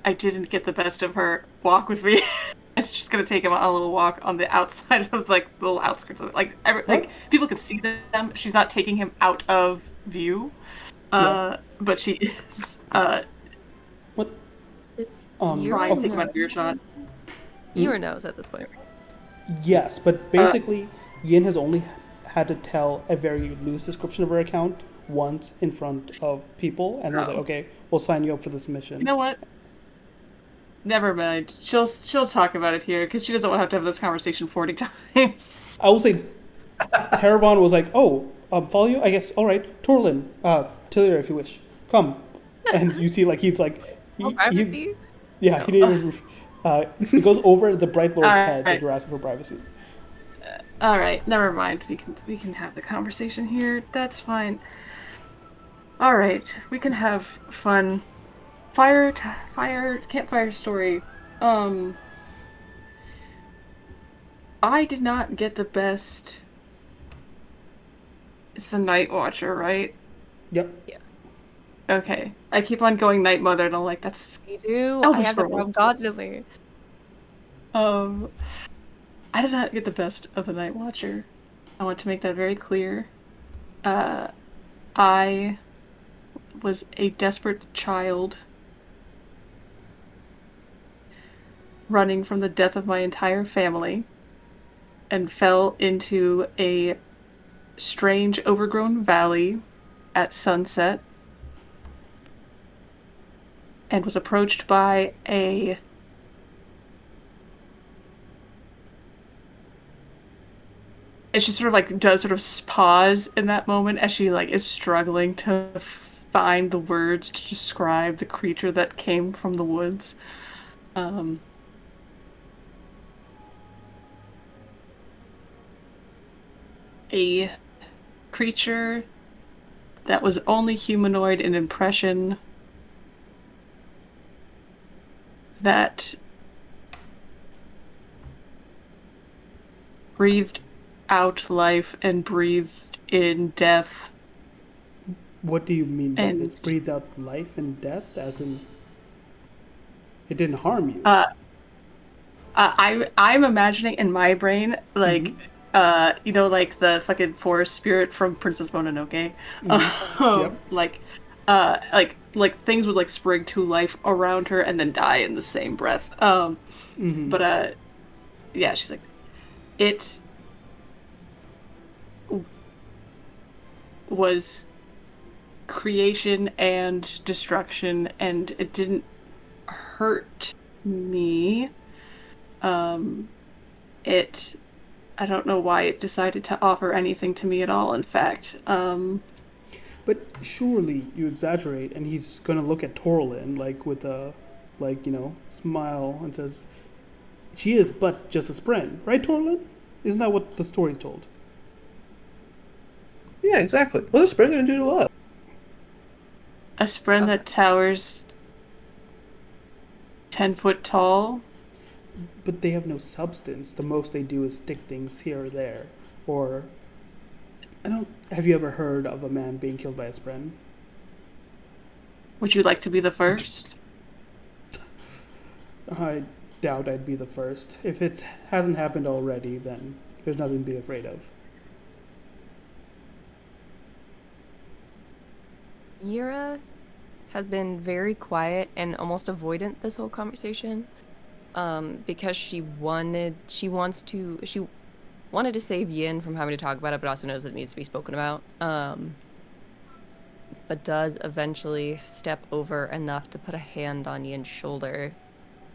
I didn't get the best of her. Walk with me. And she's gonna take him on a little walk on the outside of like the little outskirts of it. Like people can see them. She's not taking him out of view. But she is what? Trying to take him out of earshot. Yura knows at this point, right? Yes, but basically Yin has only had to tell a very loose description of her account once in front of people, and I was like, okay, we'll sign you up for this mission. You know what? Never mind. She'll talk about it here because she doesn't want to have this conversation 40 times. I will say, Teravon was like, "Oh, follow you? I guess. All right, Torlin, Tillier, if you wish, come." And you see, like he's like, privacy. He didn't even. He goes over the Bright Lord's head like you're asking for privacy. All right, never mind. We can have the conversation here. That's fine. All right, we can have fun. Campfire story. I did not get the best. It's the Night Watcher, right? Yep. Okay. I keep on going Night Mother, and I'm like, that's You do? I Elder have the Scrolls. problem constantly. Um, I did not get the best of the Night Watcher. I want to make that very clear. I was a desperate child running from the death of my entire family and fell into a strange overgrown valley at sunset and was approached by a and she sort of like does sort of pause in that moment as she like is struggling to find the words to describe the creature that came from the woods. Um, a creature that was only humanoid in impression, that breathed out life and breathed in death. What do you mean by And this? Breathe out life and death, as in it didn't harm you. I'm imagining in my brain like you know, like the fucking forest spirit from Princess Mononoke. Yep. Like things would like spring to life around her and then die in the same breath. But yeah, she's like, it was creation and destruction, and it didn't hurt me. It I don't know why it decided to offer anything to me at all, in fact. But surely you exaggerate, and he's gonna look at Torlin like with a, like, you know, smile and says, "She is but just a spren, right, Torlin? Isn't that what the story told?" Yeah, exactly. What is Spring gonna do to us? A spren that towers 10 foot tall. But they have no substance. The most they do is stick things here or there, or I don't. Have you ever heard of a man being killed by a spren? Would you like to be the first? I doubt I'd be the first. If it hasn't happened already, then there's nothing to be afraid of. Yura has been very quiet and almost avoidant this whole conversation, because she wanted to save Yin from having to talk about it, but also knows that it needs to be spoken about. But does eventually step over enough to put a hand on Yin's shoulder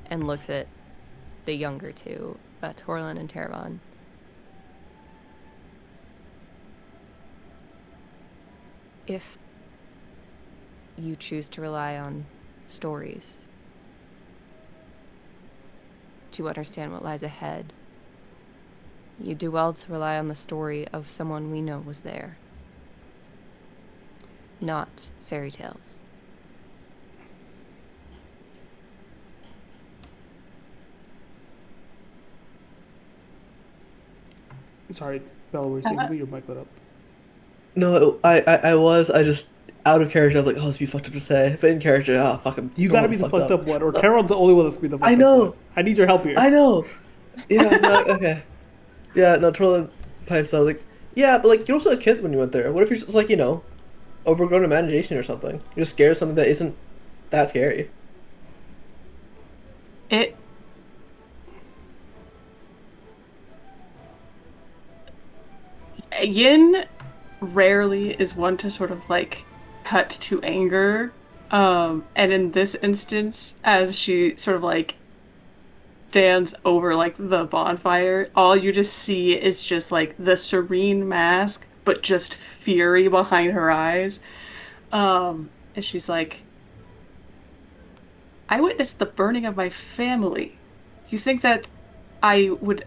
and looks at the younger two, Torlin and Teravon. If you choose to rely on stories to understand what lies ahead, you do well to rely on the story of someone we know was there, not fairy tales. Sorry, Bella, were you saying something? Your mic lit up. No, I just out of character. I was like, oh, this would be fucked up to say. But in character, oh, fuck him. You gotta be the fucked up one, or Carol's the only one that's gonna be the fucked I up know. one. I need your help here. I know. Yeah. No, okay. Yeah. No. Torlin pipes. I was like, yeah, but like you're also a kid when you went there. What if you're just like, you know, overgrown imagination or something? You're just scared of something that isn't that scary. It Yin rarely is one to sort of like cut to anger. And in this instance, as she sort of like stands over like the bonfire, all you just see is just like the serene mask, but just fury behind her eyes. And she's like, I witnessed the burning of my family. You think that I would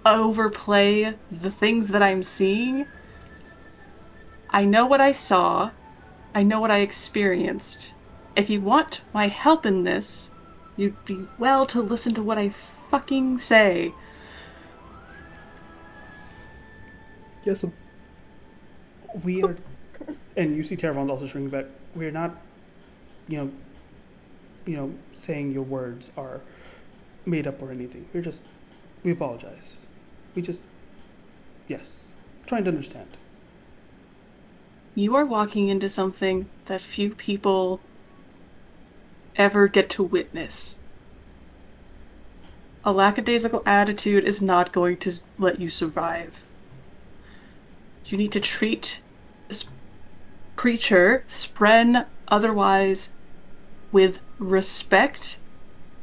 overplay the things that I'm seeing? I know what I saw. I know what I experienced. If you want my help in this, you'd be well to listen to what I fucking say. Yes. We are, and you see Terravon also shrinking back. We're not, you know, saying your words are made up or anything. We apologize. We just, yes, trying to understand. You are walking into something that few people ever get to witness. A lackadaisical attitude is not going to let you survive. You need to treat this creature, Spren otherwise, with respect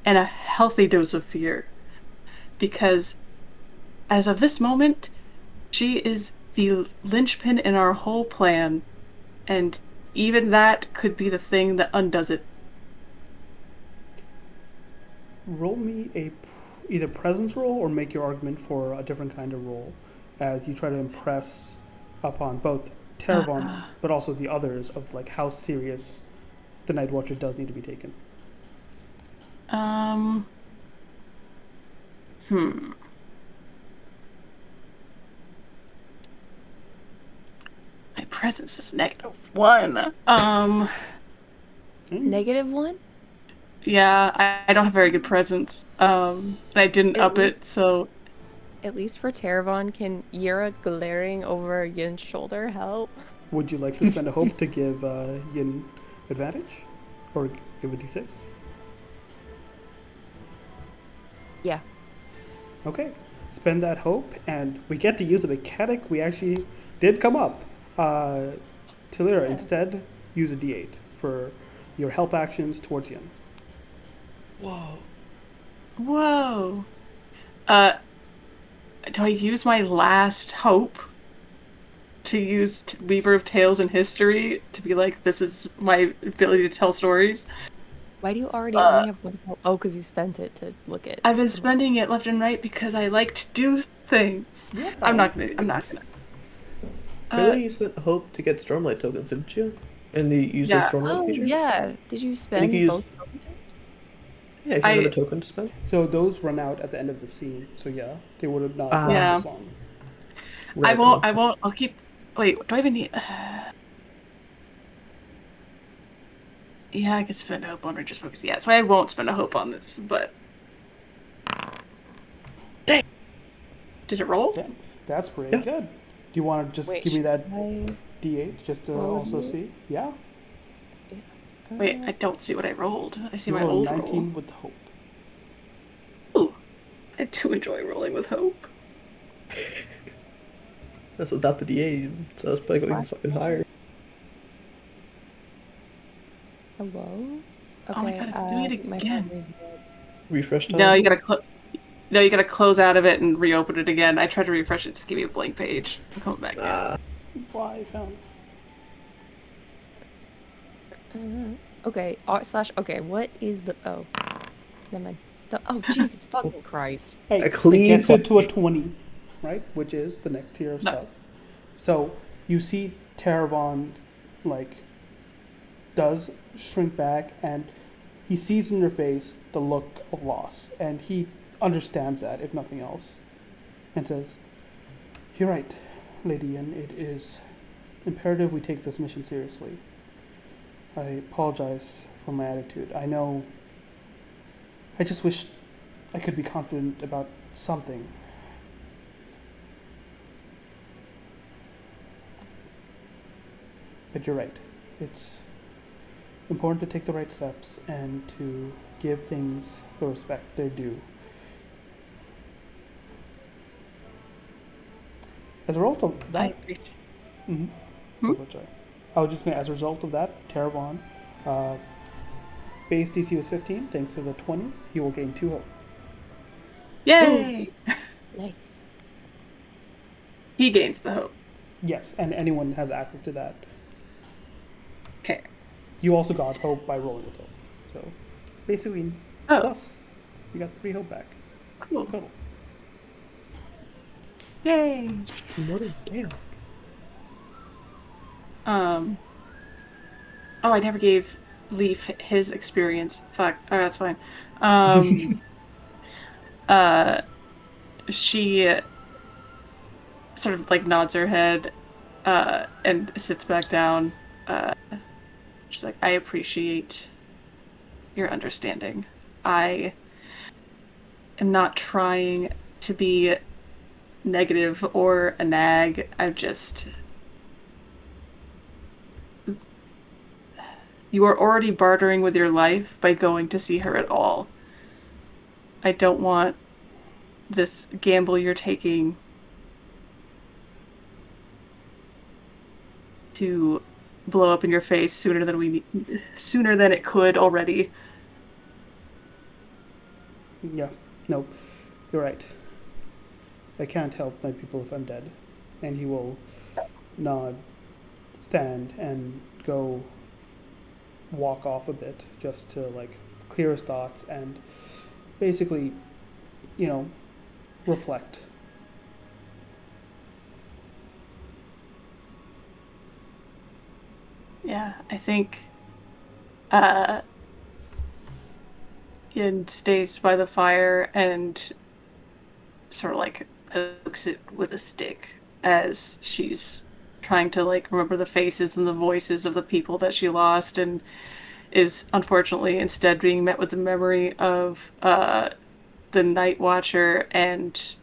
and a healthy dose of fear. Because as of this moment, she is the linchpin in our whole plan, and even that could be the thing that undoes it. Roll me either presence roll or make your argument for a different kind of roll as you try to impress upon both Terravon but also the others of like how serious the Night Watcher does need to be taken. My presence is -1. -1? Yeah, I don't have very good presence. And I didn't up it, so... At least for Terravon, can Yura glaring over Yin's shoulder help? Would you like to spend a hope to give Yin advantage? Or give a d6? Yeah. Okay. Spend that hope, and we get to use a mechanic we actually did come up. Talira, instead, use a d8 for your help actions towards Yin. Whoa. Whoa. Do I use my last hope to use Weaver of Tales and History to be like, this is my ability to tell stories? Why do you already only have one hope? Oh, because you spent it to look at. I've been spending it left and right because I like to do things. Yeah. I'm not gonna. Really, you spent hope to get Stormlight tokens, didn't you? And you use those Stormlight feature? Yeah. Did you spend use- both? Yeah, if you have another token to spend. So those run out at the end of the scene. So yeah, they would have not Ah. lasted Yeah. as long. I Right, won't. I'll keep. Wait, do I even need? Yeah, I could spend a hope on Ranger's Focus. Yeah, so I won't spend a hope on this, but. Dang! Did it roll? Yeah, that's pretty good. Do you want to just give me that d8 just to also see? Yeah. Wait, I don't see what I rolled. I see You my rolled old 19 roll. with hope. Ooh, I do enjoy rolling with hope. That's without the D8, so it's probably going fucking higher. Hello? Oh my god, it's doing it again. Refresh time? No, you gotta close out of it and reopen it again. I tried to refresh it, just give me a blank page. I'm coming back now. Why found? Okay, okay, what is the... Oh. Never mind. Oh, Jesus fucking Christ. Hey, A clean it gets it to a 20, right? Which is the next tier of No. stuff. So you see Terravon, like, does shrink back, and he sees in your face the look of loss, and he understands that, if nothing else, and says, "You're right, Lady, and it is imperative we take this mission seriously. I apologize for my attitude. I know. I just wish I could be confident about something. But you're right. It's important to take the right steps and to give things the respect they're due. As a result of that, I appreciate. sorry. I was just going to, as a result of that, Terravon, base DC was 15. Thanks to the 20, he will gain 2 hope. Yay! Nice. He gains the hope. Yes, and anyone has access to that. Okay. You also got hope by rolling with hope. So basically, Oh. plus, you got 3 hope back Cool. total. Yay! Damn. Oh, I never gave Leaf his experience. Fuck. Oh, that's fine. She sort of like nods her head and sits back down. She's like, I appreciate your understanding. I am not trying to be negative or a nag. I'm just. You are already bartering with your life by going to see her at all. I don't want this gamble you're taking to blow up in your face sooner than it could already. Yeah, no, you're right. I can't help my people if I'm dead. And he will nod, stand, and go walk off a bit just to like clear his thoughts and basically, reflect. Yeah, I think Ian stays by the fire and sort of like pokes it with a stick as she's trying to like remember the faces and the voices of the people that she lost, and is unfortunately instead being met with the memory of the Night Watcher and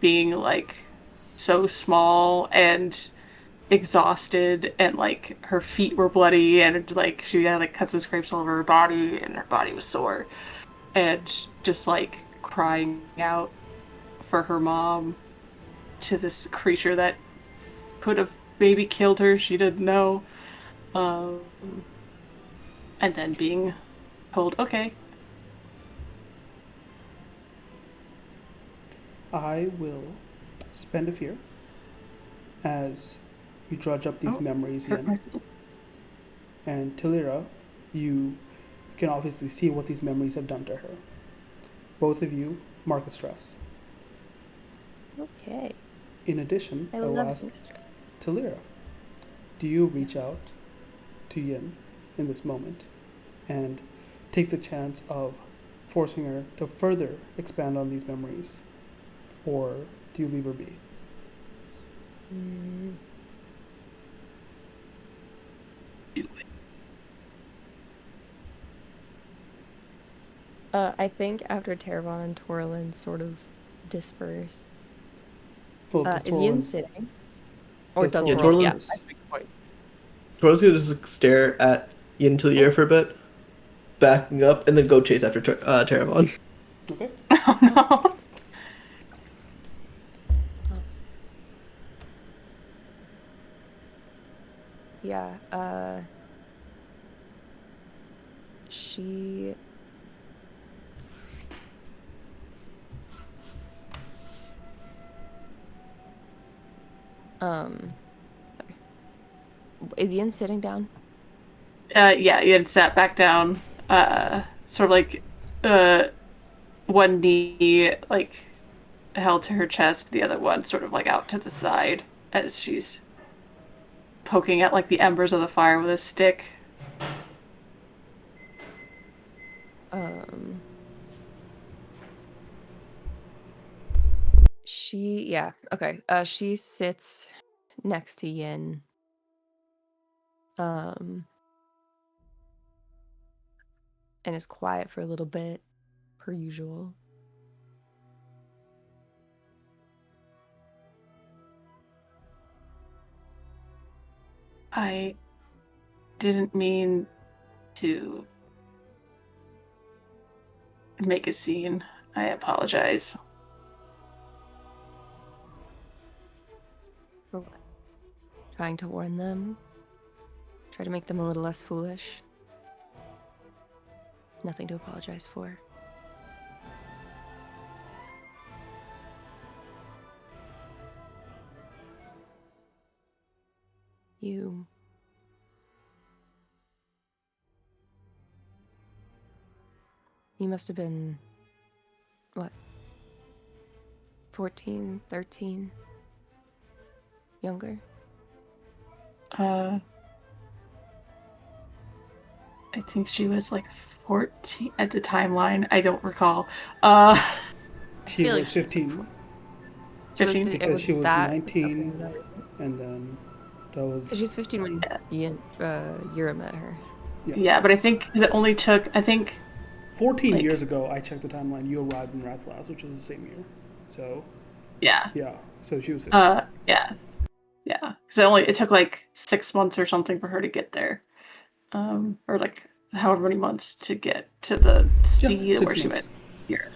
being like so small and exhausted, and like her feet were bloody, and like she had like cuts and scrapes all over her body, and her body was sore, and just like crying out for her mom to this creature that could have maybe killed her. She didn't know. Um, and then being told, okay. I will spend a fear as you drudge up these memories in. And Talira, you can obviously see what these memories have done to her. Both of you mark a stress. Okay. In addition, I will love ask being stressed. Talira, do you reach out to Yin in this moment and take the chance of forcing her to further expand on these memories? Or do you leave her be? Do it. I think after Teravon and Torlin sort of disperse, Well, does is Yin Torlin- sitting? Or does does Yeah, Torlin Torlin? Torlin- Yeah, disperse? that's a good point. Torrent's gonna just stare at Yin to the ear for a bit, backing up, and then go chase after Teravon. Okay. Oh no. Yeah, she sorry. Is Yin sitting down? Yeah, Ian sat back down, sort of like one knee like held to her chest, the other one sort of like out to the side as she's poking at like the embers of the fire with a stick. Okay. She sits next to Yin. And is quiet for a little bit, per usual. I didn't mean to make a scene. I apologize. For what? Trying to warn them. Try to make them a little less foolish. Nothing to apologize for. You must have been, what, 14, 13? Younger? I think she was like 14 at the timeline. I don't recall. She feel was like she was 15. 15? It because she was that 19, was that right? and then that was She was 15 when Yura met her. Yeah, but I think because it only took, I think, 14 like, years ago. I checked the timeline. You arrived in Rathalas, which was the same year. So yeah, yeah, so she was 15. yeah, because it took like 6 months or something for her to get there, or like however many months to get to the Yeah, sea 6 where she months. met here.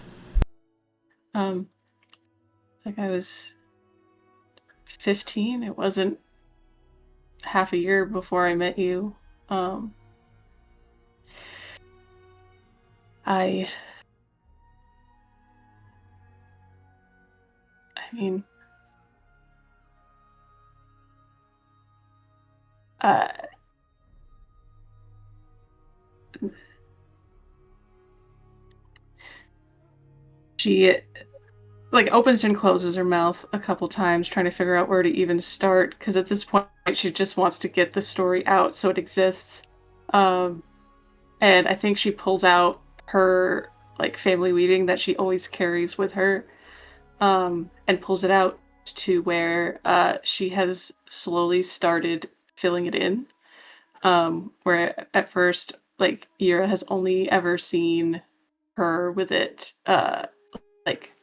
Like I was 15. It wasn't half a year before I met you. Um, I mean, uh, she like opens and closes her mouth a couple times trying to figure out where to even start because at this point she just wants to get the story out so it exists. Um, and I think she pulls out her like family weaving that she always carries with her, and pulls it out to where she has slowly started filling it in. Where at first, like Ira has only ever seen her with it, like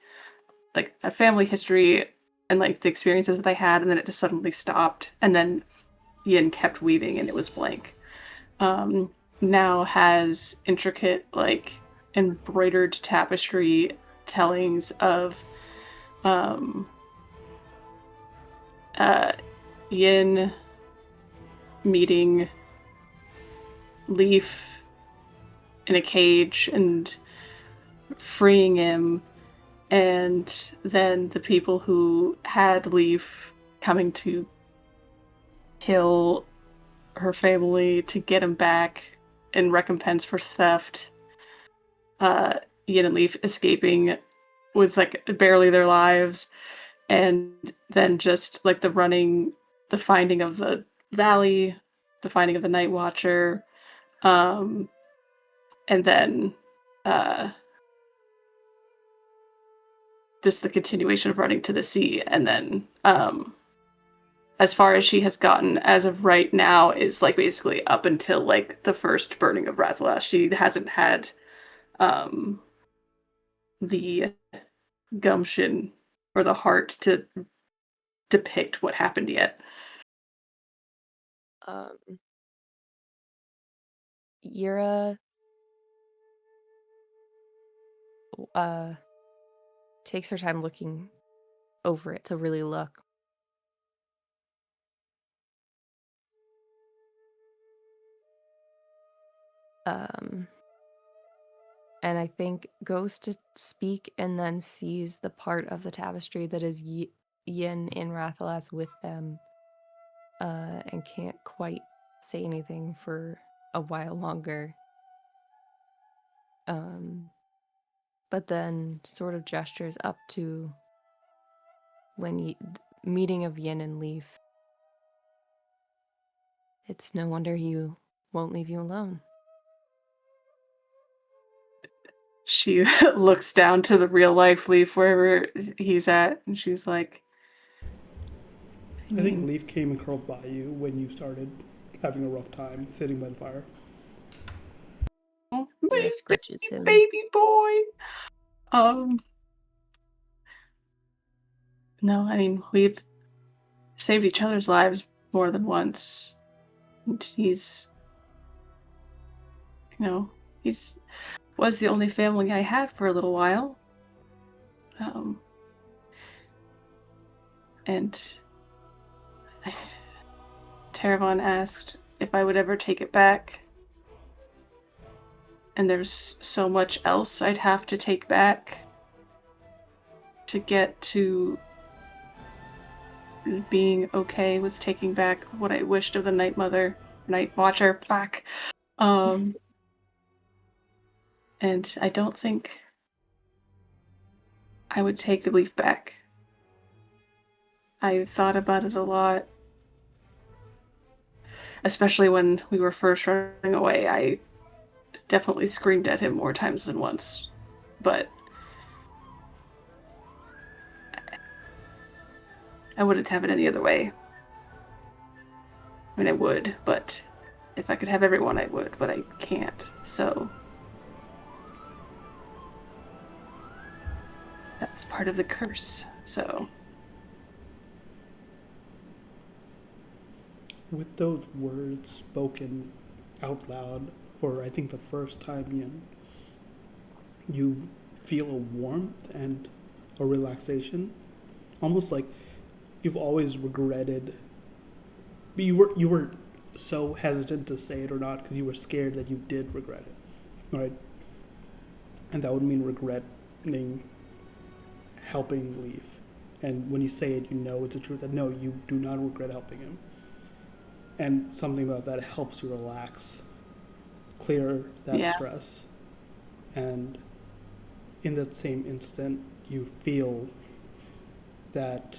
a family history and like the experiences that I had, and then it just suddenly stopped, and then Yin kept weaving, and it was blank. Um, Now has intricate like embroidered tapestry tellings of um, uh, Yin meeting Leaf in a cage and freeing him, and then the people who had Leaf coming to kill her family to get him back in recompense for theft. Yin and Leaf escaping with like barely their lives, and then just like the finding of the valley, the finding of the Night Watcher, um, and then uh, just the continuation of running to the sea, and then as far as she has gotten as of right now is like basically up until like the first burning of Rathalas. She hasn't had um, the gumption or the heart to depict what happened yet. Um, Yura takes her time looking over it to really look. And I think goes to speak and then sees the part of the tapestry that is Yin in Rathalas with them, and can't quite say anything for a while longer. But then sort of gestures up to when meeting of Yin and Leaf. It's no wonder he won't leave you alone. She looks down to the real life Leaf wherever he's at, and she's like, I think Leaf came and curled by you when you started having a rough time sitting by the fire. oh, Yura scratches him. baby boy. No, I mean, we've saved each other's lives more than once. And he's was the only family I had for a little while. And Teravon asked if I would ever take it back. And there's so much else I'd have to take back to get to being okay with taking back what I wished of the Night Mother, Night Watcher, fuck. And I don't think I would take Leaf back. I thought about it a lot. Especially when we were first running away, I definitely screamed at him more times than once. But I wouldn't have it any other way. I mean, I would, but if I could have everyone, I would, but I can't, so... That's part of the curse, so... With those words spoken out loud for, I think, the first time, Ian, you feel a warmth and a relaxation, almost like you've always regretted. But you were so hesitant to say it or not because you were scared that you did regret it, right? And that would mean regretting helping Leaf. And when you say it, you know it's the truth. That no, you do not regret helping him. And something about that helps you relax, clear that stress, and in that same instant, you feel that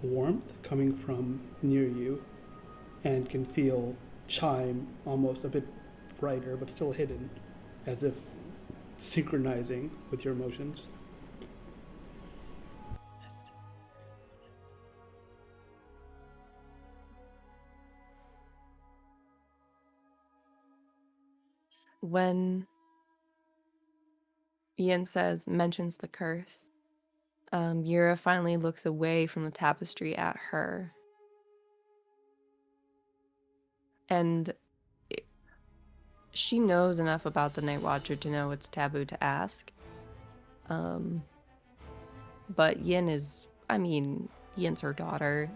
warmth coming from near you, and can feel chime almost a bit brighter, but still hidden, as if synchronizing with your emotions. When Ian mentions the curse, Yura finally looks away from the tapestry at her. And she knows enough about the Night Watcher to know it's taboo to ask. But Yin's her daughter.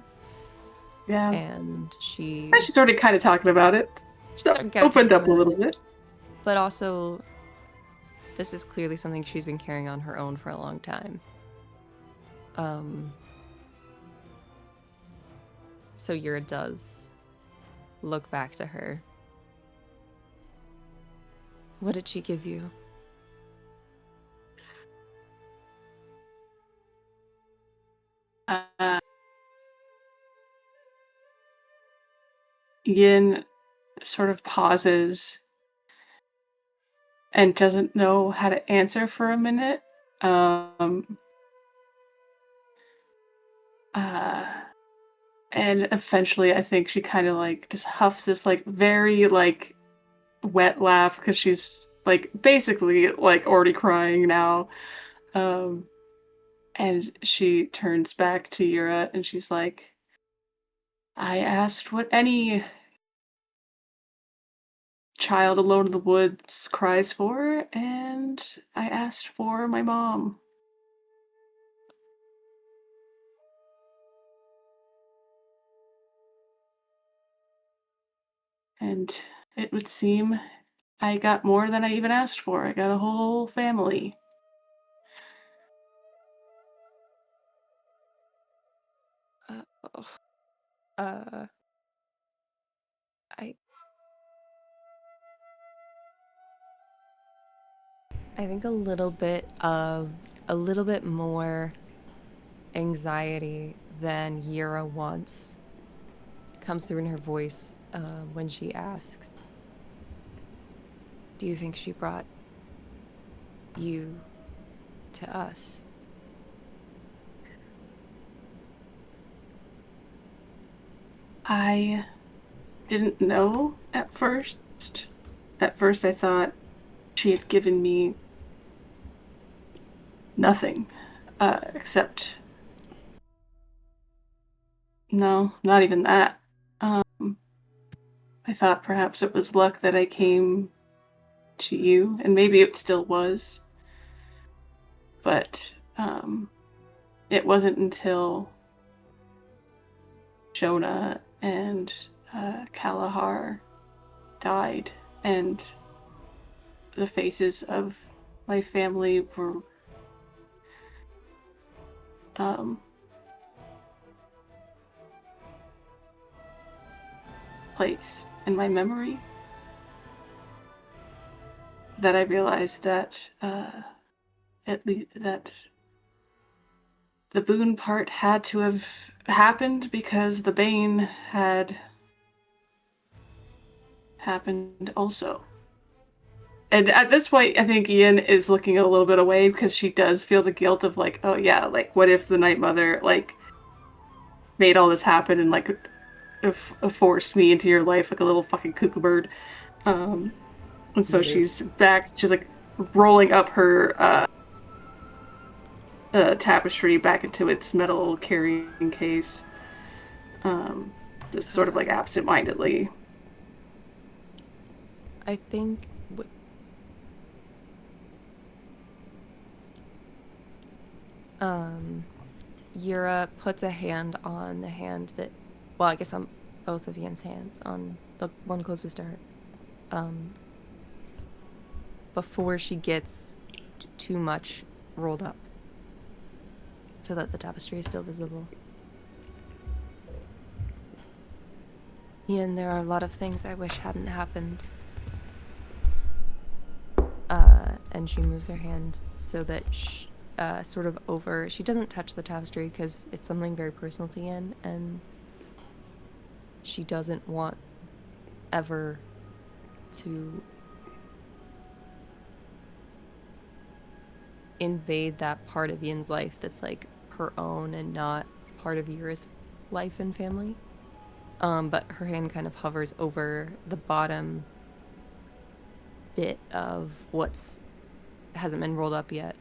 Yeah. And she's already kind of talking about it. She's opened up a little bit. But also, this is clearly something she's been carrying on her own for a long time. So Yura does look back to her. What did she give you? Yin sort of pauses and doesn't know how to answer for a minute. And eventually I think she kind of like just huffs this like very like wet laugh because she's like basically like already crying now. And she turns back to Yura and she's like, I asked what any child alone in the woods cries for, and I asked for my mom. And it would seem I got more than I even asked for. I got a whole family. I think a little bit more anxiety than Yura wants comes through in her voice when she asks, do you think she brought you to us? I didn't know at first. At first I thought she had given me nothing, except... No, not even that. I thought perhaps it was luck that I came to you, and maybe it still was. But it wasn't until Jonah and Kalahar died, and the faces of my family were placed in my memory, that I realized that at least that the Boone part had to have happened because the Bane had happened also. And at this point, I think Ian is looking a little bit away because she does feel the guilt of like, oh yeah, like what if the Night Mother, like made all this happen and like forced me into your life like a little fucking cuckoo bird. And so she's back. She's like rolling up her tapestry back into its metal carrying case. Just sort of like absent-mindedly. I think Yura puts a hand on the hand that, well, I guess on both of Yen's hands, on the one closest to her, before she gets too much rolled up, so that the tapestry is still visible. Yen, there are a lot of things I wish hadn't happened. And she moves her hand so that sort of over. She doesn't touch the tapestry because it's something very personal to Yen, and she doesn't want ever to invade that part of Yen's life that's like her own and not part of Yura's life and family. But her hand kind of hovers over the bottom bit of what's hasn't been rolled up yet,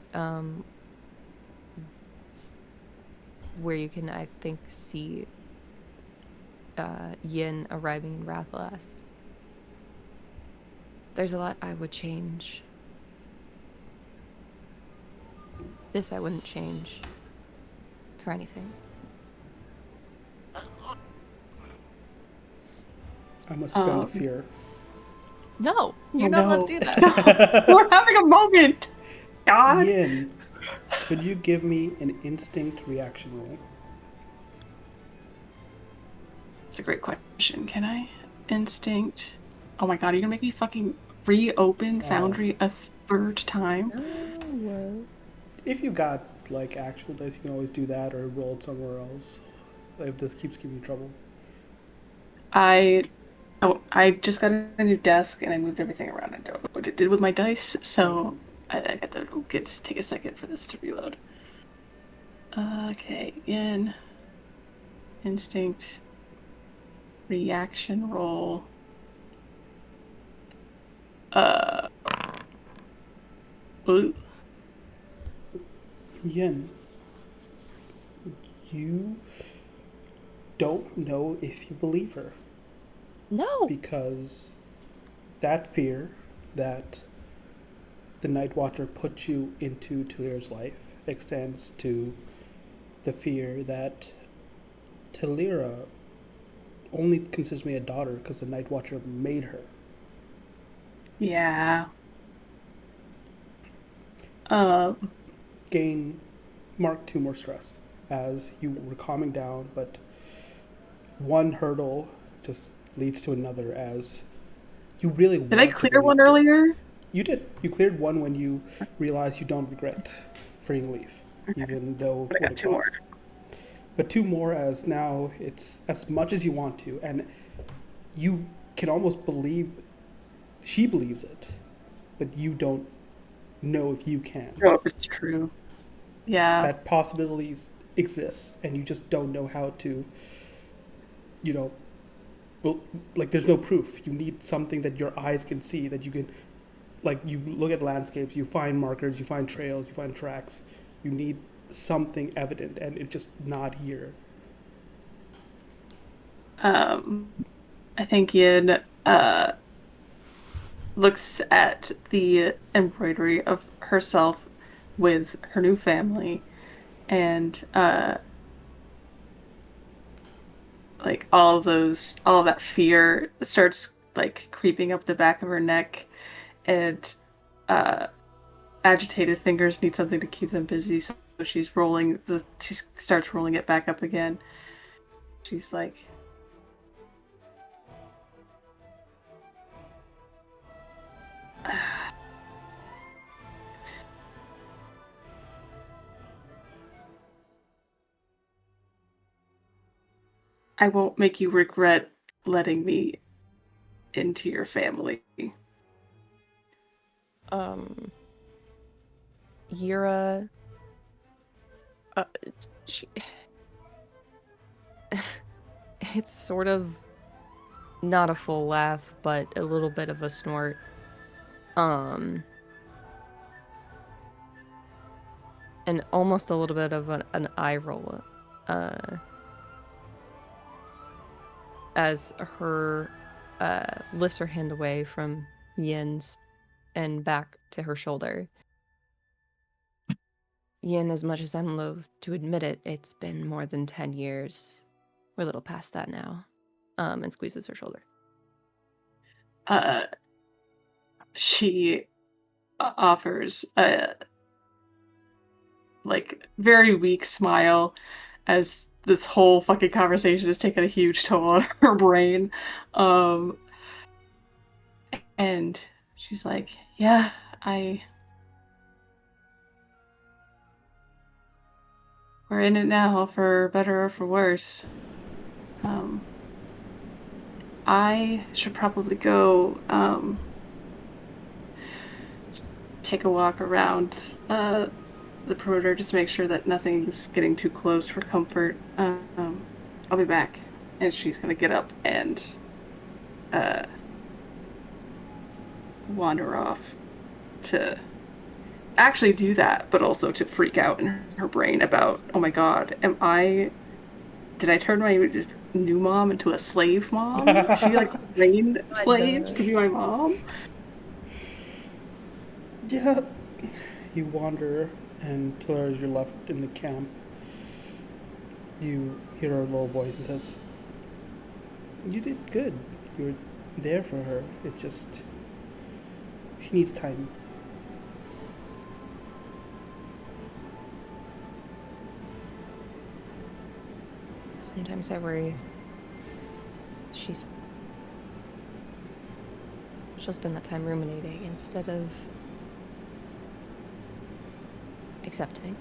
where you can, I think, see Yin arriving in Rathalas. There's a lot I would change. This I wouldn't change for anything. I must spend a fear. No, you're not allowed to do that. No. We're having a moment. God. Yin, could you give me an instinct reaction roll? It's a great question. Can I? Instinct. Oh my god, are you gonna make me fucking reopen Foundry a third time? Oh. If you got like actual dice, you can always do that or roll it somewhere else. If this keeps giving you trouble. I just got a new desk and I moved everything around. I don't know what it did with my dice, so I got to take a second for this to reload. Okay, Yin. Instinct. Reaction roll. Ooh. Yin, you don't know if you believe her. No. Because that fear that the Night Watcher put you into Talira's life extends to the fear that Talira only considers me a daughter because the Night Watcher made her. Yeah. Gain Mark 2 more stress as you were calming down, but one hurdle just leads to another as you really Did I clear one earlier? You did. You cleared one when you realized you don't regret freeing Leaf, even though I got two more. But two more as now it's as much as you want to, and you can almost believe she believes it, but you don't know if you can. Oh, if it's true. Yeah. That possibilities exists, and you just don't know how to, well, like there's no proof. You need something that your eyes can see, that you can, like you look at landscapes, you find markers, you find trails, you find tracks. You need something evident, and it's just not here. I think Yin looks at the embroidery of herself with her new family and like all of that fear starts like creeping up the back of her neck, and agitated fingers need something to keep them busy, so she starts rolling it back up again. She's like, I won't make you regret letting me into your family. Yura, she It's sort of not a full laugh, but a little bit of a snort. And almost a little bit of an eye roll. As her lifts her hand away from Yin's and back to her shoulder. Yin, as much as I'm loath to admit it, it's been more than 10 years. We're a little past that now. And squeezes her shoulder. She offers a very weak smile as this whole fucking conversation has taken a huge toll on her brain. And she's like, yeah, we're in it now, for better or for worse. I should probably go take a walk around the perimeter just to make sure that nothing's getting too close for comfort. I'll be back. And she's gonna get up and wander off to actually do that, but also to freak out in her brain about, oh my god, did I turn my new mom into a slave mom? She trained slaves to be my mom? Yeah. You wander, and as you're left in the camp, you hear a low voice and says, you did good. You were there for her. It's just, she needs time. Sometimes I worry she'll spend that time ruminating instead of accepting.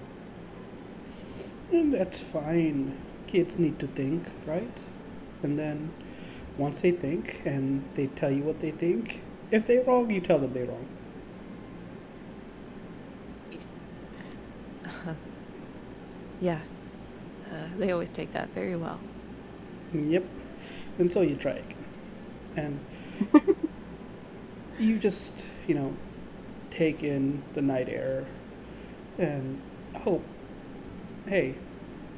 And that's fine. Kids need to think, right? And then once they think and they tell you what they think, if they're wrong, you tell them they're wrong. Yeah. They always take that very well. Yep. Until you try again. And you just, take in the night air and hope, hey,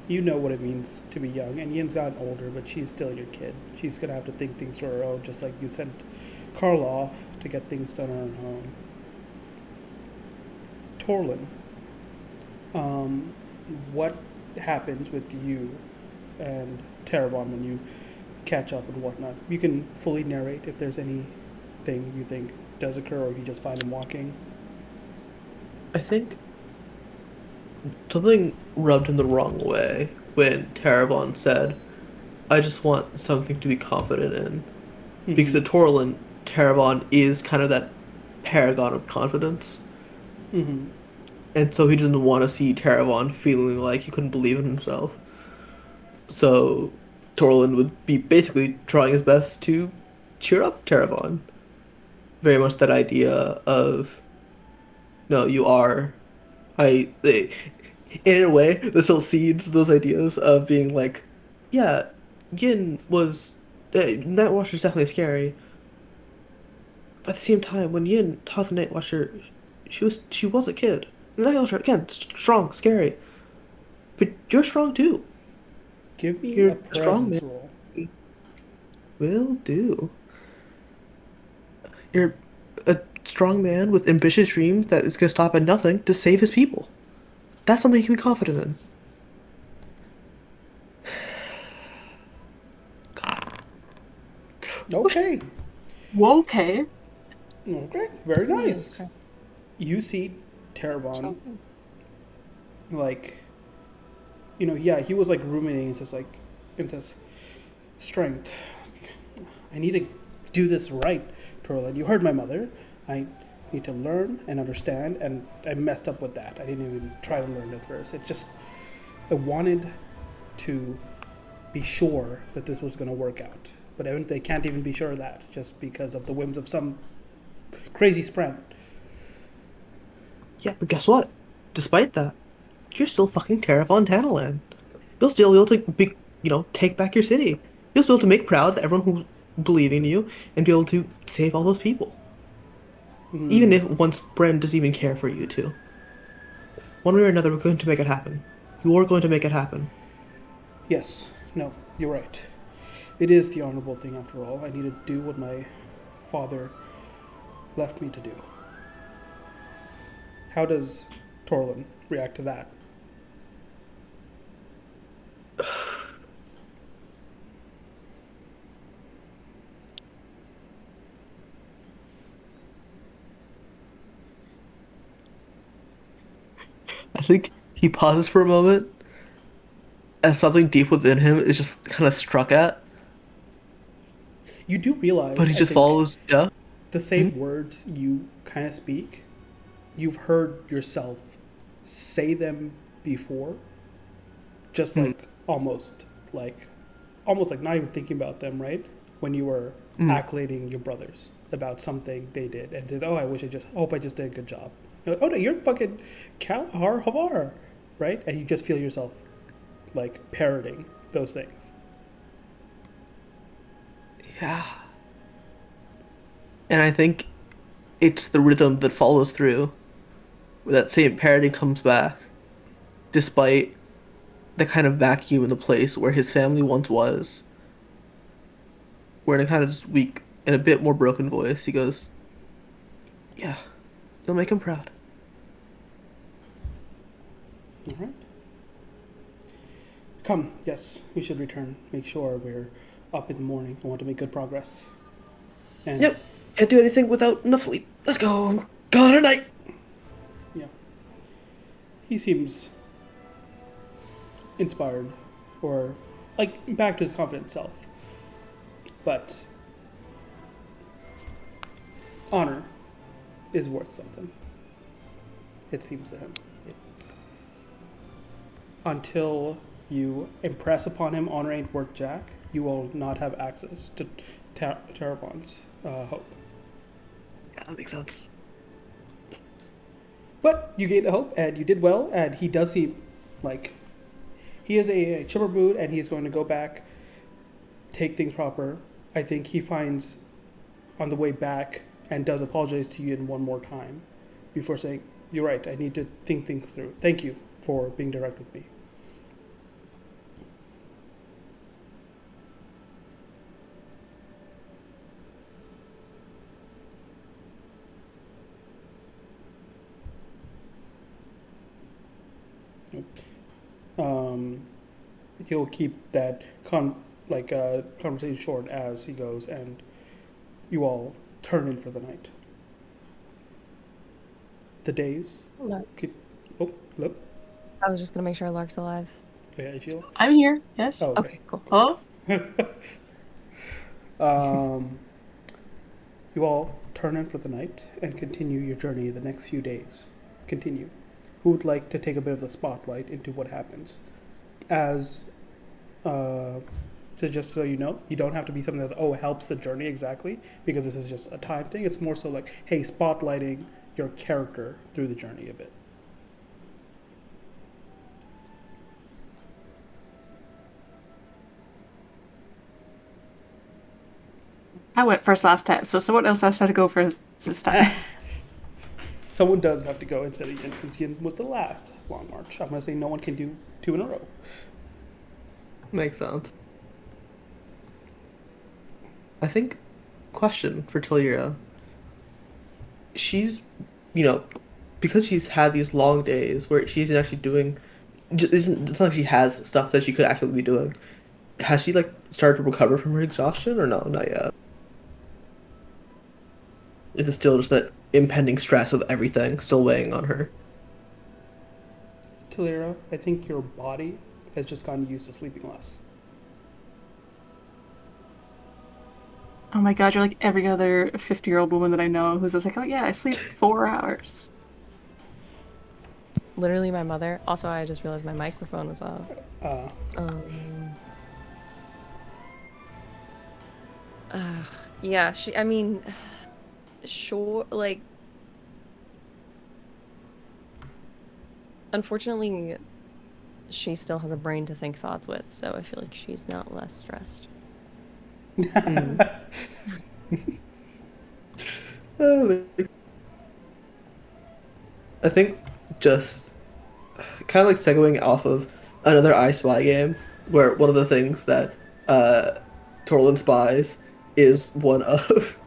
you know what it means to be young. And Yin's gotten older, but she's still your kid. She's going to have to think things for her own, just like you sent Carl off to get things done on her own. Torlin, what happens with you and Terravon when you catch up and whatnot? You can fully narrate if there's anything you think does occur, or if you just find him walking. I think something rubbed him the wrong way when Terravon said, I just want something to be confident in. Mm-hmm. Because to Torlin, Terravon is kind of that paragon of confidence. Mm-hmm. And so he doesn't want to see Terravon feeling like he couldn't believe in himself. So Torlin would be basically trying his best to cheer up Terravon. Very much that idea of, no, you are. In a way, this still seeds those ideas of being like, yeah, Yin was. Night Watcher's definitely scary. But at the same time, when Yin taught the Night Watcher, she was a kid. Night Watcher, again, strong, scary. But you're strong too. Give me You're a strong, presence man. roll. Will do. You're a strong man with ambitious dreams that is going to stop at nothing to save his people. That's something you can be confident in. Okay. Okay. Okay. Very nice. You see Terravon, he was ruminating and says, strength. I need to do this right, Torlin. You heard my mother. I need to learn and understand, and I messed up with that. I didn't even try to learn at first. I wanted to be sure that this was going to work out. But they can't even be sure of that, just because of the whims of some crazy sprint. Yeah, but guess what? Despite that, you're still fucking Terravon Tanalan. You'll still be able to take back your city. You'll be able to make proud everyone who believe in you and be able to save all those people. Even if once Bren doesn't even care for you two. One way or another, we're going to make it happen. You're going to make it happen. Yes, no, you're right. It is the honorable thing after all. I need to do what my father left me to do. How does Torlin react to that? I think he pauses for a moment as something deep within him is just kind of struck at, You do realize, but he I just think, follows. Yeah. the same words you kind of speak, you've heard yourself say them before, just like almost like not even thinking about them, right? When you were accolading your brothers about something they did and said, "Oh, hope I just did a good job." You're like, "Oh no, you're fucking Kalahar Havar," right? And you just feel yourself like parroting those things. Yeah. And I think it's the rhythm that follows through, where that same parody comes back, despite the kind of vacuum in the place where his family once was. Where in a kind of just weak and a bit more broken voice, he goes, "Yeah, you'll make him proud." All right. Come, yes, we should return. Make sure we're up in the morning. I want to make good progress. And Yep, can't do anything without enough sleep. Let's go. Call it a night. yeah, he seems inspired or like back to his confident self. But honor is worth something, it seems to him. Until you impress upon him honor ain't worth jack, you will not have access to Terravon's hope. Yeah, that makes sense. But you gained the hope, and you did well, and he does seem like he is a chipper mood, and he is going to go back, take things proper. I think he finds on the way back and does apologize to you in one more time before saying, "You're right, I need to think things through. Thank you for being direct with me." He'll keep that conversation short as he goes, and you all turn in for the night. The days. No. Oh, hello. I was just gonna make sure Lark's alive. Yeah, Sheila. I'm here. Yes. Oh, Okay, cool. Hello? You all turn in for the night and continue your journey the next few days. Continue. Who would like to take a bit of the spotlight into what happens? As, so just so you know, you don't have to be something that, helps the journey exactly, because this is just a time thing. It's more so like, hey, spotlighting your character through the journey a bit. I went first last time, so someone else has to go first this time. Someone does have to go instead of Yin, since Yin was the last long march. I'm going to say no one can do 2 in a row. Makes sense. I think, question for Tilira. She's, because she's had these long days where she isn't actually doing, it's not like she has stuff that she could actually be doing. Has she, started to recover from her exhaustion, or no, not yet? Is it still just that impending stress of everything still weighing on her? Talira, I think your body has just gotten used to sleeping less. Oh my god, you're like every other 50-year-old woman that I know who's just like, oh yeah, I sleep 4 hours. Literally my mother. Also, I just realized my microphone was off. Yeah, sure, unfortunately, she still has a brain to think thoughts with, so I feel like she's not less stressed. Mm. Uh, I think just kind of like segueing off of another I Spy game, where one of the things that uh, Torlin spies is one of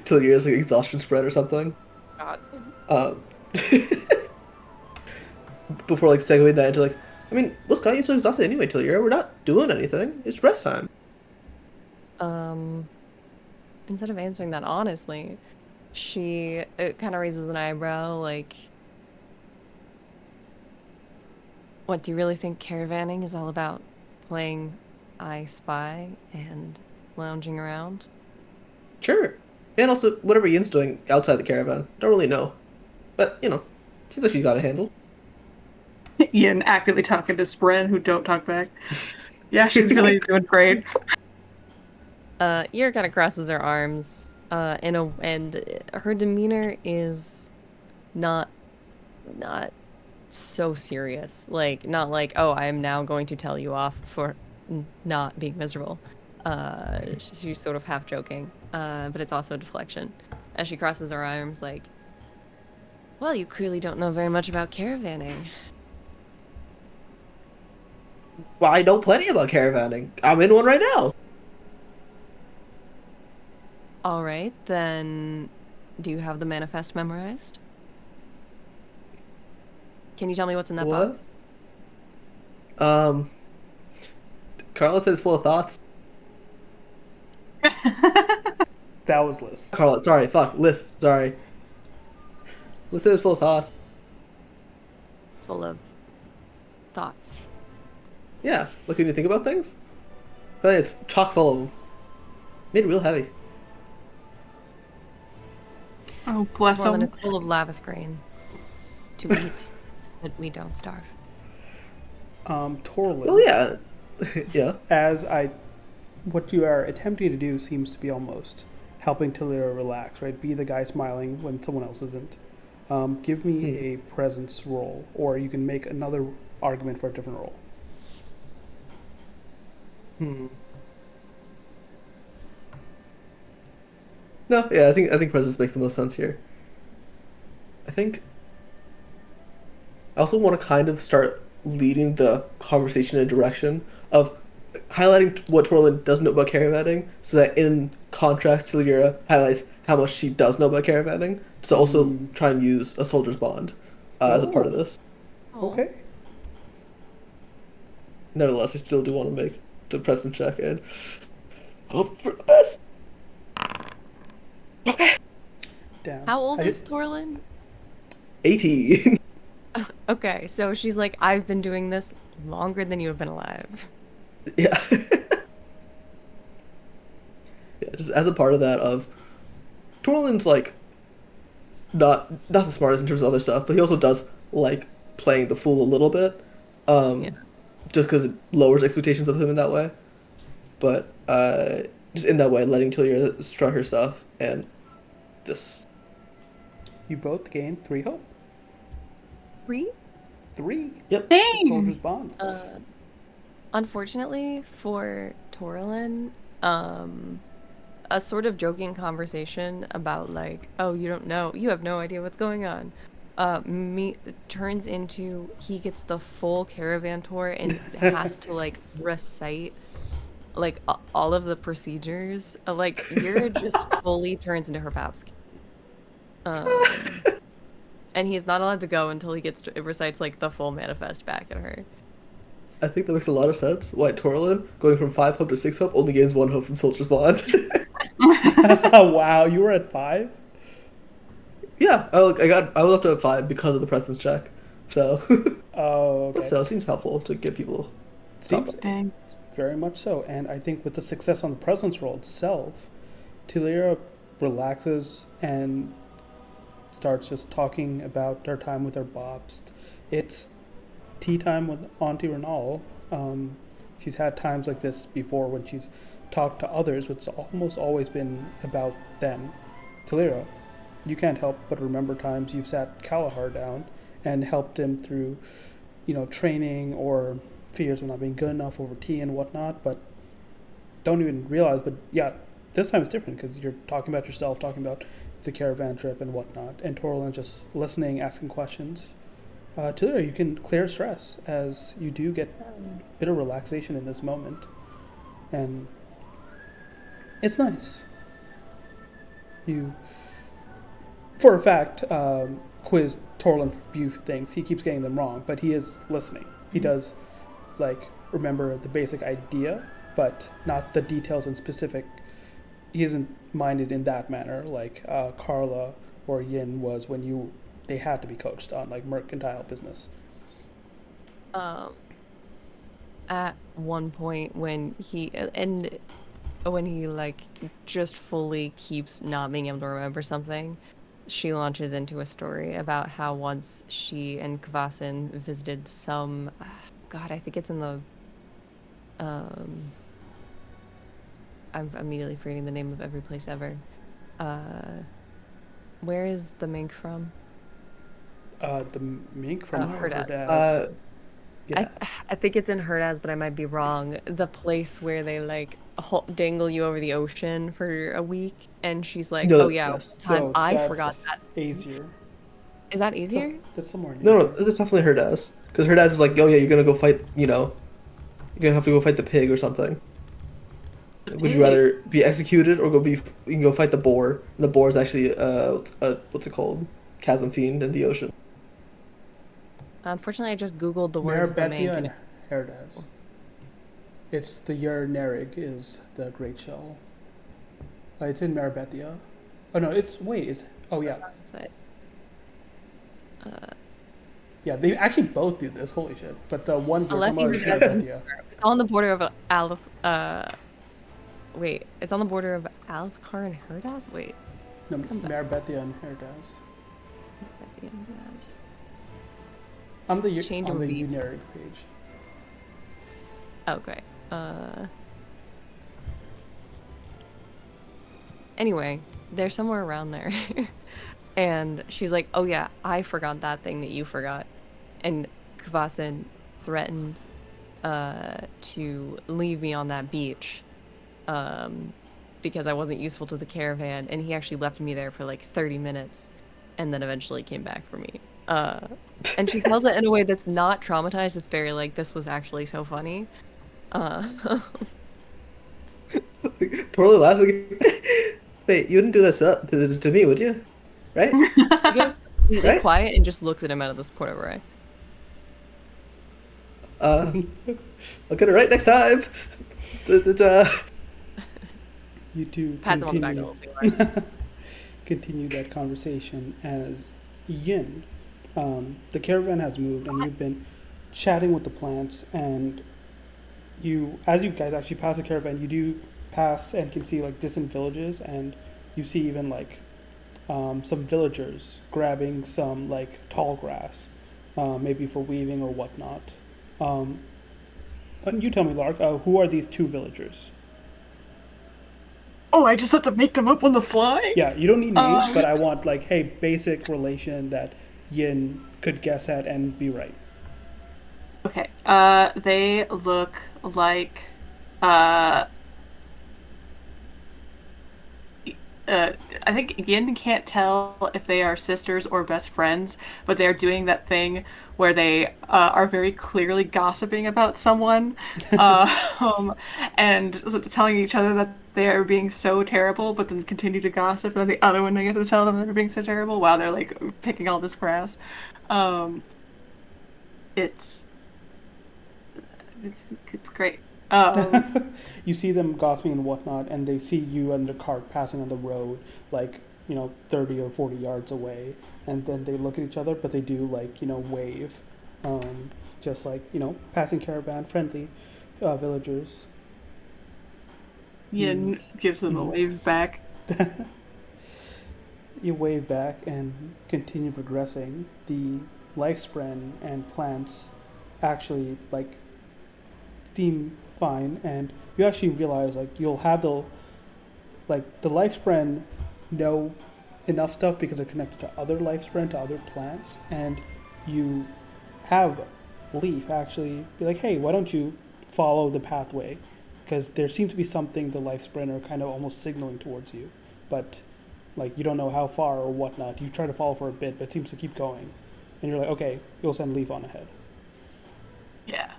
Tilly's like exhaustion spread or something. God. Um, before like segueing that into like, I mean, what's got you so exhausted anyway, Tilly? We're not doing anything. It's rest time. Um, Instead of answering that honestly, she kind of raises an eyebrow, like, what do you really think caravanning is all about? Playing I Spy and lounging around? Sure. And also, whatever Yin's doing outside the caravan, don't really know. But, seems like she's got it handled. Ian actively talking to Spren, who don't talk back. Yeah, she's really doing great. Yer kind of crosses her arms, and her demeanor is not not so serious. Like, not like, oh, I am now going to tell you off for not being miserable. She's sort of half joking, but it's also a deflection. As she crosses her arms, like, well, you clearly don't know very much about caravanning. Well, I know plenty about caravanning. I'm in one right now. All right, then, do you have the manifest memorized? Can you tell me what's in that What? box? Um, Carlos is full of thoughts. That was Liz. Carlos, sorry, fuck, Liz, sorry. Liz is full of thoughts. Full of thoughts. Yeah, look, can you think about things? But it's chock full of them. Made it real heavy. Oh, bless Well, then him. it's full of lavish grain to eat so that we don't starve. Torlin. Well, yeah. Yeah. What you are attempting to do seems to be almost helping Talia relax, right? Be the guy smiling when someone else isn't. Give me a presence roll, or you can make another argument for a different role. No, yeah, I think presence makes the most sense here. I think I also want to kind of start leading the conversation in a direction of highlighting what Torlin doesn't know about caravanning, so that in contrast, Lyra highlights how much she does know about caravanning. So also try and use a soldier's bond as a part of this. Okay. Nevertheless, I still do want to make the presence check and hope for the best. Okay. Down. How old is Torlin? 18. Okay, so she's like, I've been doing this longer than you have been alive. Yeah. Yeah, just as a part of that of Torlin's like not the smartest in terms of other stuff, but he also does like playing the fool a little bit. Yeah. Just because it lowers expectations of him in that way. But just in that way, letting Tilia strut her stuff and this. You both gain 3 hope. 3? 3. Yep. The soldier's bond. Unfortunately for Torlin, a sort of joking conversation about like, oh, you don't know, you have no idea what's going on, turns into he gets the full caravan tour and has to like recite like all of the procedures. Like Yura just fully turns into her Papsky. And he's not allowed to go until he recites like the full manifest back at her. I think that makes a lot of sense. Why Torlin, going from 5 hope to 6 hope, only gains 1 hope from Soldier's Bond. Wow, you were at 5? Yeah, I was up to a 5 because of the presence check. So, Oh, okay. but still, it seems helpful to get people. Seems Dang. very much so. And I think with the success on the presence roll itself, Tilira relaxes and starts just talking about her time with her Bobst. It's tea time with Auntie Renal. She's had times like this before when she's talked to others, but it's almost always been about them. Tilira, you can't help but remember times you've sat Kalahar down and helped him through, training or fears of not being good enough over tea and whatnot, but don't even realize, but yeah, this time it's different because you're talking about yourself, talking about the caravan trip and whatnot, and Torlin's just listening, asking questions. To there, you can clear stress as you do get a bit of relaxation in this moment, and it's nice. You, for a fact, quiz Torlin for a few things. He keeps getting them wrong, but he is listening. He does, like, remember the basic idea, but not the details and specific. He isn't minded in that manner, like Carla or Yin was when they had to be coached on, like, mercantile business. At one point when he like just fully keeps not being able to remember something, she launches into a story about how once she and Kvasin visited some God, I think it's in the I'm immediately forgetting the name of every place ever. Where is the mink from? The mink from Herdaz. Yeah. I think it's in Herdaz, but I might be wrong. The place where they like dangle you over the ocean for a week, and she's like, No, "Oh yeah, yes. time No, I that's forgot that." easier. Is that easier? So, that's somewhere near. No, that's definitely Herdaz. Because Herdaz is like, oh yeah, you're gonna go fight, you're gonna have to go fight the pig or something. Would you rather be executed or you can go fight the boar? And the boar is actually what's it called? Chasm fiend in the ocean. Unfortunately, I just googled the words the mink. Marabethia and Herdaz. It's the Yer Nerig is the great shell. It's in Marabethia. Oh no, yeah, they actually both do this. Holy shit! But the one you're talking about is Marabethia. It's on the border of Wait, it's on the border of Alethkar and Herdaz? Wait. No, Marabethia and Herdaz. I'm the Nerig page. Okay. Anyway, they're somewhere around there. And she's like, "Oh yeah, I forgot that thing that you forgot." And Kvasin threatened to leave me on that beach because I wasn't useful to the caravan, and he actually left me there for like 30 minutes and then eventually came back for me. And she tells it in a way that's not traumatized. It's very like, this was actually so funny. Totally laughs like, wait, you wouldn't do this to me, would you? Right? She goes completely Right? quiet and just looks at him out of this corner of her eye. I'll get it right next time. You two Pats him on the back a little too hard. continue that conversation as Yin. The caravan has moved, and you've been chatting with the plants. And as you guys actually pass the caravan, you do pass and can see like distant villages, and you see even like some villagers grabbing some like tall grass, maybe for weaving or whatnot. And you tell me, Lark, who are these two villagers? Oh, I just have to make them up on the fly? Yeah, you don't need names, but I want like, hey, basic relation that Yin could guess at and be right. Okay. They look like I think Yin can't tell if they are sisters or best friends, but they're doing that thing where they are very clearly gossiping about someone, and telling each other that they are being so terrible, but then continue to gossip, and then the other one gets to tell them that they're being so terrible while they're like picking all this grass. It's great. You see them gossiping and whatnot, and they see you and the cart passing on the road, like, 30 or 40 yards away, and then they look at each other, but they do, like, wave, just like, passing caravan, friendly villagers. Yin gives them a wave back. You wave back and continue progressing. The lifespan and plants actually, like, seem fine, and you actually realize like you'll have the lifespan know enough stuff because they're connected to other lifespan, to other plants, and you have Leaf actually be like, hey, why don't you follow the pathway because there seems to be something the Lifespren are kind of almost signaling towards you, but like you don't know how far or whatnot. You try to follow for a bit, but it seems to keep going, and you're like, okay, you'll send Leaf on ahead. Yeah.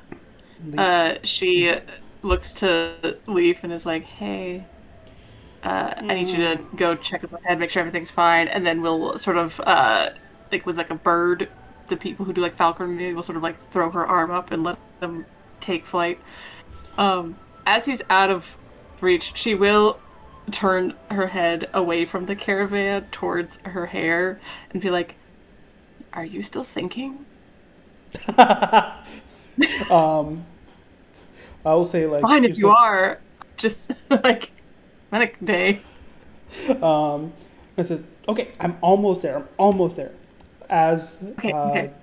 Leaf. She looks to Leaf and is like, "Hey, I need you to go check up ahead, make sure everything's fine, and then we'll sort of like with like a bird, the people who do like falconry will sort of like throw her arm up and let them take flight." As he's out of reach, she will turn her head away from the caravan towards her hair and be like, "Are you still thinking?" um, I will say like Fine if here's you are. Just like manic day. It says, okay, I'm almost there. I'm almost there. As Okay, okay.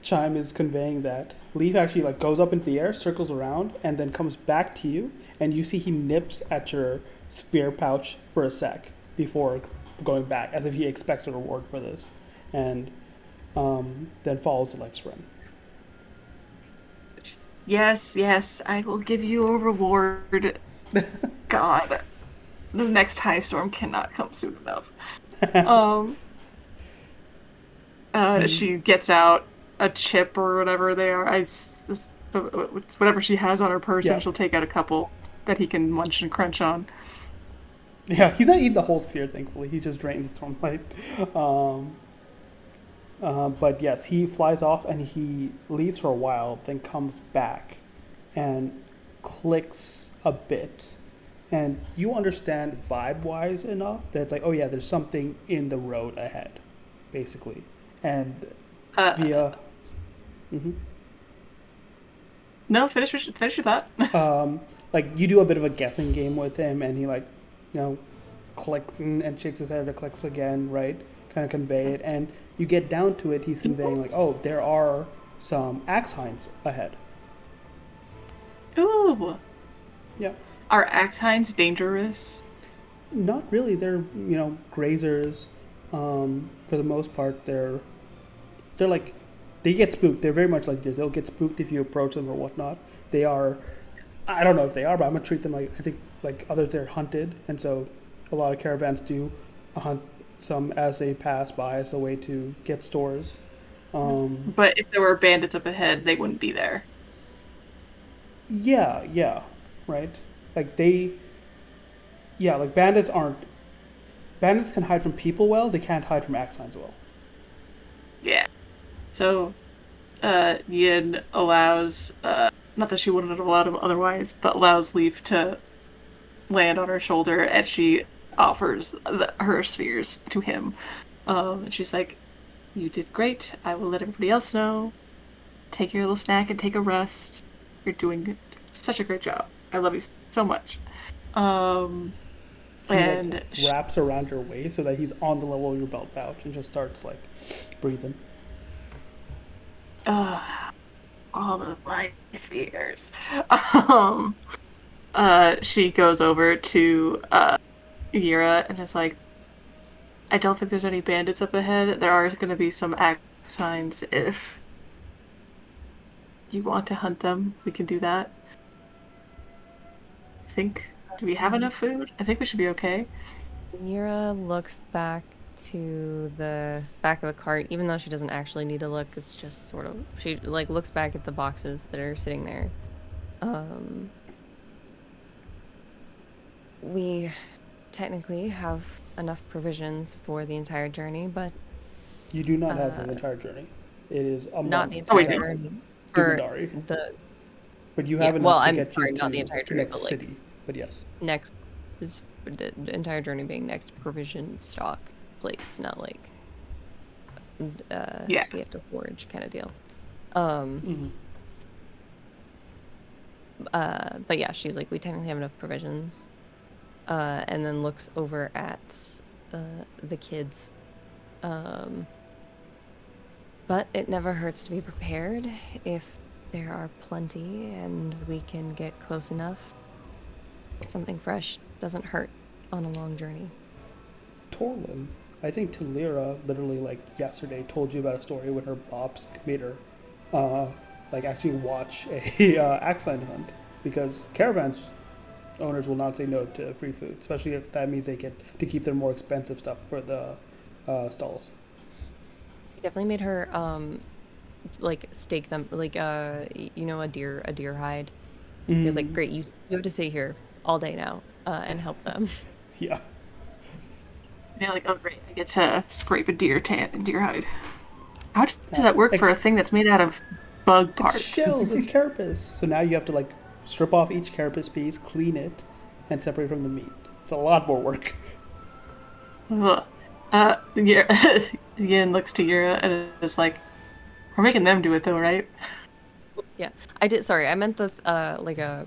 Chime is conveying that, Leaf actually like goes up into the air, circles around, and then comes back to you, and you see he nips at your spear pouch for a sec before going back, as if he expects a reward for this, and then follows the life sprint. Yes, yes, I will give you a reward. God, the next high storm cannot come soon enough. Um, she gets out a chip or whatever they are. It's whatever she has on her person. Yeah, She'll take out a couple that he can munch and crunch on. yeah. He's not eating the whole sphere, thankfully. He just drained the stormlight. But yes, he flies off and he leaves for a while, then comes back and clicks a bit. And you understand vibe-wise enough that it's like, oh yeah, there's something in the road ahead, basically. And via... Mm-hmm. No, finish your thought. Like, you do a bit of a guessing game with him, and he, like, clicks and shakes his head and clicks again, right? Kind of convey it. And you get down to it, he's conveying, like, oh, there are some axe hinds ahead. Ooh. Yeah. Are axe hinds dangerous? Not really. They're, grazers. For the most part, they're like, they get spooked. They're very much like this. They'll get spooked if you approach them or whatnot. They are, I don't know if they are, but I'm going to treat them like, I think, like others, they're hunted. And so a lot of caravans do hunt some as they pass by as a way to get stores. But if there were bandits up ahead, they wouldn't be there. Yeah, right? Like like bandits can hide from people well, they can't hide from axe hinds well. Yeah. So, Yin allows, not that she wouldn't have allowed him otherwise, but allows Leaf to land on her shoulder, and she offers her spheres to him. And she's like, "You did great. I will let everybody else know. Take your little snack and take a rest. You're doing such a great job. I love you so much." He And wraps around your waist so that he's on the level of your belt pouch and just starts like breathing. all of my spheres. She goes over to Yira and is like, "I don't think there's any bandits up ahead. There are going to be some axe signs. If you want to hunt them, we can do that. Do we have enough food? I think we should be okay." Mira looks back to the back of the cart, even though she doesn't actually need to look. It's just sort of, she like looks back at the boxes that are sitting there. We technically have enough provisions for the entire journey, but You do not have the entire journey. It is a not month. the entire wait, journey. For Dumandari. the But you have enough well, to I'm get sorry, you not to the entire the journey, next but like city. But yes. next is the entire journey being next provision stock place, not like Yeah. we have to forage kind of deal. But yeah, she's like, we technically have enough provisions, and then looks over at the kids. But it never hurts to be prepared if there are plenty and we can get close enough. Something fresh doesn't hurt on a long journey. Torlin, I think Talira literally like yesterday told you about a story when her bops made her like actually watch a axe hunt because caravans owners will not say no to free food, especially if that means they get to keep their more expensive stuff for the stalls. Definitely made her like stake them like a deer hide. He was like, great, you have to stay here all day now and help them. Yeah. Yeah, like, oh great, I get to scrape a deer hide. How does that work for a thing that's made out of bug It's parts? shells, it's carapace. So now you have to like strip off each carapace piece, clean it, and separate from the meat. It's a lot more work. Ugh. Yin looks to Yura and is like, we're making them do it though, right? Yeah, I did. Sorry, I meant the like a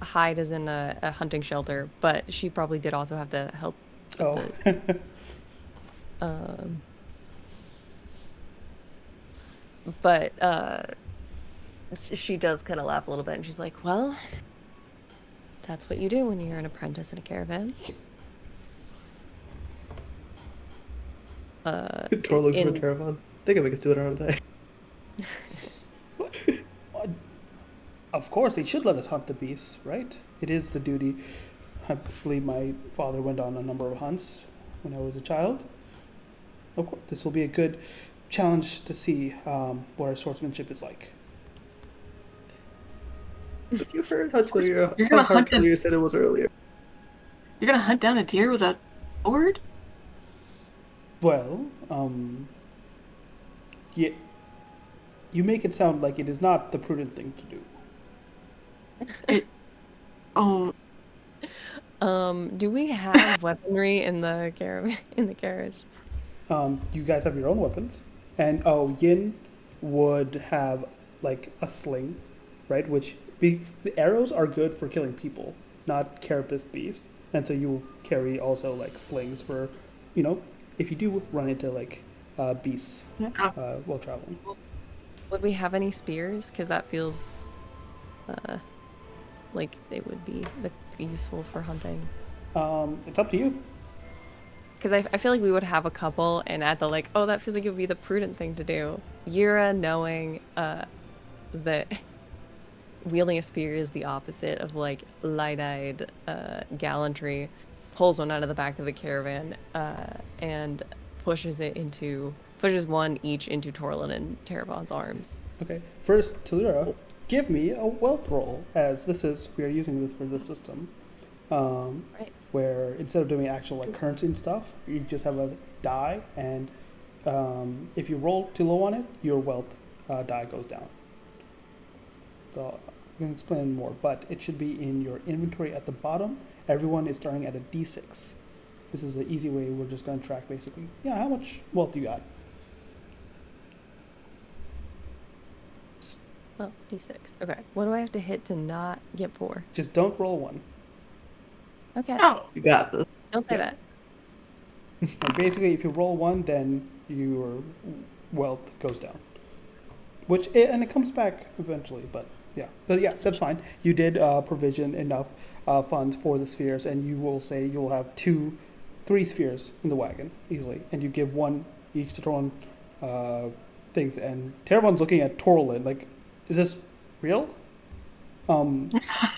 hide as in a hunting shelter, but she probably did also have to help. Oh. But she does kind of laugh a little bit, and she's like, "Well, that's what you do when you're an apprentice in a caravan." Tor looks for a caravan. They can make us do it, aren't they? Of course, they should let us hunt the beasts, right? It is the duty. I believe my father went on a number of hunts when I was a child. Of course, this will be a good challenge to see what our swordsmanship is like. But you heard how clear you said it was earlier. You're gonna hunt down a deer with a sword? Well, yeah, you make it sound like it is not the prudent thing to do. Do we have weaponry in the caravan in the carriage? You guys have your own weapons, and Yin would have like a sling, right? Which the arrows are good for killing people, not carapace beasts, and so you carry also like slings for, if you do run into like beasts while traveling. Would we have any spears? Because that feels like they would be useful for hunting. It's up to you. Because I feel like we would have a couple, and at the like, oh, that feels like it would be the prudent thing to do. Yura, knowing that wielding a spear is the opposite of like light-eyed gallantry, pulls one out of the back of the caravan and pushes one each into Torlin and Terravon's arms. Okay. First, Talira, give me a wealth roll, as we are using this for this system. Right. Where instead of doing actual like currency and stuff, you just have a die, and if you roll too low on it, your wealth die goes down. So I can explain more, but it should be in your inventory at the bottom. Everyone is starting at a D6. This is an easy way. We're just going to track basically. Yeah, how much wealth do you got? Well, D6. Okay. What do I have to hit to not get 4? Just don't roll 1. Okay. Oh, You got this. Don't say that. Like basically, if you roll 1, then your wealth goes down. And it comes back eventually, but yeah, that's fine. You did provision enough funds for the spheres, and you will say you'll have 3 spheres in the wagon easily, and you give 1 each to Torlin things. And Terravon's looking at Torlin like, is this real?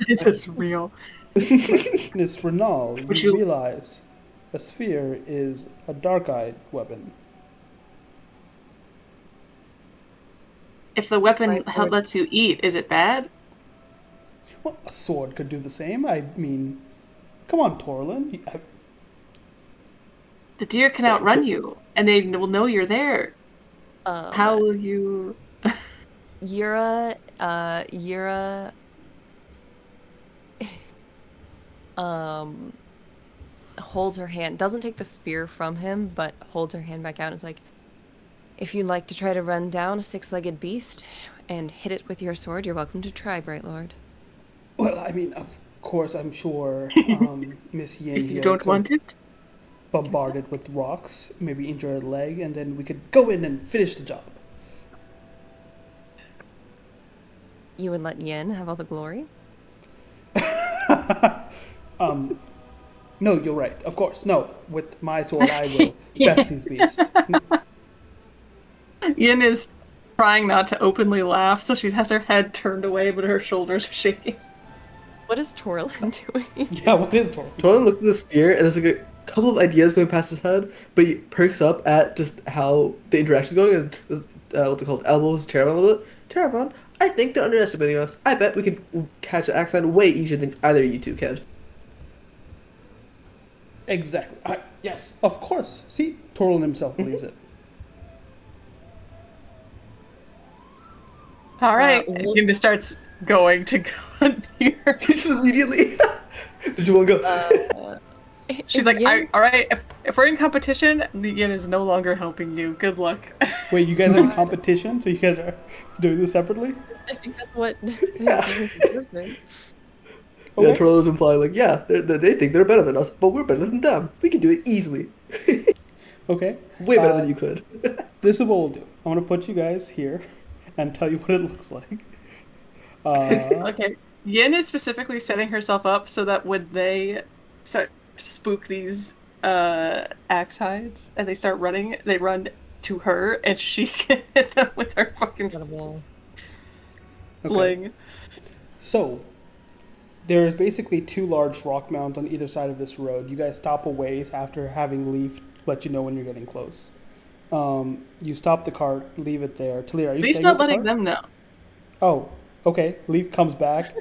is this real? Miss Renal, you realize a sphere is a dark-eyed weapon. If the weapon lets you eat, is it bad? Well, a sword could do the same. I mean, come on, Torlin. The deer can outrun you, and they will know you're there. How will you... Yura holds her hand, doesn't take the spear from him, but holds her hand back out and is like, if you'd like to try to run down a 6-legged beast and hit it with your sword, you're welcome to try, Bright Lord. Well, I mean, of course, I'm sure Miss Yin If you here don't could want it? bombard it with rocks, maybe injure a leg, and then we could go in and finish the job. You would let Yin have all the glory? No, you're right. Of course. No, with my sword, I will best these beasts. Yin is trying not to openly laugh, so she has her head turned away, but her shoulders are shaking. What is Torlin doing? Yeah, what is Torlin? Torlin looks at the spear, and there's like a couple of ideas going past his head, but he perks up at just how the interaction's going, and what's it called? Elbows Terravon a little bit. Terravon, I think they're underestimating us. I bet we can catch an accent way easier than either of you two can. Exactly. Yes, of course. See, Torlin himself believes it. All right. Look- Yin just starts going to go on here. Just immediately. Did you want to go? She's like, Yin- all right, if we're in competition, the Yin is no longer helping you. Good luck. Wait, you guys are in competition? So you guys are doing this separately? I think that's what is doing. Yeah, Okay. Torlin was implying like, yeah, they think they're better than us, but we're better than them. We can do it easily. Okay. Way better than you could. This is what we'll do. I'm going to put you guys here and tell you what it looks like. Okay. Yin is specifically setting herself up so that when they start to spook these axe hides and they start running, they run to her and she can hit them with her fucking Incredible. sling. So, there is basically two large rock mounds on either side of this road. You guys stop a ways after having Leaf let you know when you're getting close. You stop the cart, leave it there. Talia, are you Leaf's staying not with the letting cart? them know. Oh, okay. Leaf comes back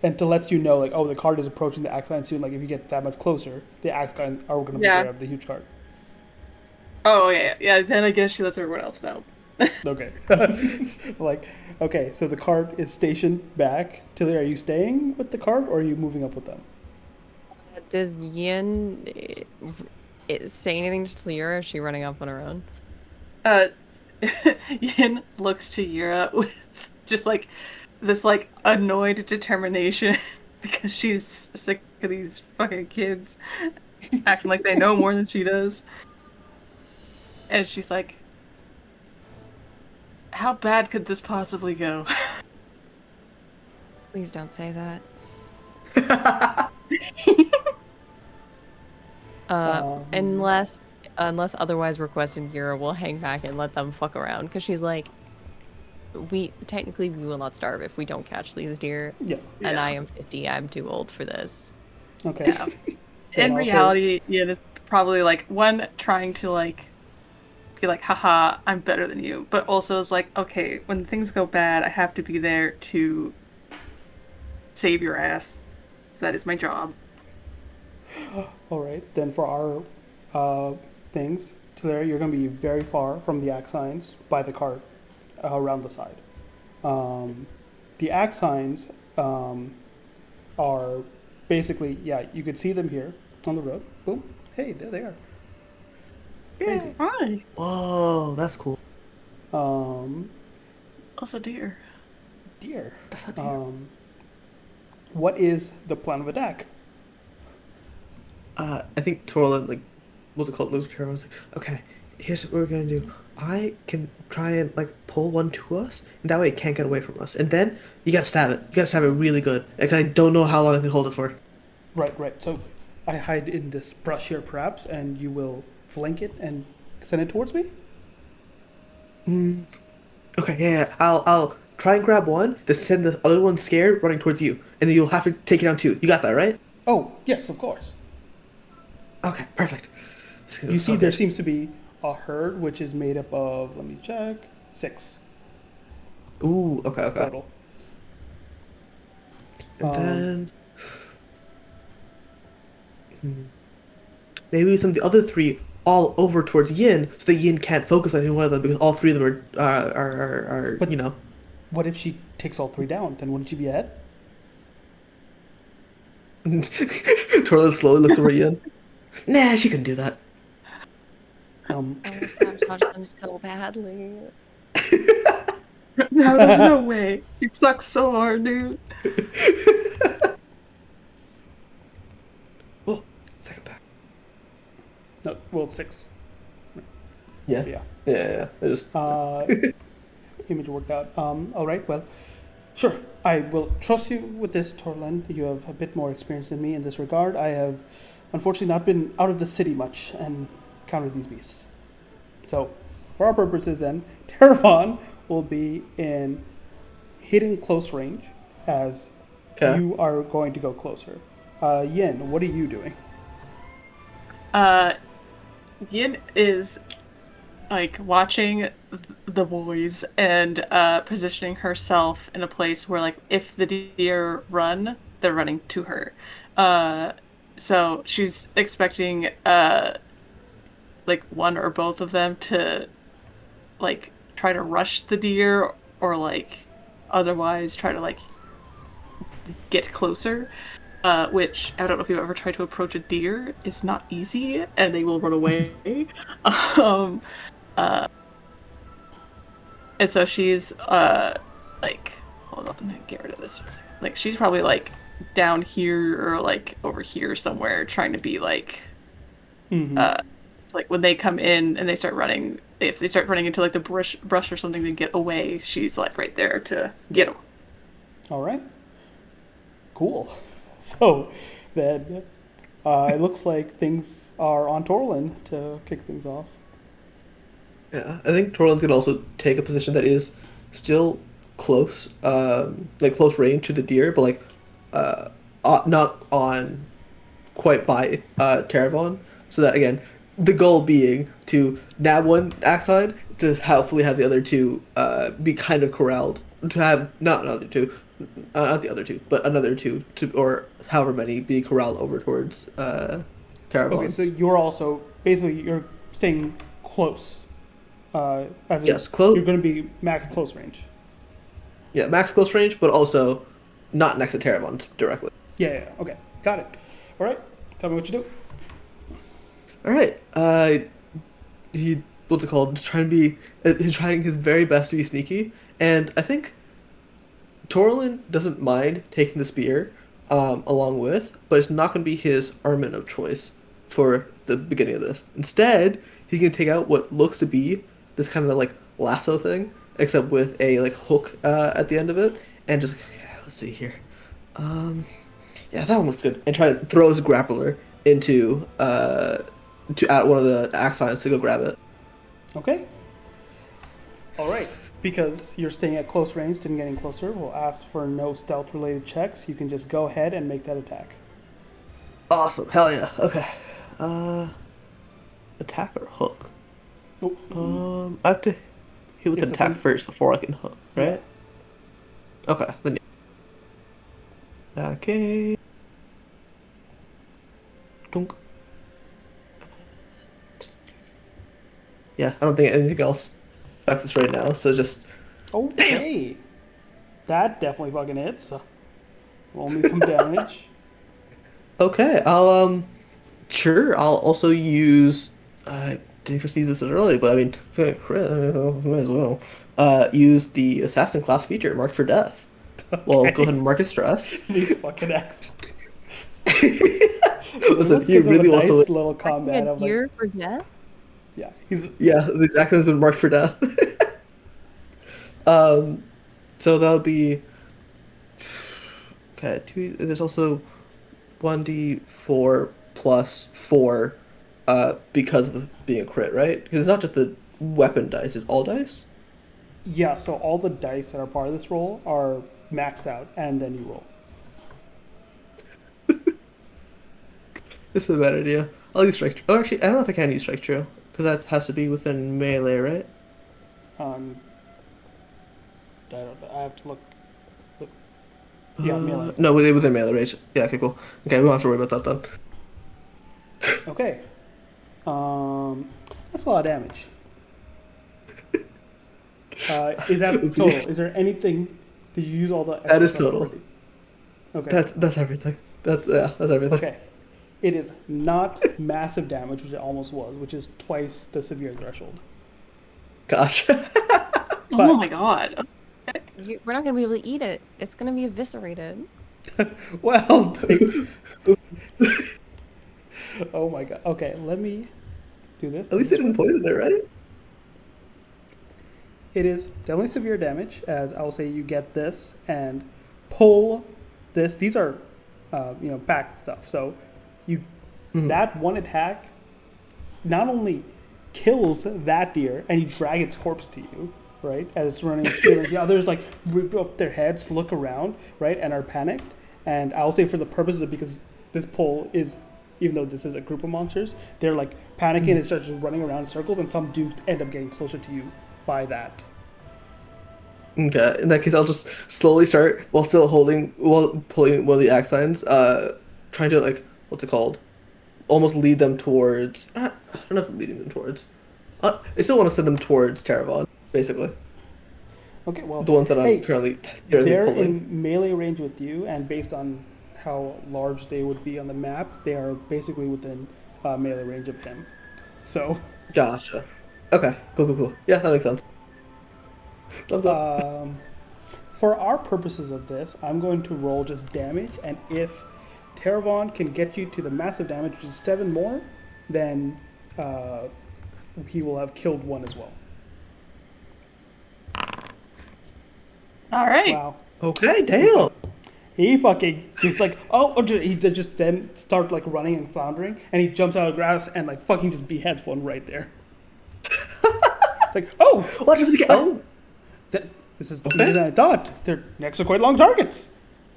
and to let you know, like, oh, the cart is approaching the axe line soon. Like, if you get that much closer, the axe line are going to be Yeah. there of the huge cart. Oh yeah. Then I guess she lets everyone else know. Okay. Like, okay, so the cart is stationed back. Talia, are you staying with the cart or are you moving up with them? Does Yin say anything to Talia, or is she running off on her own? Yin looks to Yura with just like this like annoyed determination because she's sick of these fucking kids acting like they know more than she does. And she's like, how bad could this possibly go? Please don't say that. Unless otherwise requested, Yura will hang back and let them fuck around, because she's like, we will not starve if we don't catch these deer, Yeah. and Yeah. I am 50. I'm too old for this. Okay. Yeah. Then In also- reality, Yin is probably like one trying to like be like, haha, I'm better than you, but also is like, okay, when things go bad, I have to be there to save your ass. That is my job. All right. Then for our things, Talia, you're going to be very far from the axe signs by the cart around the side. The axe signs are basically, yeah, you could see them here on the road. Boom. Hey, there they are. Crazy. Hi. Whoa, that's cool. Also dear. Dear. That's not deer. What is the plan of attack? I think Torlin, like, what's it called? Looks at her and was like, okay, here's what we're gonna do. I can try and, like, pull one to us, and that way it can't get away from us. And then you gotta stab it. You gotta stab it really good. Like, I don't know how long I can hold it for. Right. So I hide in this brush here, perhaps, and you will flank it and send it towards me? Okay, yeah. I'll try and grab one, then send the other one scared running towards you, and then you'll have to take it down too. You got that, right? Oh, yes, of course. Okay, perfect. You see, there seems to be a herd which is made up of, let me check, 6 Ooh, okay. total. And then maybe send the other 3 all over towards Yin, so that Yin can't focus on any one of them because all 3 of them are But- you know. What if she takes all 3 down? Then wouldn't she be ahead? Torlin slowly looks over Yin. Nah, she couldn't do that. I will sabotage them so badly. No, there's no way. You suck so hard, dude. Oh, second back. No, well, 6. Yeah. Yeah. I just Image worked out. All right, well, sure. I will trust you with this, Torlin. You have a bit more experience than me in this regard. I have, unfortunately, not been out of the city much and countered these beasts. So, for our purposes, then, Terravon will be in hitting close range. as Okay. you are going to go closer. Yin, what are you doing? Yin is like watching the boys and positioning herself in a place where like if the deer run, they're running to her. Uh, so she's expecting like one or both of them to like try to rush the deer or like otherwise try to like get closer. Which I don't know if you've ever tried to approach a deer. It's not easy, and they will run away. um, and so she's like, hold on, get rid of this. Like she's probably like down here or like over here somewhere, trying to be Mm-hmm. like when they come in and they start running. If they start running into like the brush or something to get away, she's like right there to get them. All right. Cool. So then it looks like things are on Torlin to kick things off. Yeah, I think Torlin's gonna also take a position that is still close, like close range to the deer, but like not on quite by Taravon. So that again, the goal being to nab one Axine to hopefully have the other two be kind of corralled. To have not another two, not the other two, but another two to or however many be corralled over towards Taravon. Okay, so you're also basically you're staying close. As in, Yes, close. You're going to be max close range. Yeah, max close range, but also not next to Taravon directly. Yeah. Okay. Got it. All right. Tell me what you do. All right. He what's it called? Just trying to be. He's trying his very best to be sneaky, and I think Torlin doesn't mind taking the spear along with, but it's not going to be his armament of choice for the beginning of this. Instead, he's going to take out what looks to be this kind of like lasso thing, except with a like hook at the end of it, and just okay, let's see here. Yeah, that one looks good. And try to throw his grappler into to at one of the axines to go grab it. Okay. All right. Because you're staying at close range, didn't get any closer, we'll ask for no stealth related checks. You can just go ahead and make that attack. Awesome, hell yeah. Okay. Attack or hook? Oh, I have to hit with You an have to attack think- first before I can hook, right? Okay, then. Okay. Dunk. Yeah, I don't think anything else affects us right now, so just okay. That definitely fucking hits. Roll me some damage. okay. Sure. I'll also use. I didn't expect to use this early, but I mean, might as well. Use the assassin class feature, marked for death. Well, go ahead and mark it stress. These fucking axes. Listen, Let's he give him really a wants nice to. little combat A of like, deer for death? yeah, he's Yeah, the action has been marked for death. So that'll be. Okay, there's also 1d4 plus 4 because of being a crit, right? Because it's not just the weapon dice, it's all dice? yeah. So all the dice that are part of this roll are maxed out, and then you roll. This is a bad idea. I'll use strike. Oh, actually, I don't know if I can use strike true because that has to be within melee, right? I don't know. I have to look. Yeah, melee. No, within melee range. Yeah, okay, cool. Okay, we don't have to worry about that then. Okay. That's a lot of damage. Is that total? Is there anything? Did you use all the? That is extra stuff total. already? Okay. That's everything. That's everything. Okay. It is not massive damage, which it almost was, which is twice the severe threshold. Gosh. Oh my god. We're not gonna be able to eat it. It's gonna be eviscerated. Well, oh my god. Okay, let me do this. At least they didn't poison it, right? It is definitely severe damage, as I'll say you get this and pull this. These are, back stuff. So you that one attack not only kills that deer and you drag its corpse to you, right? As it's running scaling. The others like whip up their heads, look around, right, and are panicked. And I'll say for the purposes of because this poll is, even though this is a group of monsters, they're like panicking and start just running around in circles, and some do end up getting closer to you by that. Okay, in that case, I'll just slowly start while still while pulling one of the axe signs, trying to like, what's it called? Almost lead them towards. I don't know if I'm leading them towards. I still want to send them towards Taravon, basically. Okay, well, The ones that I'm hey, currently they're pulling. in melee range with you, and based on how large they would be on the map, they are basically within melee range of him. So, Gotcha. Okay, cool. Yeah, that makes sense. Thumbs up. for our purposes of this, I'm going to roll just damage, and if Taravon can get you to the massive damage, which is 7 more, then he will have killed one as well. All right. Wow. Okay, damn. He's like, he just then start like running and floundering, and he jumps out of the grass and like fucking just beheads one right there. It's like, Watch if get. Oh, this is easier than I thought. Their necks are quite long targets.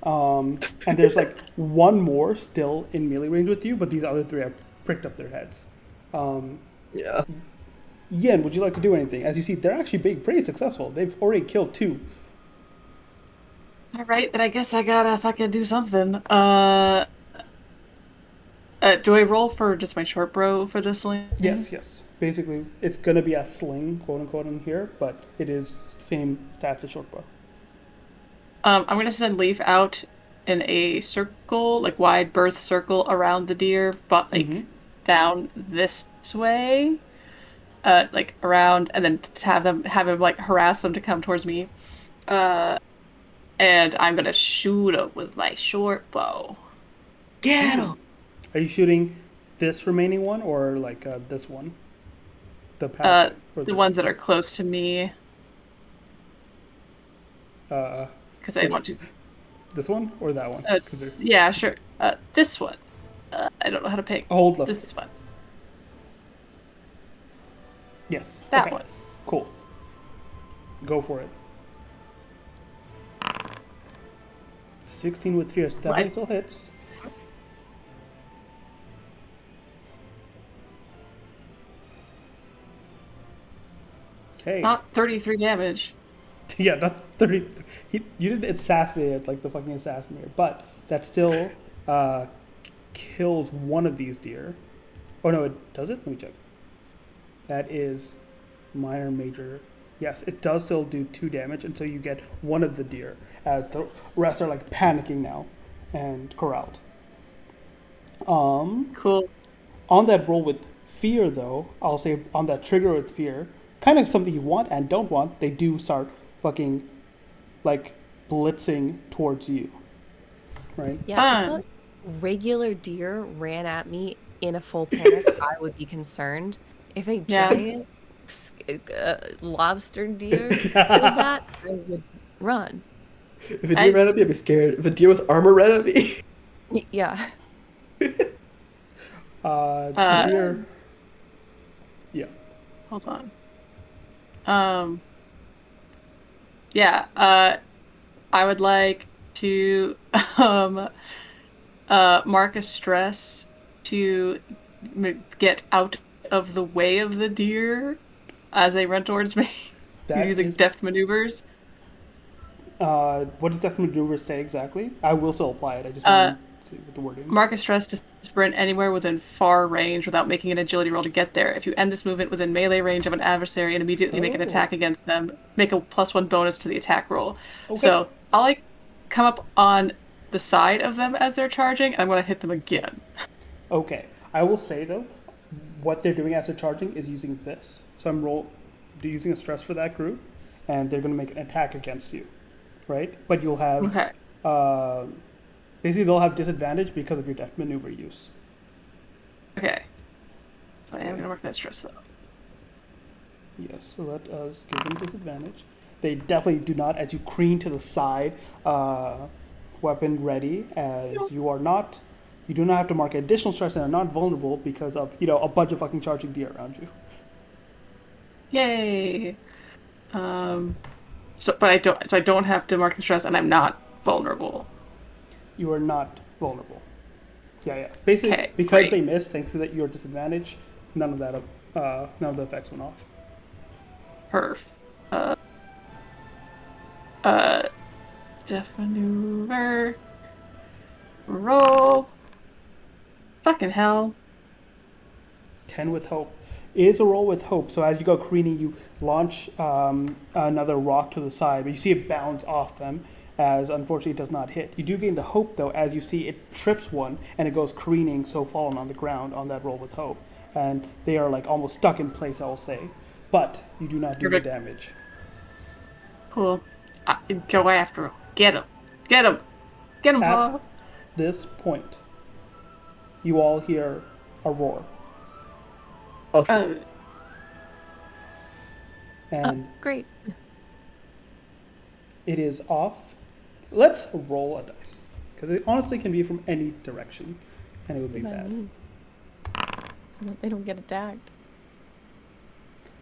And there's like one more still in melee range with you, but these other 3 have pricked up their heads. yeah. Yen, would you like to do anything? As you see, they're actually being pretty successful. They've already killed 2. All right, then I guess I gotta fucking do something. Do I roll for just my short bow for this sling? Yes. Basically, it's gonna be a sling, quote unquote, in here, but it is same stats as short bow. I'm gonna send Leaf out in a circle, like wide berth circle around the deer, but like down this way, like around, and then to have him like harass them to come towards me. And I'm gonna shoot him with my short bow. Get him! Are you shooting this remaining one or like this one? The path, The ones that are close to me, because I want to. This one or that one? Yeah, sure. This one. I don't know how to pick. Hold left. This one. Yes. That one. Cool. Go for it. 16 with fierce. Definitely still hits. Okay. Not 33 damage. Yeah, not 30. You didn't assassinate it like the fucking assassinator, but that still kills one of these deer. Oh no, it does it? Let me check. That is minor, major. Yes, it does still do 2 damage, and so you get one of the deer, as the rest are like panicking now and corralled. Cool. On that roll with fear, though, I'll say on that trigger with fear, kind of something you want and don't want, they do start fucking like blitzing towards you, right? Yeah, if a regular deer ran at me in a full panic, I would be concerned. If a giant lobster deer did that, I would run. If a deer ran at me, I'd be scared. If a deer with armor ran at me, yeah. Deer. Yeah. Hold on. I would like to mark a stress to get out of the way of the deer as they run towards me. Using deft maneuvers. What does deft maneuvers say exactly? I will still apply it. I just want to see what the wording. Mark a stress to sprint anywhere within far range without making an agility roll to get there. If you end this movement within melee range of an adversary and immediately make an attack against them, make a +1 bonus to the attack roll. Okay. So I'll like come up on the side of them as they're charging, and I'm going to hit them again. Okay. I will say though, what they're doing as they're charging is using this. So I'm using a stress for that group, and they're going to make an attack against you, right? But you'll have basically they'll have disadvantage because of your deft maneuver use. Okay. So I am going to mark that stress though. Yes. So let us give them disadvantage. They definitely do not, as you crane to the side, weapon ready, as you are not. You do not have to mark additional stress and are not vulnerable because of, a bunch of fucking charging deer around you. Yay! But I don't. So I don't have to mark the stress, and I'm not vulnerable. You are not vulnerable. Yeah. Basically, Okay, because great. they missed, thanks to that your disadvantage, none of the effects went off. Perf. Death maneuver. Roll. Fucking hell. 10 with hope. It is a roll with hope. So as you go careening, you launch another rock to the side, but you see it bounce off them, as unfortunately it does not hit. You do gain the hope, though, as you see it trips one and it goes careening, so falling on the ground on that roll with hope. And they are like almost stuck in place, I will say. But you do not do the Perfect. damage. Cool. Go after him. Get him. Get him. Get him, At Paul. this point, you all hear a roar. Okay. And Great. it is off. Let's roll a dice. Because it honestly can be from any direction. And it would be bad. So that they don't get attacked.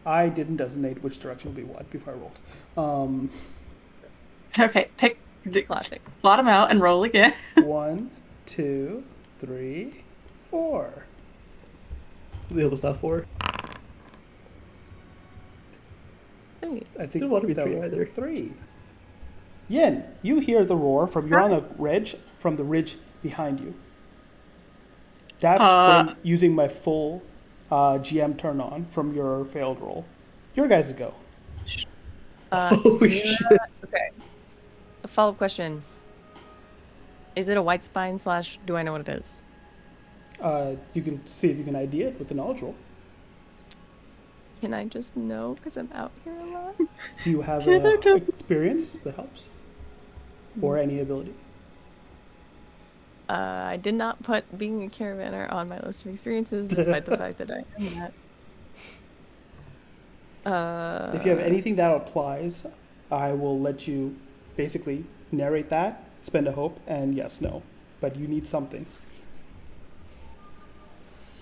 I didn't designate which direction would be what before I rolled. Okay, pick. Classic. Plot him out and roll again. 1, 2, 3, 4. Leo was not 4. Hey. I think Didn't want to be that 3 was either. 3. Yin, you hear the roar from you're on the ridge behind you. That's when using my full GM turn on from your failed roll. Your guys' go. Holy shit. Okay. A follow-up question. Is it a white spine / do I know what it is? You can see if you can ID it with the knowledge roll. Can I just know because I'm out here a lot? Do you have experience that helps? Or any ability? I did not put being a caravaner on my list of experiences, despite the fact that I am that. If you have anything that applies, I will let you basically narrate that, spend a hope, and yes, no. But you need something.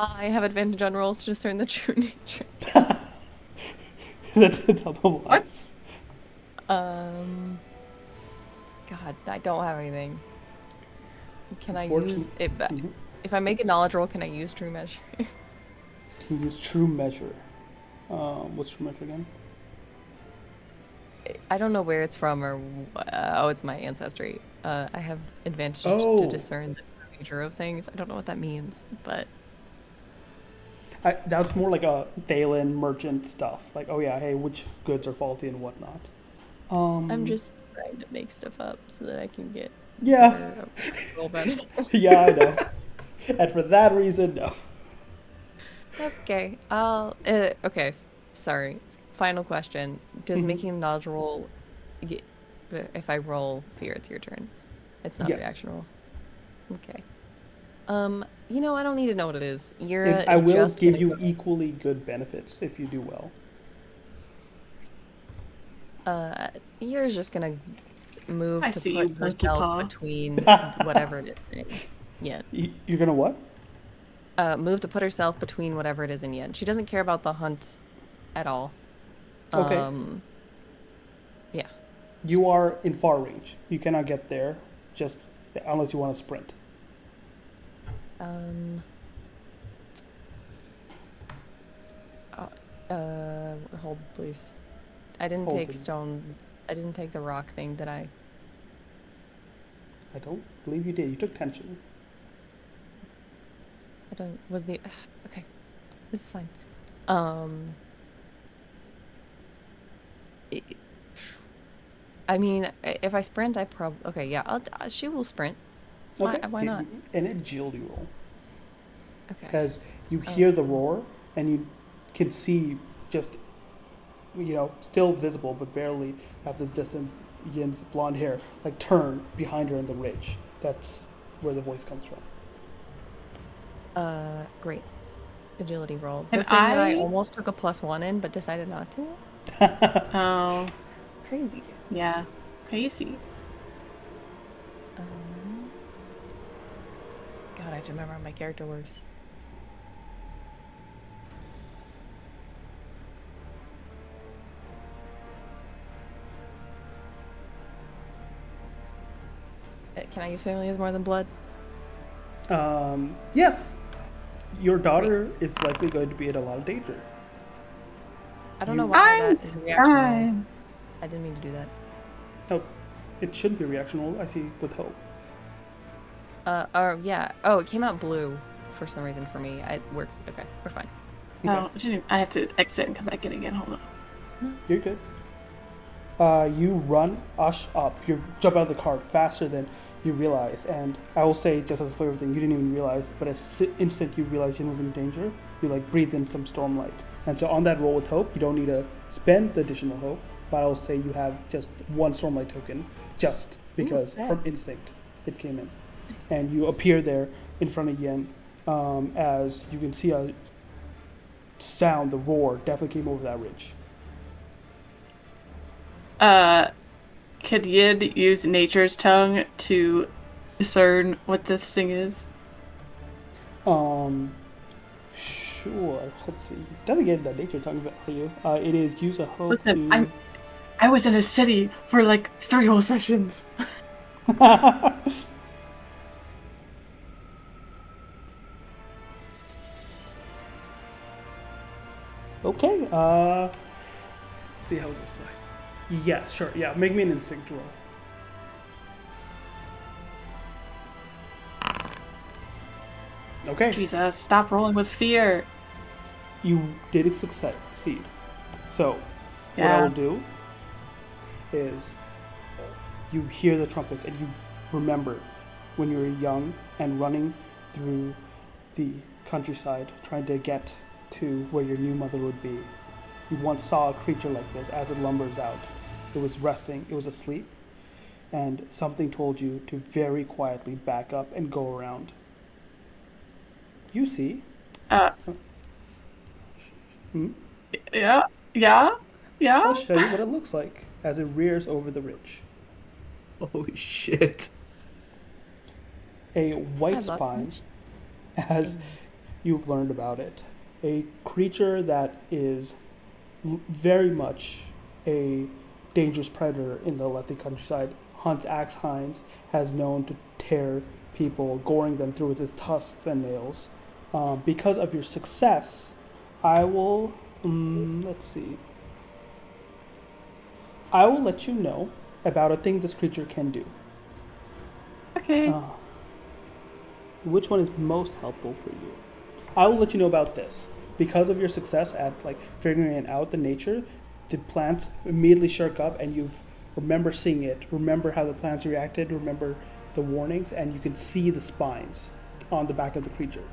I have advantage on rolls to discern the true nature. That's a double What? God, I don't have anything. Can I Unfortunate- use it? If I make a knowledge roll, can I use true measure? You can use true measure. What's true measure again? I don't know where it's from or it's my ancestry. I have advantage Oh. to discern the true nature of things. I don't know what that means, but That's more like a Thalen merchant stuff. Like, oh yeah, hey, which goods are faulty and whatnot. I'm just trying to make stuff up so that I can get Yeah, better, roll better. yeah, I know. And for that reason, no. Okay, okay, sorry. Final question. Does Mhm. making a knowledge roll, if I roll fear, it's your turn. It's not a Yes. reaction roll. Okay. I don't need to know what it is. You're And I will just give gonna you go- equally good benefits if you do well. Yura's just gonna move I to see put you, Monkey herself Paw. between whatever it is in Yen. You're gonna what? Move to put herself between whatever it is in Yen. She doesn't care about the hunt at all. Okay. Yeah. You are in far range. You cannot get there, just unless you want to sprint. Hold please. I didn't Hold, take please. stone. I didn't take the rock thing, did I? I don't believe you did. You took tension. I don't. Was the okay? This is fine. I mean, if I sprint, I okay. Yeah, she will sprint. Okay. Why not? And agility roll. Okay. Because you hear the roar and you can see just, still visible but barely at this distance, Yin's blonde hair like turn behind her in the ridge. That's where the voice comes from. Great. Agility roll. And The thing that I I- almost took a +1 in, but decided not to. Oh, Crazy. yeah. Crazy. God, I have to remember how my character works. Can I use family as more than blood? Yes. Your daughter is likely going to be in a lot of danger. I don't know You- why I'm that is a reaction roll. fine. I didn't mean to do that. No, it shouldn't be a reaction roll. I see with hope. Yeah. Oh, it came out blue for some reason for me. It works. Okay, we're fine. No, I have to exit and come back in again. Hold on. You're good. You run Ush up. You jump out of the cart faster than you realize. And I will say, just as a flavor thing, you didn't even realize, but as instant you realized Jin was in danger, you like breathed in some stormlight. And so on that roll with hope, you don't need to spend the additional hope, but I will say you have just one stormlight token, just because Ooh, from instinct it came in. And you appear there in front of Yen, as you can see a sound, the roar definitely came over that ridge. Could Yid use nature's tongue to discern what this thing is? Sure. Let's see. Doesn't get that nature tongue value. It is use a hope Listen, to. I was in a city for like 3 whole sessions. Okay. Let's see how this play. Yes, sure. Yeah, make me an instinct roll. Okay. Jesus, stop rolling with fear. You did succeed. So, what I Yeah. will do is you hear the trumpets and you remember when you were young and running through the countryside trying to get to where your new mother would be. You once saw a creature like this as it lumbers out. It was resting, it was asleep, and something told you to very quietly back up and go around. You see. Yeah. I'll show you what it looks like as it rears over the ridge. Holy shit. A white spine, as you've learned about it. A creature that is very much a dangerous predator in the Alethkar countryside. Hunts axe hinds, has known to tear people, goring them through with his tusks and nails. Because of your success, I will, let's see. I will let you know about a thing this creature can do. Okay. Which one is most helpful for you? I will let you know about this. Because of your success at like figuring out the nature, the plants immediately shirk up and you remember seeing it, remember how the plants reacted, remember the warnings, and you can see the spines on the back of the creature.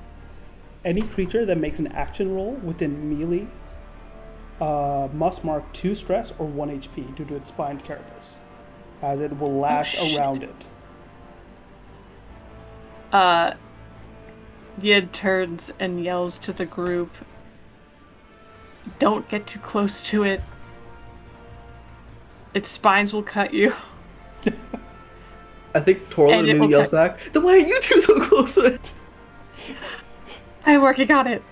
Any creature that makes an action roll within melee must mark 2 stress or 1 HP due to its spined carapace, as it will lash around it. Yid turns and yells to the group, "Don't get too close to it. Its spines will cut you." I think Torla And it immediately will yells cut- back, then why are you two so close to it? I'm working on it.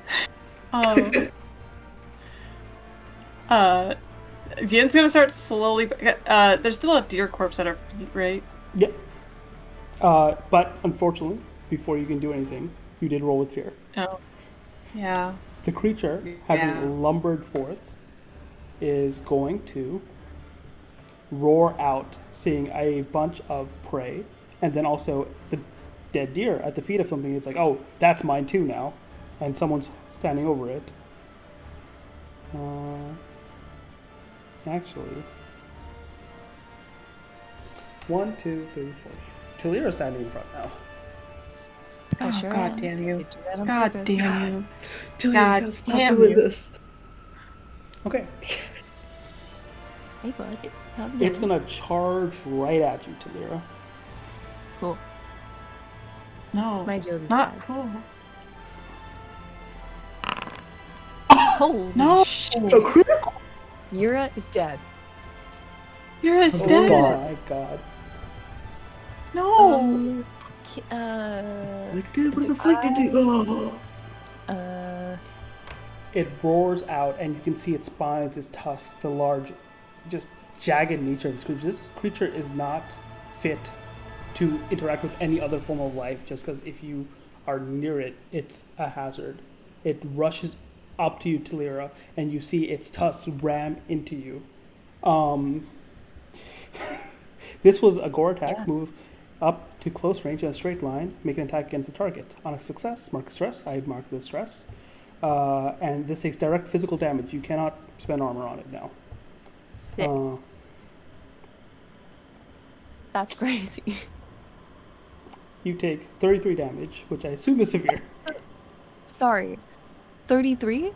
Yin's gonna start slowly. There's still a deer corpse at our feet, right? Yep. But unfortunately, before you can do anything, you did roll with fear. Oh. Yeah. The creature, having lumbered forth, is going to roar out, seeing a bunch of prey, and then also the dead deer at the feet of something. It's like, oh, that's mine too now, and someone's standing over it. Actually, 1, 2, 3, 4. Talira's standing in front now. I sure God am. damn you. Did do that on God purpose. damn you. Julia, God you gotta stop damn doing you. this. Okay, Hey, bud. How's it it's going? gonna charge right at you, Talira. Cool. No. My joke. Not cool. Holy No. shit. A critical. Yura is dead. You're as Oh, dead. God. Oh my god. No. Like, dude, what does afflicted do? It roars out, and you can see its spines, its tusks, the large, just jagged nature of this creature. This creature is not fit to interact with any other form of life, just because if you are near it, it's a hazard. It rushes up to you, Talira, and you see its tusks ram into you. This was a gore attack. Yeah. Move up to close range in a straight line. Make an attack against the target. On a success, mark a stress. I mark the stress. And this takes direct physical damage. You cannot spend armor on it now. Sick. That's crazy. You take 33 damage, which I assume is severe. Sorry. 33?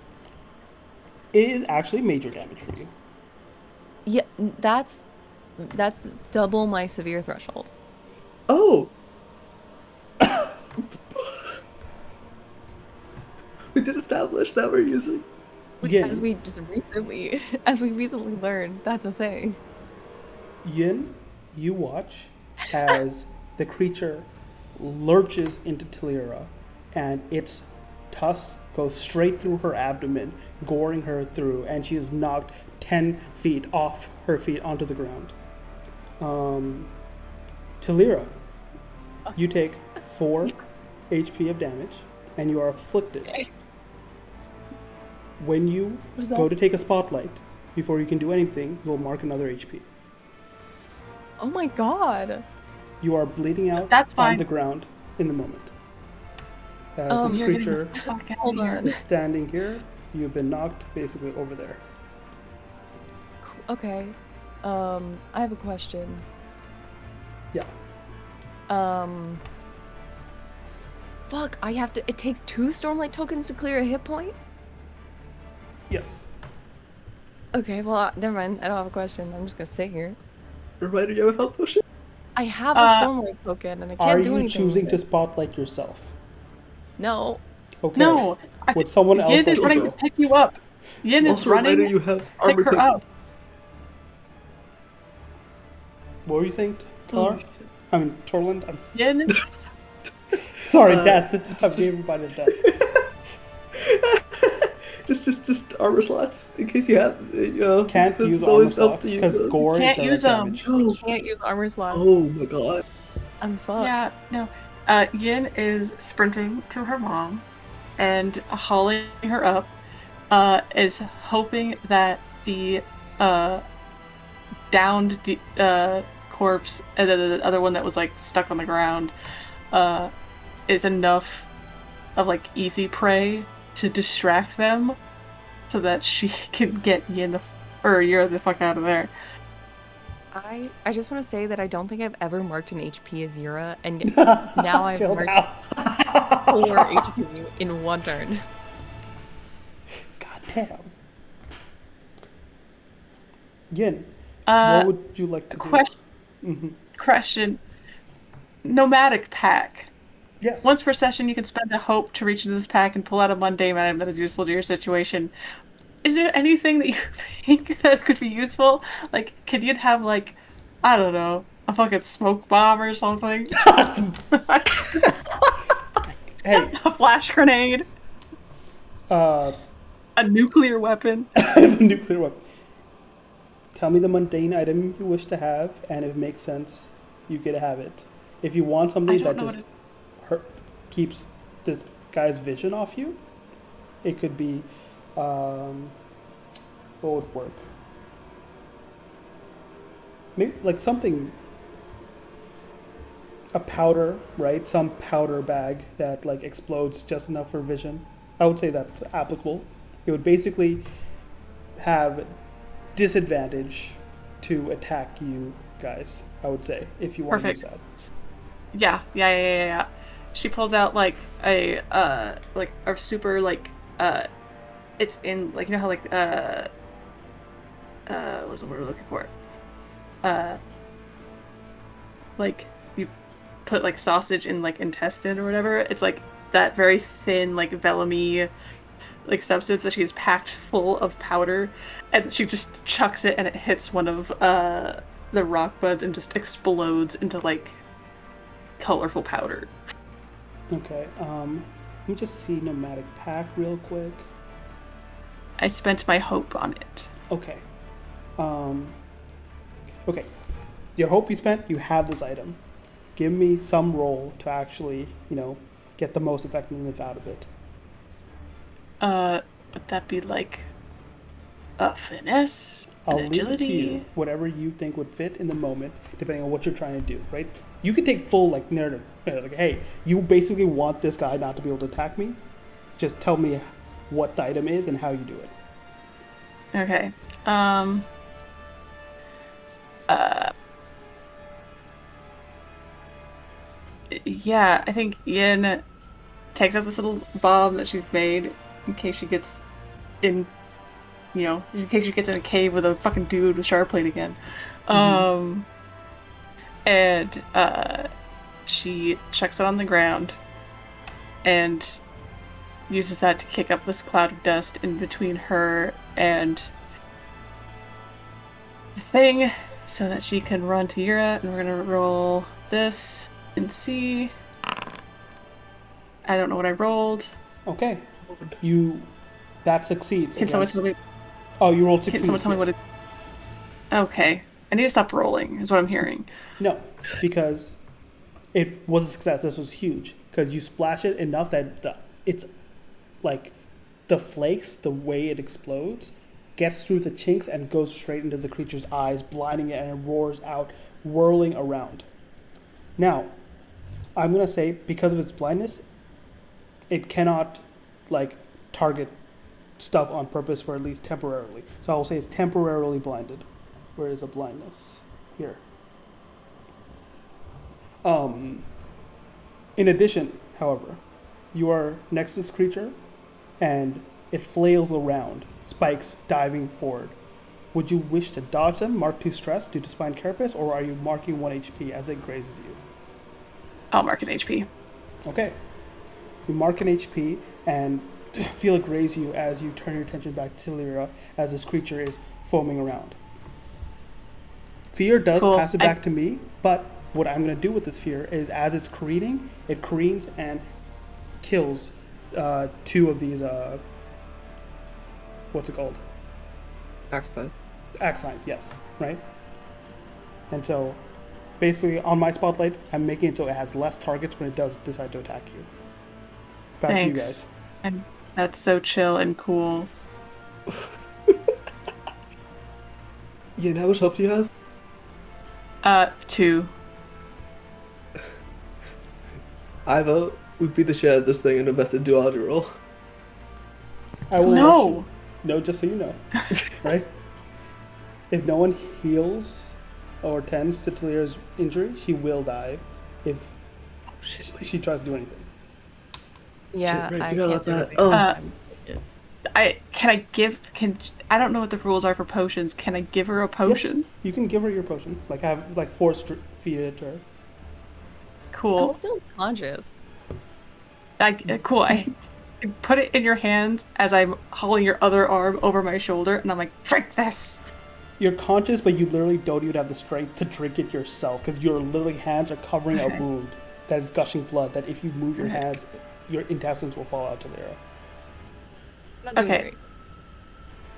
It is actually major damage for you. Yeah, that's double my severe threshold. Oh! We did establish that we're using. Yin, As we recently learned, that's a thing. Yin, you watch as the creature lurches into Talira, and its tusk goes straight through her abdomen, goring her through, and she is knocked 10 feet off her feet onto the ground. Talira, you take 4 HP of damage, and you are afflicted. Okay. When you What is that? go to take a spotlight, before you can do anything, you'll mark another HP. Oh my god. You are bleeding out That's on fine. the ground in the moment. As this You're getting creature the fuck out Hold of here. on. is standing here, you've been knocked basically over there. Okay. I have a question. Yeah. Fuck, it takes 2 Stormlight tokens to clear a hit point? Yes. Okay, well, never mind. I don't have a question. I'm just gonna sit here. Reminder, you have a health potion? I have a Stormlight token and I Are can't do you anything choosing with to it. spotlight yourself? No. Okay. No. Would someone else Yin like is to running to go? pick you up. Yin is Also, running reminder, you to have pick armor her taken. up. What were you saying, Kalar? I mean, Torland? I'm Yin, sorry, death. I'm giving everybody death. Just armor slots in case you have, Can't it's use armor always help slots to use because those. gore is Can't direct use 'em. damage. Oh, Can't use armor slots. oh my god. I'm fucked. yeah, no. Yin is sprinting to her mom and hauling her up, is hoping that the downed corpse and the other one that was like stuck on the ground is enough of like easy prey to distract them so that she can get Yin you're the fuck out of there. I just want to say that I don't think I've ever marked an HP as Yura, and now I've Till marked now. 4 HP in 1 turn. God damn. Yin, Uh, what would you like to do? Question. Nomadic pack. Yes. Once per session, you can spend a hope to reach into this pack and pull out a mundane item that is useful to your situation. Is there anything that you think that could be useful? Like, could you have, like, I don't know, a fucking smoke bomb or something? Hey, A flash grenade? I A nuclear weapon? have a nuclear weapon. Tell me the mundane item you wish to have, and if it makes sense, you get to have it. If you want something I don't that know just keeps this guy's vision off you, it could be, what would work? Maybe like something, a powder, right? Some powder bag that like explodes just enough for vision. I would say that's applicable. It would basically have disadvantage to attack you guys, I would say, if you want to use Perfect. that. Yeah. She pulls out like a super it's in like, you know how like what's the word we're looking for? Like you put like sausage in like intestine or whatever. It's like that very thin, like vellumy like substance that she's packed full of powder, and she just chucks it and it hits one of the rock buds and just explodes into like colorful powder. Okay, let me just see nomadic pack real quick. I spent my hope on it. Okay. Okay. Your hope you spent, you have this item. Give me some roll to actually, get the most effectiveness out of it. Would that be like a finesse, an I'll leave it to you. agility? Whatever you think would fit in the moment, depending on what you're trying to do, right? You can take full narrative. Like, hey, you basically want this guy not to be able to attack me. Just tell me what the item is and how you do it. Okay. Yeah, I think Yin takes out this little bomb that she's made in case she gets in, in case she gets in a cave with a fucking dude with sharp plate again. And she chucks it on the ground and uses that to kick up this cloud of dust in between her and the thing so that she can run to Yura, and we're gonna roll this and see. I don't know what I rolled. Okay. That succeeds. Can someone tell me? Oh, you rolled 16. Can someone tell me what it? Okay, I need to stop rolling. Is what I'm hearing. No, because it was a success. This was huge because you splash it enough that it's like the flakes, the way it explodes, gets through the chinks and goes straight into the creature's eyes, blinding it, and it roars out, whirling around. Now, I'm gonna say because of its blindness, it cannot target stuff on purpose for at least temporarily. So I will say it's temporarily blinded. Where is the blindness? Here. In addition, however, you are next to this creature and it flails around, spikes diving forward. Would you wish to dodge them, mark 2 stress due to spine carapace, or are you marking 1 HP as it grazes you? I'll mark an HP. Okay. You mark an HP and feel it graze you as you turn your attention back to Lyra as this creature is foaming around. Fear does pass it back to me, but what I'm going to do with this fear is as it's careening, it careens and kills 2 of these, what's it called? Accident. Axine, yes, right? And so, basically, on my spotlight, I'm making it so it has less targets when it does decide to attack you. Back to you guys. That's so chill and cool. Yeah, how much help do you have? 2. I vote we beat the shit out of this thing and invest in duality roll. I will No! No, just so you know. Right? If no one heals or tends to Talira's injury, she will die if she tries to do anything. Yeah, Shit, right, I you gotta can't let do that. anything. I don't know what the rules are for potions. Can I give her a potion? Yes, you can give her your potion. Force feed it to her. Cool. I'm still conscious. Cool. I put it in your hand as I'm hauling your other arm over my shoulder, and I'm like, drink this. You're conscious, but you literally don't even have the strength to drink it yourself because your literally hands are covering a wound that is gushing blood. That if you move your hands, your intestines will fall out to there. Okay.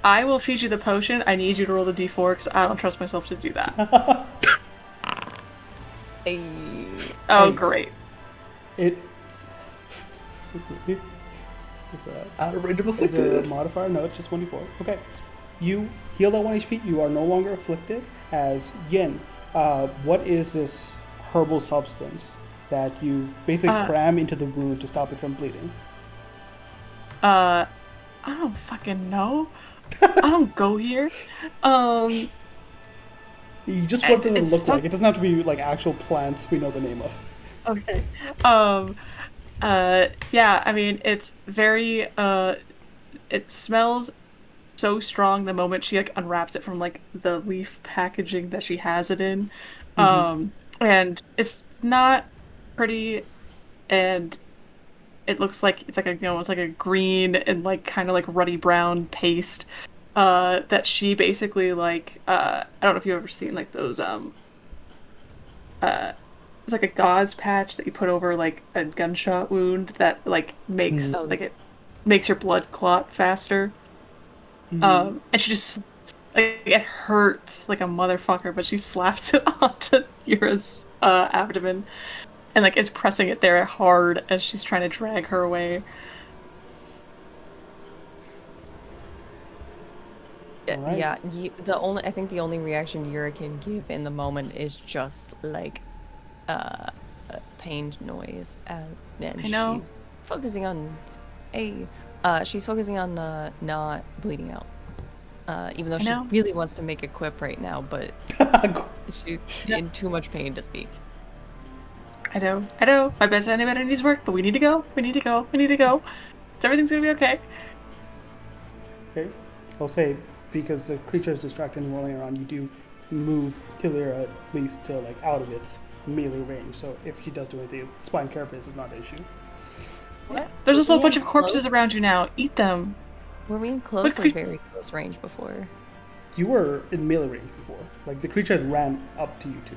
I will feed you the potion. I need you to roll the d4 because I don't trust myself to do that. Hey. Oh, great. Is Out of range of there a afflicted. modifier? No, it's just 1d4. Okay. You heal that 1 HP. You are no longer afflicted. As Yin, what is this herbal substance that you basically cram into the wound to stop it from bleeding? I don't fucking know. I don't go here. You just what does it look like? It doesn't have to be actual plants we know the name of. Okay. Yeah, I mean, it's very, it smells so strong the moment she unwraps it from the leaf packaging that she has it in. And it's not pretty, and it looks like it's it's like a green and kind of ruddy brown paste that she basically I don't know if you've ever seen those it's like a gauze patch that you put over a gunshot wound that makes it makes your blood clot faster. And she just Like, it hurts like a motherfucker, but she slaps it onto Yura's abdomen and like is pressing it there hard as she's trying to drag her away. All right. Yeah, I think the only reaction Yura can give in the moment is just like uh pained noise, and then I know. she's focusing on she's focusing on not bleeding out. Even though I she know. really wants to make a quip right now, but she's Yeah. in too much pain to speak. I know. My best antivenom needs work, but we need to go. We need to go. We need to go. Everything's gonna be okay. Okay. I'll say because the creature is distracted and rolling around, you do move Tilira at least to like out of its melee range. So if she does do anything, spine carapace is not an issue. What? There's also a Were we bunch in of corpses close? around you now. Eat them. Were we in close or cre- very close range before? You were in melee range before. Like the creature had ran up to you two,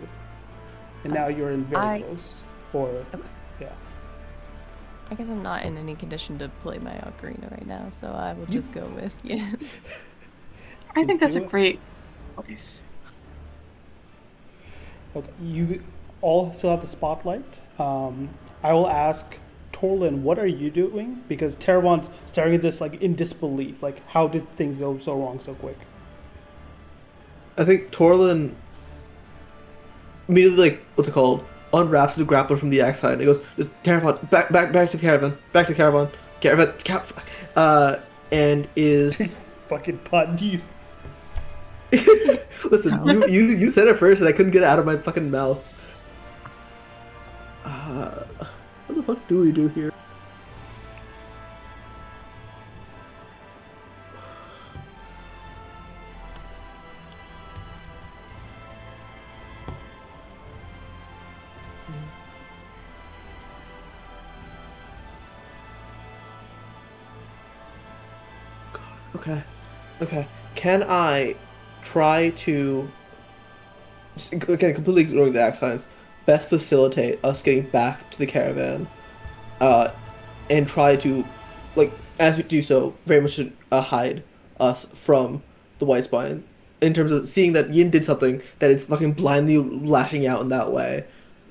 and now you're in very close. Or Okay. yeah. I guess I'm not in any condition to play my ocarina right now, so I will just go with yeah. I think that's do a it. great choice. Okay. You all still have the spotlight. I will ask Torlin, what are you doing? Because Teravon's staring at this like in disbelief. Like, how did things go so wrong so quick? I think Torlin immediately, like, what's it called? Unwraps the grappler from the axe side and he goes, just caravan, back to the caravan, and is Fucking pun. You. listen, you said it first and I couldn't get it out of my fucking mouth. What the fuck do we do here? Okay. Can I try to, again, completely ignoring the axe signs, best facilitate us getting back to the caravan, and try to, like, as we do so, very much hide us from the White Spine, in terms of seeing that Yin did something that it's fucking blindly lashing out in that way.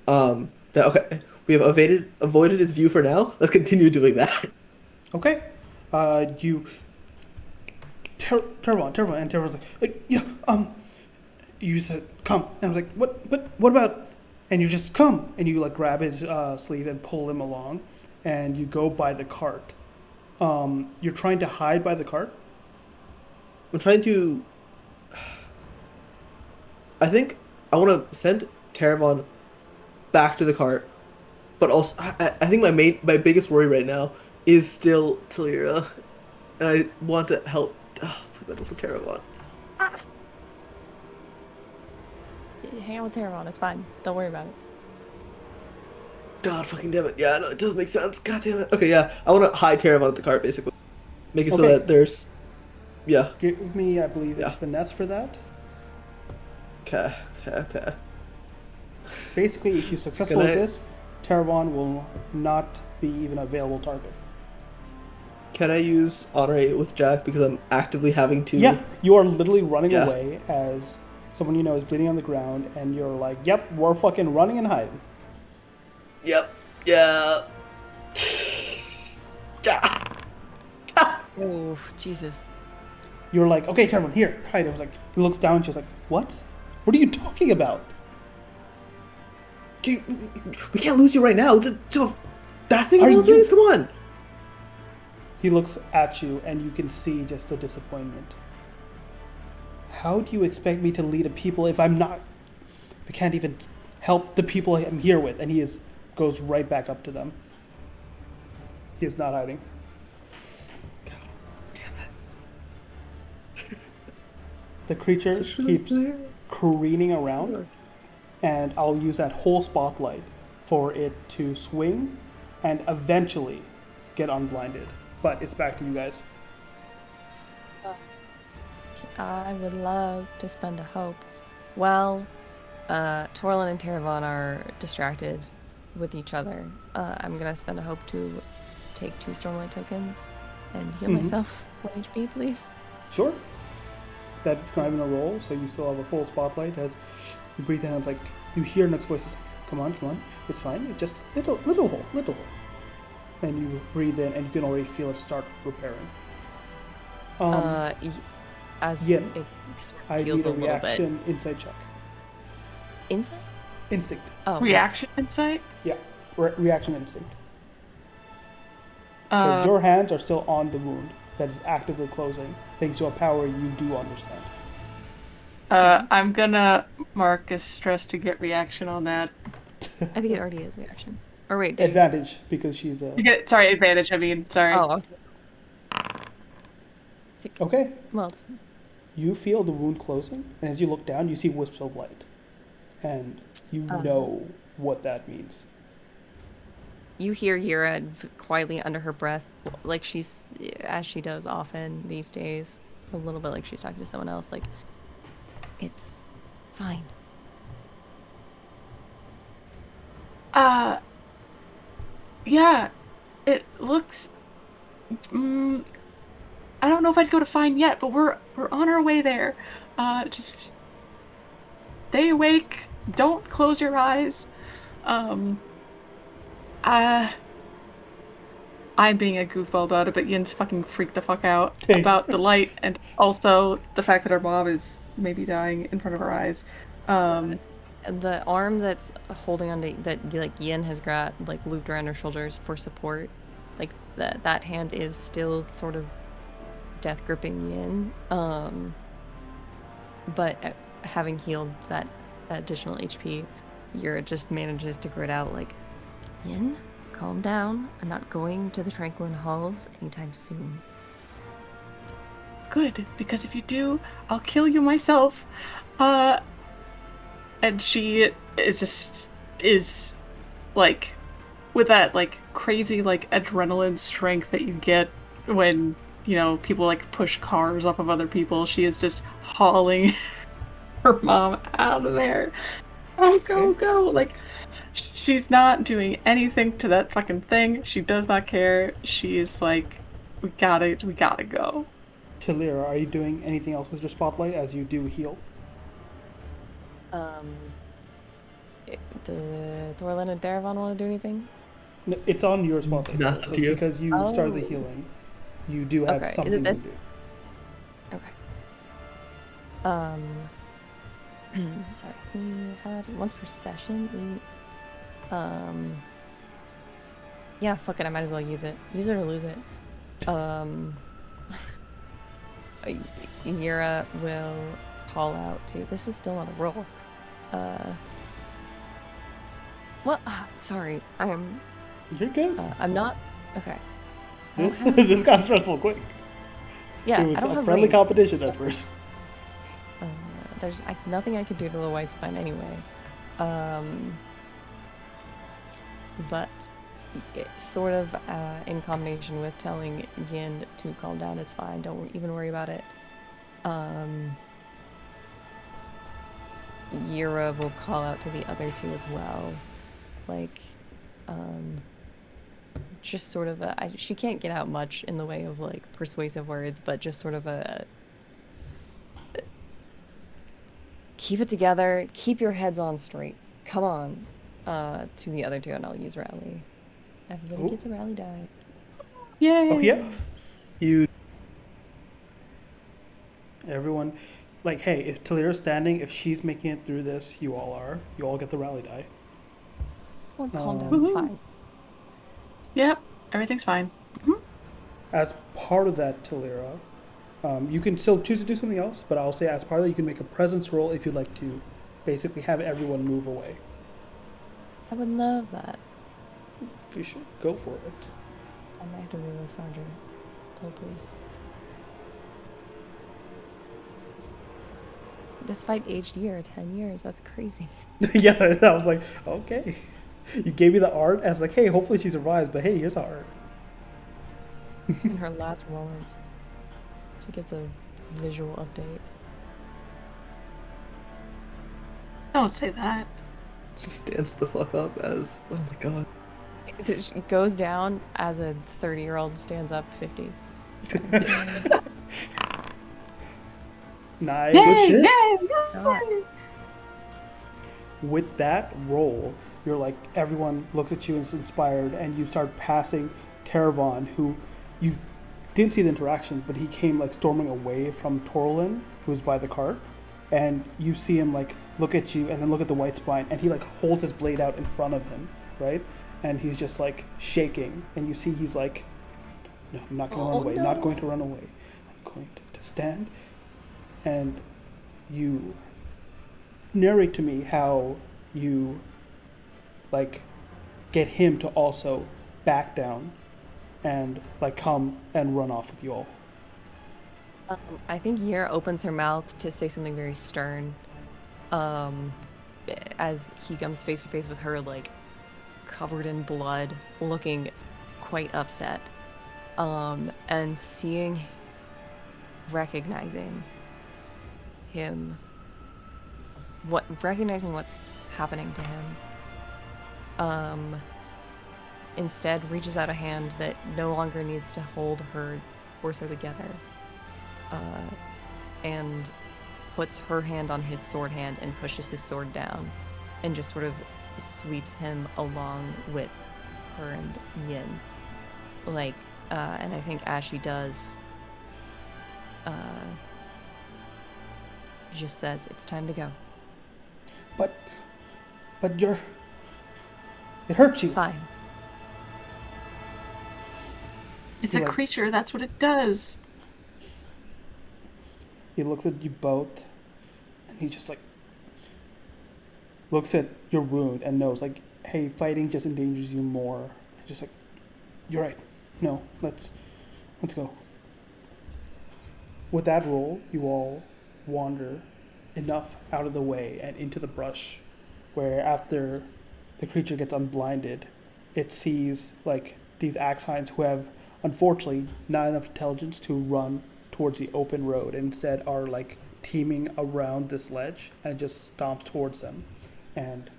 Okay, we have avoided his view for now. Let's continue doing that. Okay. You. Teravon, and Teravon's like, yeah, you said come, and I was like, what about? And you just come, and you like grab his sleeve and pull him along, and you go by the cart. You're trying to hide by the cart. I'm trying to. I think I want to send Teravon back to the cart, but also I think my biggest worry right now is still Tilira, and I want to help. Oh, but also Teravon. Hang out with Teravon, it's fine. Don't worry about it. God fucking damn it! Yeah, no, it does make sense. God damn it. Okay, yeah, I want to hide Teravon at the cart basically, make it so Okay. that there's. Yeah. Give me, I believe Yeah. it's finesse for that. Okay. Basically, if you're successful Can with I- this, Teravon will not be even a available target. Can I use Honor 8 with Jack because I'm actively having to? Yeah, you are literally running Yeah. away as someone you know is bleeding on the ground, and you're like, yep, we're fucking running and hiding. Yep. Yeah. Oh, Jesus. You're like, okay, Teravon, here, hide. I was like, he looks down, and she's like, what? What are you talking about? Dude, we can't lose you right now. That thing Are of all you- things? Come on. He looks at you, and you can see just the disappointment. How do you expect me to lead a people if I'm not? I can't even help the people I'm here with. And goes right back up to them. He is not hiding. The creature keeps careening around, and I'll use that whole spotlight for it to swing and eventually get unblinded. But it's back to you guys. I would love to spend a hope. Well, Torlin and Teravon are distracted with each other. I'm gonna spend a hope to take 2 Stormlight tokens and heal myself 1 HP, please. Sure. that's not even a roll, so you still have a full spotlight as you breathe in and it's like you hear Nook's voices. Come on, it's fine. It's just little hole. And you breathe in and you can already feel it start repairing. As yeah. it I feels need a a little bit. reaction insight check. Inside? Instinct. Oh, Reaction insight? Yeah, reaction instinct. Because your hands are still on the wound that is actively closing, thanks to a power you do understand. I'm gonna mark as stress to get reaction on that. I think it already is reaction. Or wait, Advantage, because she's a... You get, sorry, advantage, I mean, sorry. Oh, I was... Okay. Well, You feel the wound closing, and as you look down, you see wisps of light. And you know what that means. you hear Yura quietly under her breath, like she's, as she does often these days, a little bit like she's talking to someone else, like, it's fine. Yeah, it looks... I don't know if I'd go to fine yet, but we're on our way there. Just stay awake. Don't close your eyes. I'm being a goofball about it, but Yin's fucking freaked the fuck out about the light and also the fact that our mom is maybe dying in front of our eyes. The arm that's holding onto that, like Yin has got like looped around her shoulders for support, like that hand is still sort of death gripping Yin. But having healed that additional HP, Yura just manages to grit out like, Yin, calm down. I'm not going to the Tranquilin Halls anytime soon. Good, because if you do, I'll kill you myself. And she is like, with that like crazy like adrenaline strength that you get when, you know, people like push cars off of other people. She is just hauling her mom out of there. Oh, go. Like, she's not doing anything to that fucking thing. She does not care. She's like, we gotta go. Talira, are you doing anything else with your spotlight as you do heal? Do Thorlin and Darevon want to do anything? No, it's on your spotlight. That's so up to you. Because you started the healing, you do have Okay, is something it to this? do. Okay. Sorry. We had once per session. Yeah, fuck it. I might as well use it. Use it or lose it. Yura will call out to. This is still on a roll. Well, sorry. You're good. I'm not. Okay. This got stressful quick. Yeah, It was I don't a have friendly range, competition so- at first. There's nothing I could do to the white spine anyway. But sort of in combination with telling Yin to calm down, it's fine, don't even worry about it. Yura will call out to the other two as well. Like, just sort of she can't get out much in the way of like persuasive words, but just sort of a keep it together, keep your heads on straight. Come on. To the other two, and I'll use rally. Everybody gets a rally die. Yay! Oh yeah. You Everyone, like, hey, if Talira's standing, if she's making it through this, you all are. You all get the rally die. Well, calm down, it's fine. Yep, everything's fine. As part of that, Talira, you can still choose to do something else, but I'll say as part of that, you can make a presence roll if you'd like to basically have everyone move away. I would love that. You should go for it. I might have to reload Foundry. Oh, please. This fight aged year, 10 years. That's crazy. Yeah, I was like, okay. You gave me the art as like, hey, hopefully she survives, but hey, here's our art. In her last moments, she gets a visual update. Don't say that. just stands the fuck up as, oh my god. It goes down as a 30-year-old stands up 50. Nice. Yay! shit. Yay! God. Yay! With that roll, you're like, everyone looks at you and is inspired, and you start passing Caravon, who you didn't see the interaction, but he came like storming away from Torlin, who was by the cart, and you see him like look at you and then look at the white spine, and he like holds his blade out in front of him, right? And he's just like shaking, and you see he's like, no, I'm not going to run away, not going to run away. I'm going to stand. And you narrate to me how you like get him to also back down and like come and run off with you all. I think Yer opens her mouth to say something very stern. Um, as he comes face to face with her, like covered in blood, looking quite upset. And recognizing him, recognizing what's happening to him. Instead reaches out a hand that no longer needs to hold her torso together, and puts her hand on his sword hand and pushes his sword down, and just sort of sweeps him along with her and Yin. Like, and I think as she does, just says, "It's time to go." But it hurts you. Fine. It's He a like- creature. That's what it does. He looks at you both, and he just like looks at your wound and knows like, hey, fighting just endangers you more. Just like, you're right. No, let's go. With that roll, you all wander enough out of the way and into the brush, where after the creature gets unblinded, it sees like these Axines who have unfortunately not enough intelligence to run towards the open road, and instead are like teaming around this ledge, and it just stomps towards them, and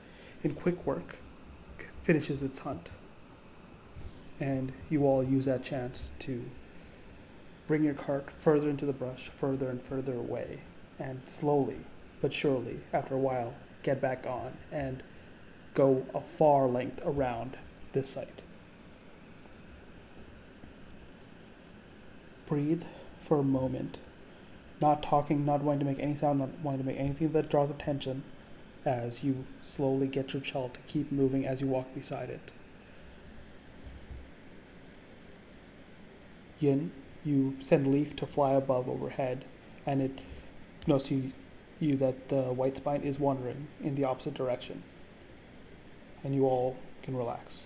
in quick work finishes its hunt. And you all use that chance to bring your cart further into the brush, further and further away, and slowly but surely, after a while, get back on and go a far length around this site. Breathe for a moment, not talking, not wanting to make any sound, not wanting to make anything that draws attention, as you slowly get your shell to keep moving as you walk beside it. Yin, you send Leaf to fly above overhead, and it notices you that the white spine is wandering in the opposite direction, and you all can relax.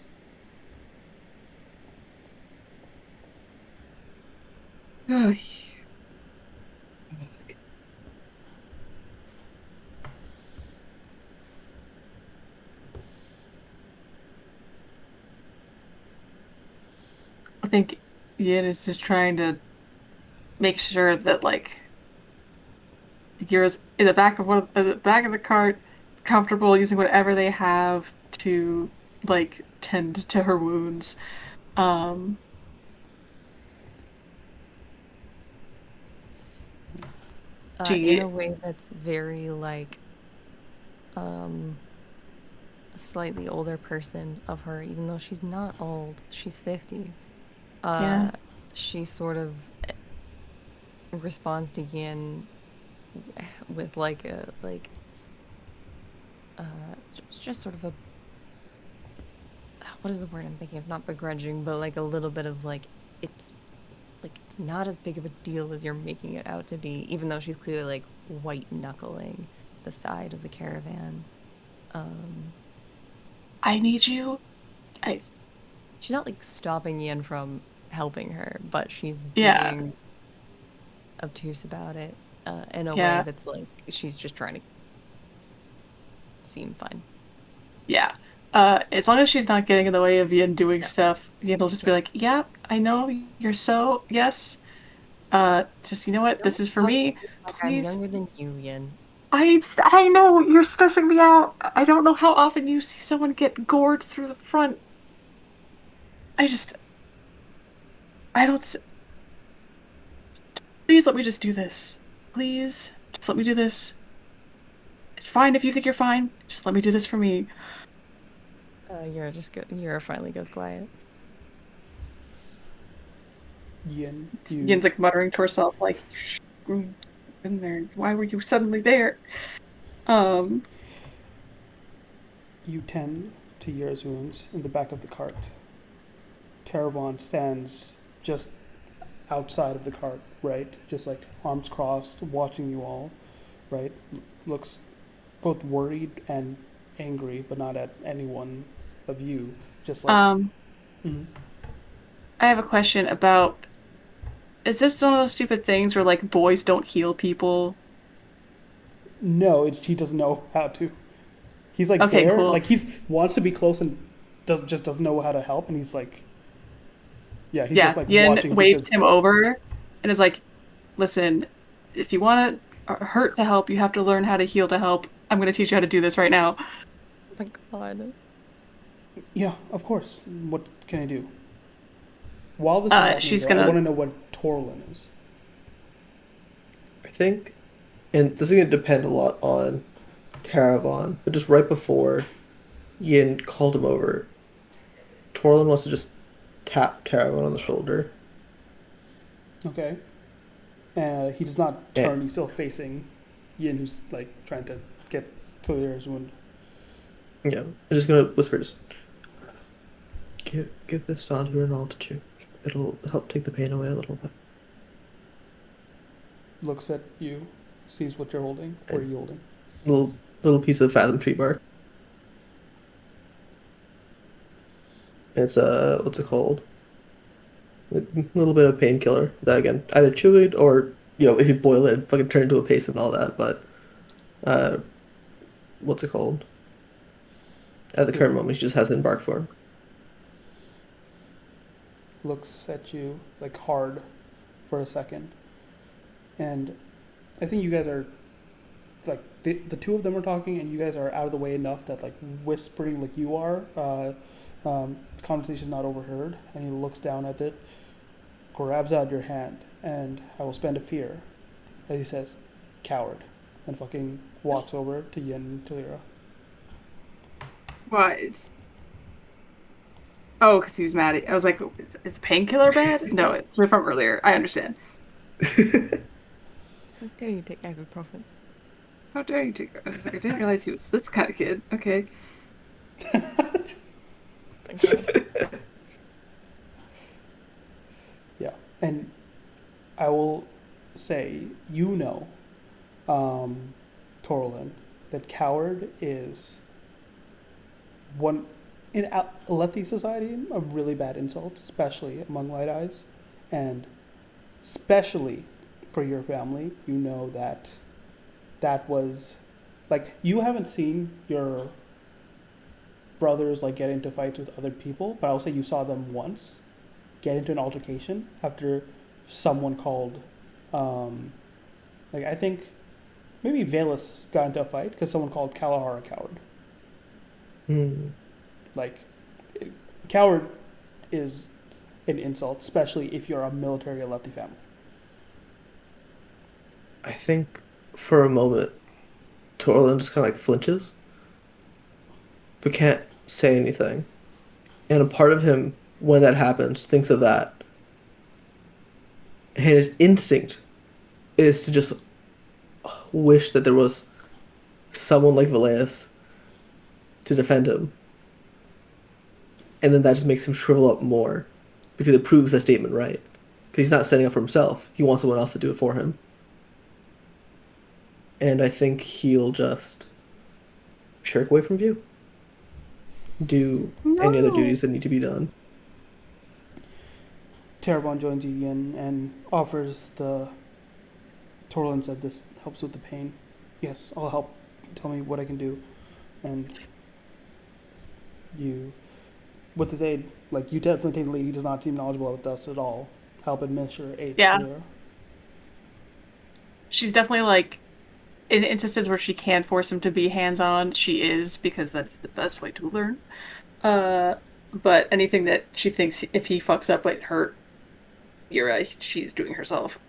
I think Yin is just trying to make sure that like Yura's in the back of the back of the cart, comfortable using whatever they have to like tend to her wounds. Um, In a way that's very like a slightly older person of her, even though she's not old, she's 50. Yeah. She sort of responds to Yin with like just sort of a, what is the word I'm thinking of? Not begrudging, but like a little bit of like, it's not as big of a deal as you're making it out to be, even though she's clearly like white knuckling the side of the caravan. I need you. She's not like stopping Yin from helping her, but she's Yeah. being obtuse about it in a Yeah. way that's like she's just trying to seem fine. Yeah. As long as she's not getting in the way of Yin doing stuff, Yin will just be like, "Yeah, I know you're so yes. Just you know what? This is for me. Like, Please." I'm younger than you, Yin. I know you're stressing me out. I don't know how often you see someone get gored through the front. I don't. Please let me just do this. Please. Just let me do this. It's fine if you think you're fine. Just let me do this for me. Yura finally goes quiet. Yin, Yin's like muttering to herself, like, shh, in there. Why were you suddenly there? you tend to Yura's wounds in the back of the cart. Taravon stands just outside of the cart, right? Just like arms crossed, watching you all, right? Looks both worried and angry, but not at anyone of you. Just like, Mhm. I have a question about, is this one of those stupid things where like boys don't heal people? No, he doesn't know how to. He's like Okay, there, cool. like he wants to be close and doesn't know how to help, and he's like, yeah, he's just Yeah, like Yin watching waves him because over and is like, listen, if you want to hurt to help, you have to learn how to heal to help. I'm going to teach you how to do this right now. Oh my god. yeah, of course. What can I do? While this is happening, She's though, I gonna. want to know what Torlin is. I think, and this is going to depend a lot on Taravon, but just right before Yin called him over, Torlin wants to just tap Taravon on the shoulder. Okay. He does not Yeah. turn. He's still facing Yin, who's like trying to get to Lyra's wound. Yeah, I'm just gonna whisper, just give this to Andrew and altitude. It'll help take the pain away a little bit. Looks at you, sees what you're holding. What are you holding? Little piece of fathom tree bark. And it's what's it called? A little bit of painkiller. That again, either chew it or if you boil it, fucking turn into a paste and all that. But uh, what's it called? At the current moment, she just has it in bark form. Looks at you like hard for a second, and I think you guys are like the two of them are talking, and you guys are out of the way enough that like whispering like you are. Conversation's not overheard, and he looks down at it, grabs out your hand, and I will spend a fear, as he says, coward, and fucking walks over to Yin and to Lyra. Why? Oh, because he was mad. I was like, is painkiller bad? No, it's from earlier. I understand. How dare you take ibuprofen? How dare you take? I was like, I didn't realize he was this kind of kid. Okay. Thank God. Yeah, and I will say, Torlin, that coward is one in Alethi society a really bad insult, especially among Light Eyes, and especially for your family. You know that was like you haven't seen your brothers like get into fights with other people, but I'll say you saw them once get into an altercation after someone called, like I think maybe Valus got into a fight because someone called Kalahar a coward. Like, coward is an insult, especially if you're a military Alethi family. I think for a moment, Torlin just kind of like flinches, but can't say anything. And a part of him, when that happens, thinks of that. And his instinct is to just wish that there was someone like Veleus to defend him. And then that just makes him shrivel up more because it proves that statement right. Because he's not standing up for himself. He wants someone else to do it for him. And I think he'll just shirk away from view. Do any other duties that need to be done. Terravon joins you again and offers the. Torlin said this helps with the pain. Yes, I'll help. Tell me what I can do. And you, with his aid, like you definitely take the lead. He does not seem knowledgeable about this at all. Help administer aid. Yeah. Lyra. She's definitely like, in instances where she can force him to be hands-on, she is, because that's the best way to learn. But anything that she thinks if he fucks up might hurt, you're right, she's doing herself.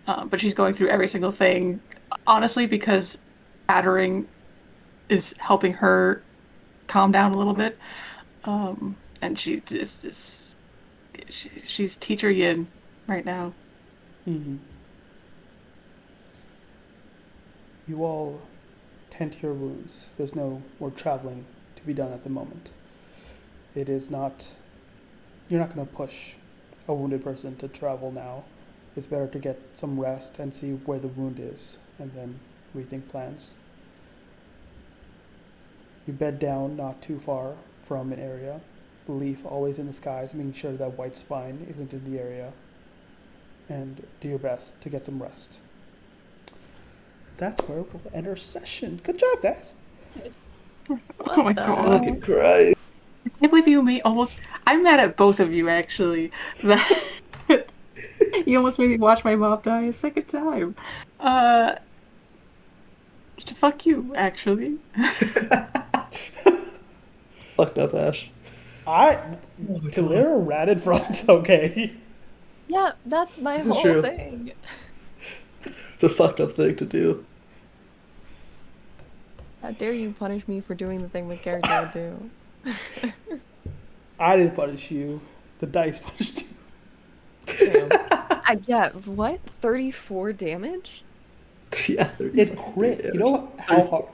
But she's going through every single thing, honestly, because battering is helping her calm down a little bit. And she's teacher yin right now. Hmm. You all tend to your wounds. There's no more traveling to be done at the moment. It is not. You're not going to push a wounded person to travel now. It's better to get some rest and see where the wound is, and then rethink plans. You bed down not too far from an area. The leaf always in the skies, making sure that white spine isn't in the area, and do your best to get some rest. That's where we'll end our session. Good job, guys. Oh my god. Fucking Christ. I can't believe you made almost. I'm mad at both of you, actually. That you almost made me watch my mom die a second time. Uh, fuck you, actually. Fucked up, Ash. To little ratted front, okay. Yeah, that's my This is whole true. thing. It's a fucked up thing to do. How dare you punish me for doing the thing my character would do? I didn't punish you. The dice punished you. Damn. I get what? 34 damage? Yeah. It crit. You know how hard?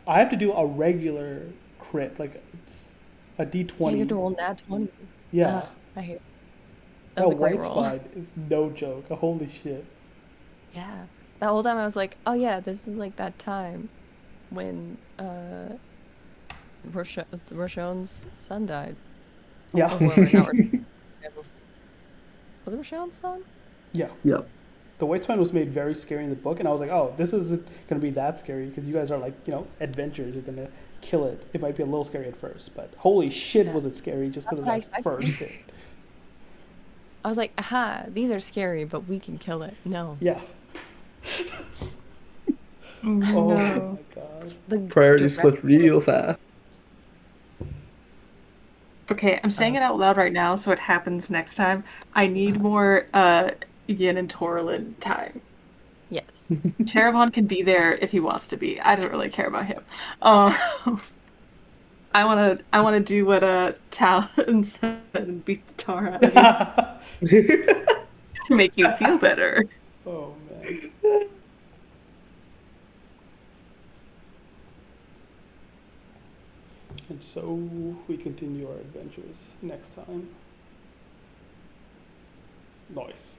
I have to do a regular crit, like it's a Yeah, you d20. have to roll nat 20. Yeah. Ugh, I hate it. That That was a great white roll. spine is no joke. Holy shit. Yeah. That whole time I was like, oh yeah, this is like that time when Roshon's son died. Or Yeah. whoever, not Roshon. Was it Roshon's son? Yeah. Yep. The white spine was made very scary in the book, and I was like, oh, this isn't going to be that scary because you guys are like, adventurers. You're going to kill it. It might be a little scary at first, but holy shit, Yeah. was it scary just because That's of what I that expected. first hit. I was like, aha, these are scary, but we can kill it. No. Yeah. Oh No. my god. The Priorities direct- flipped real fast. Okay, I'm saying it out loud right now, so it happens next time. I need more Yin and Torlin time. Yes. Teravon can be there if he wants to be. I don't really care about him. I wanna do what Talon said and beat the tar out of you to make you feel better. Oh man. And so we continue our adventures next time. Nice.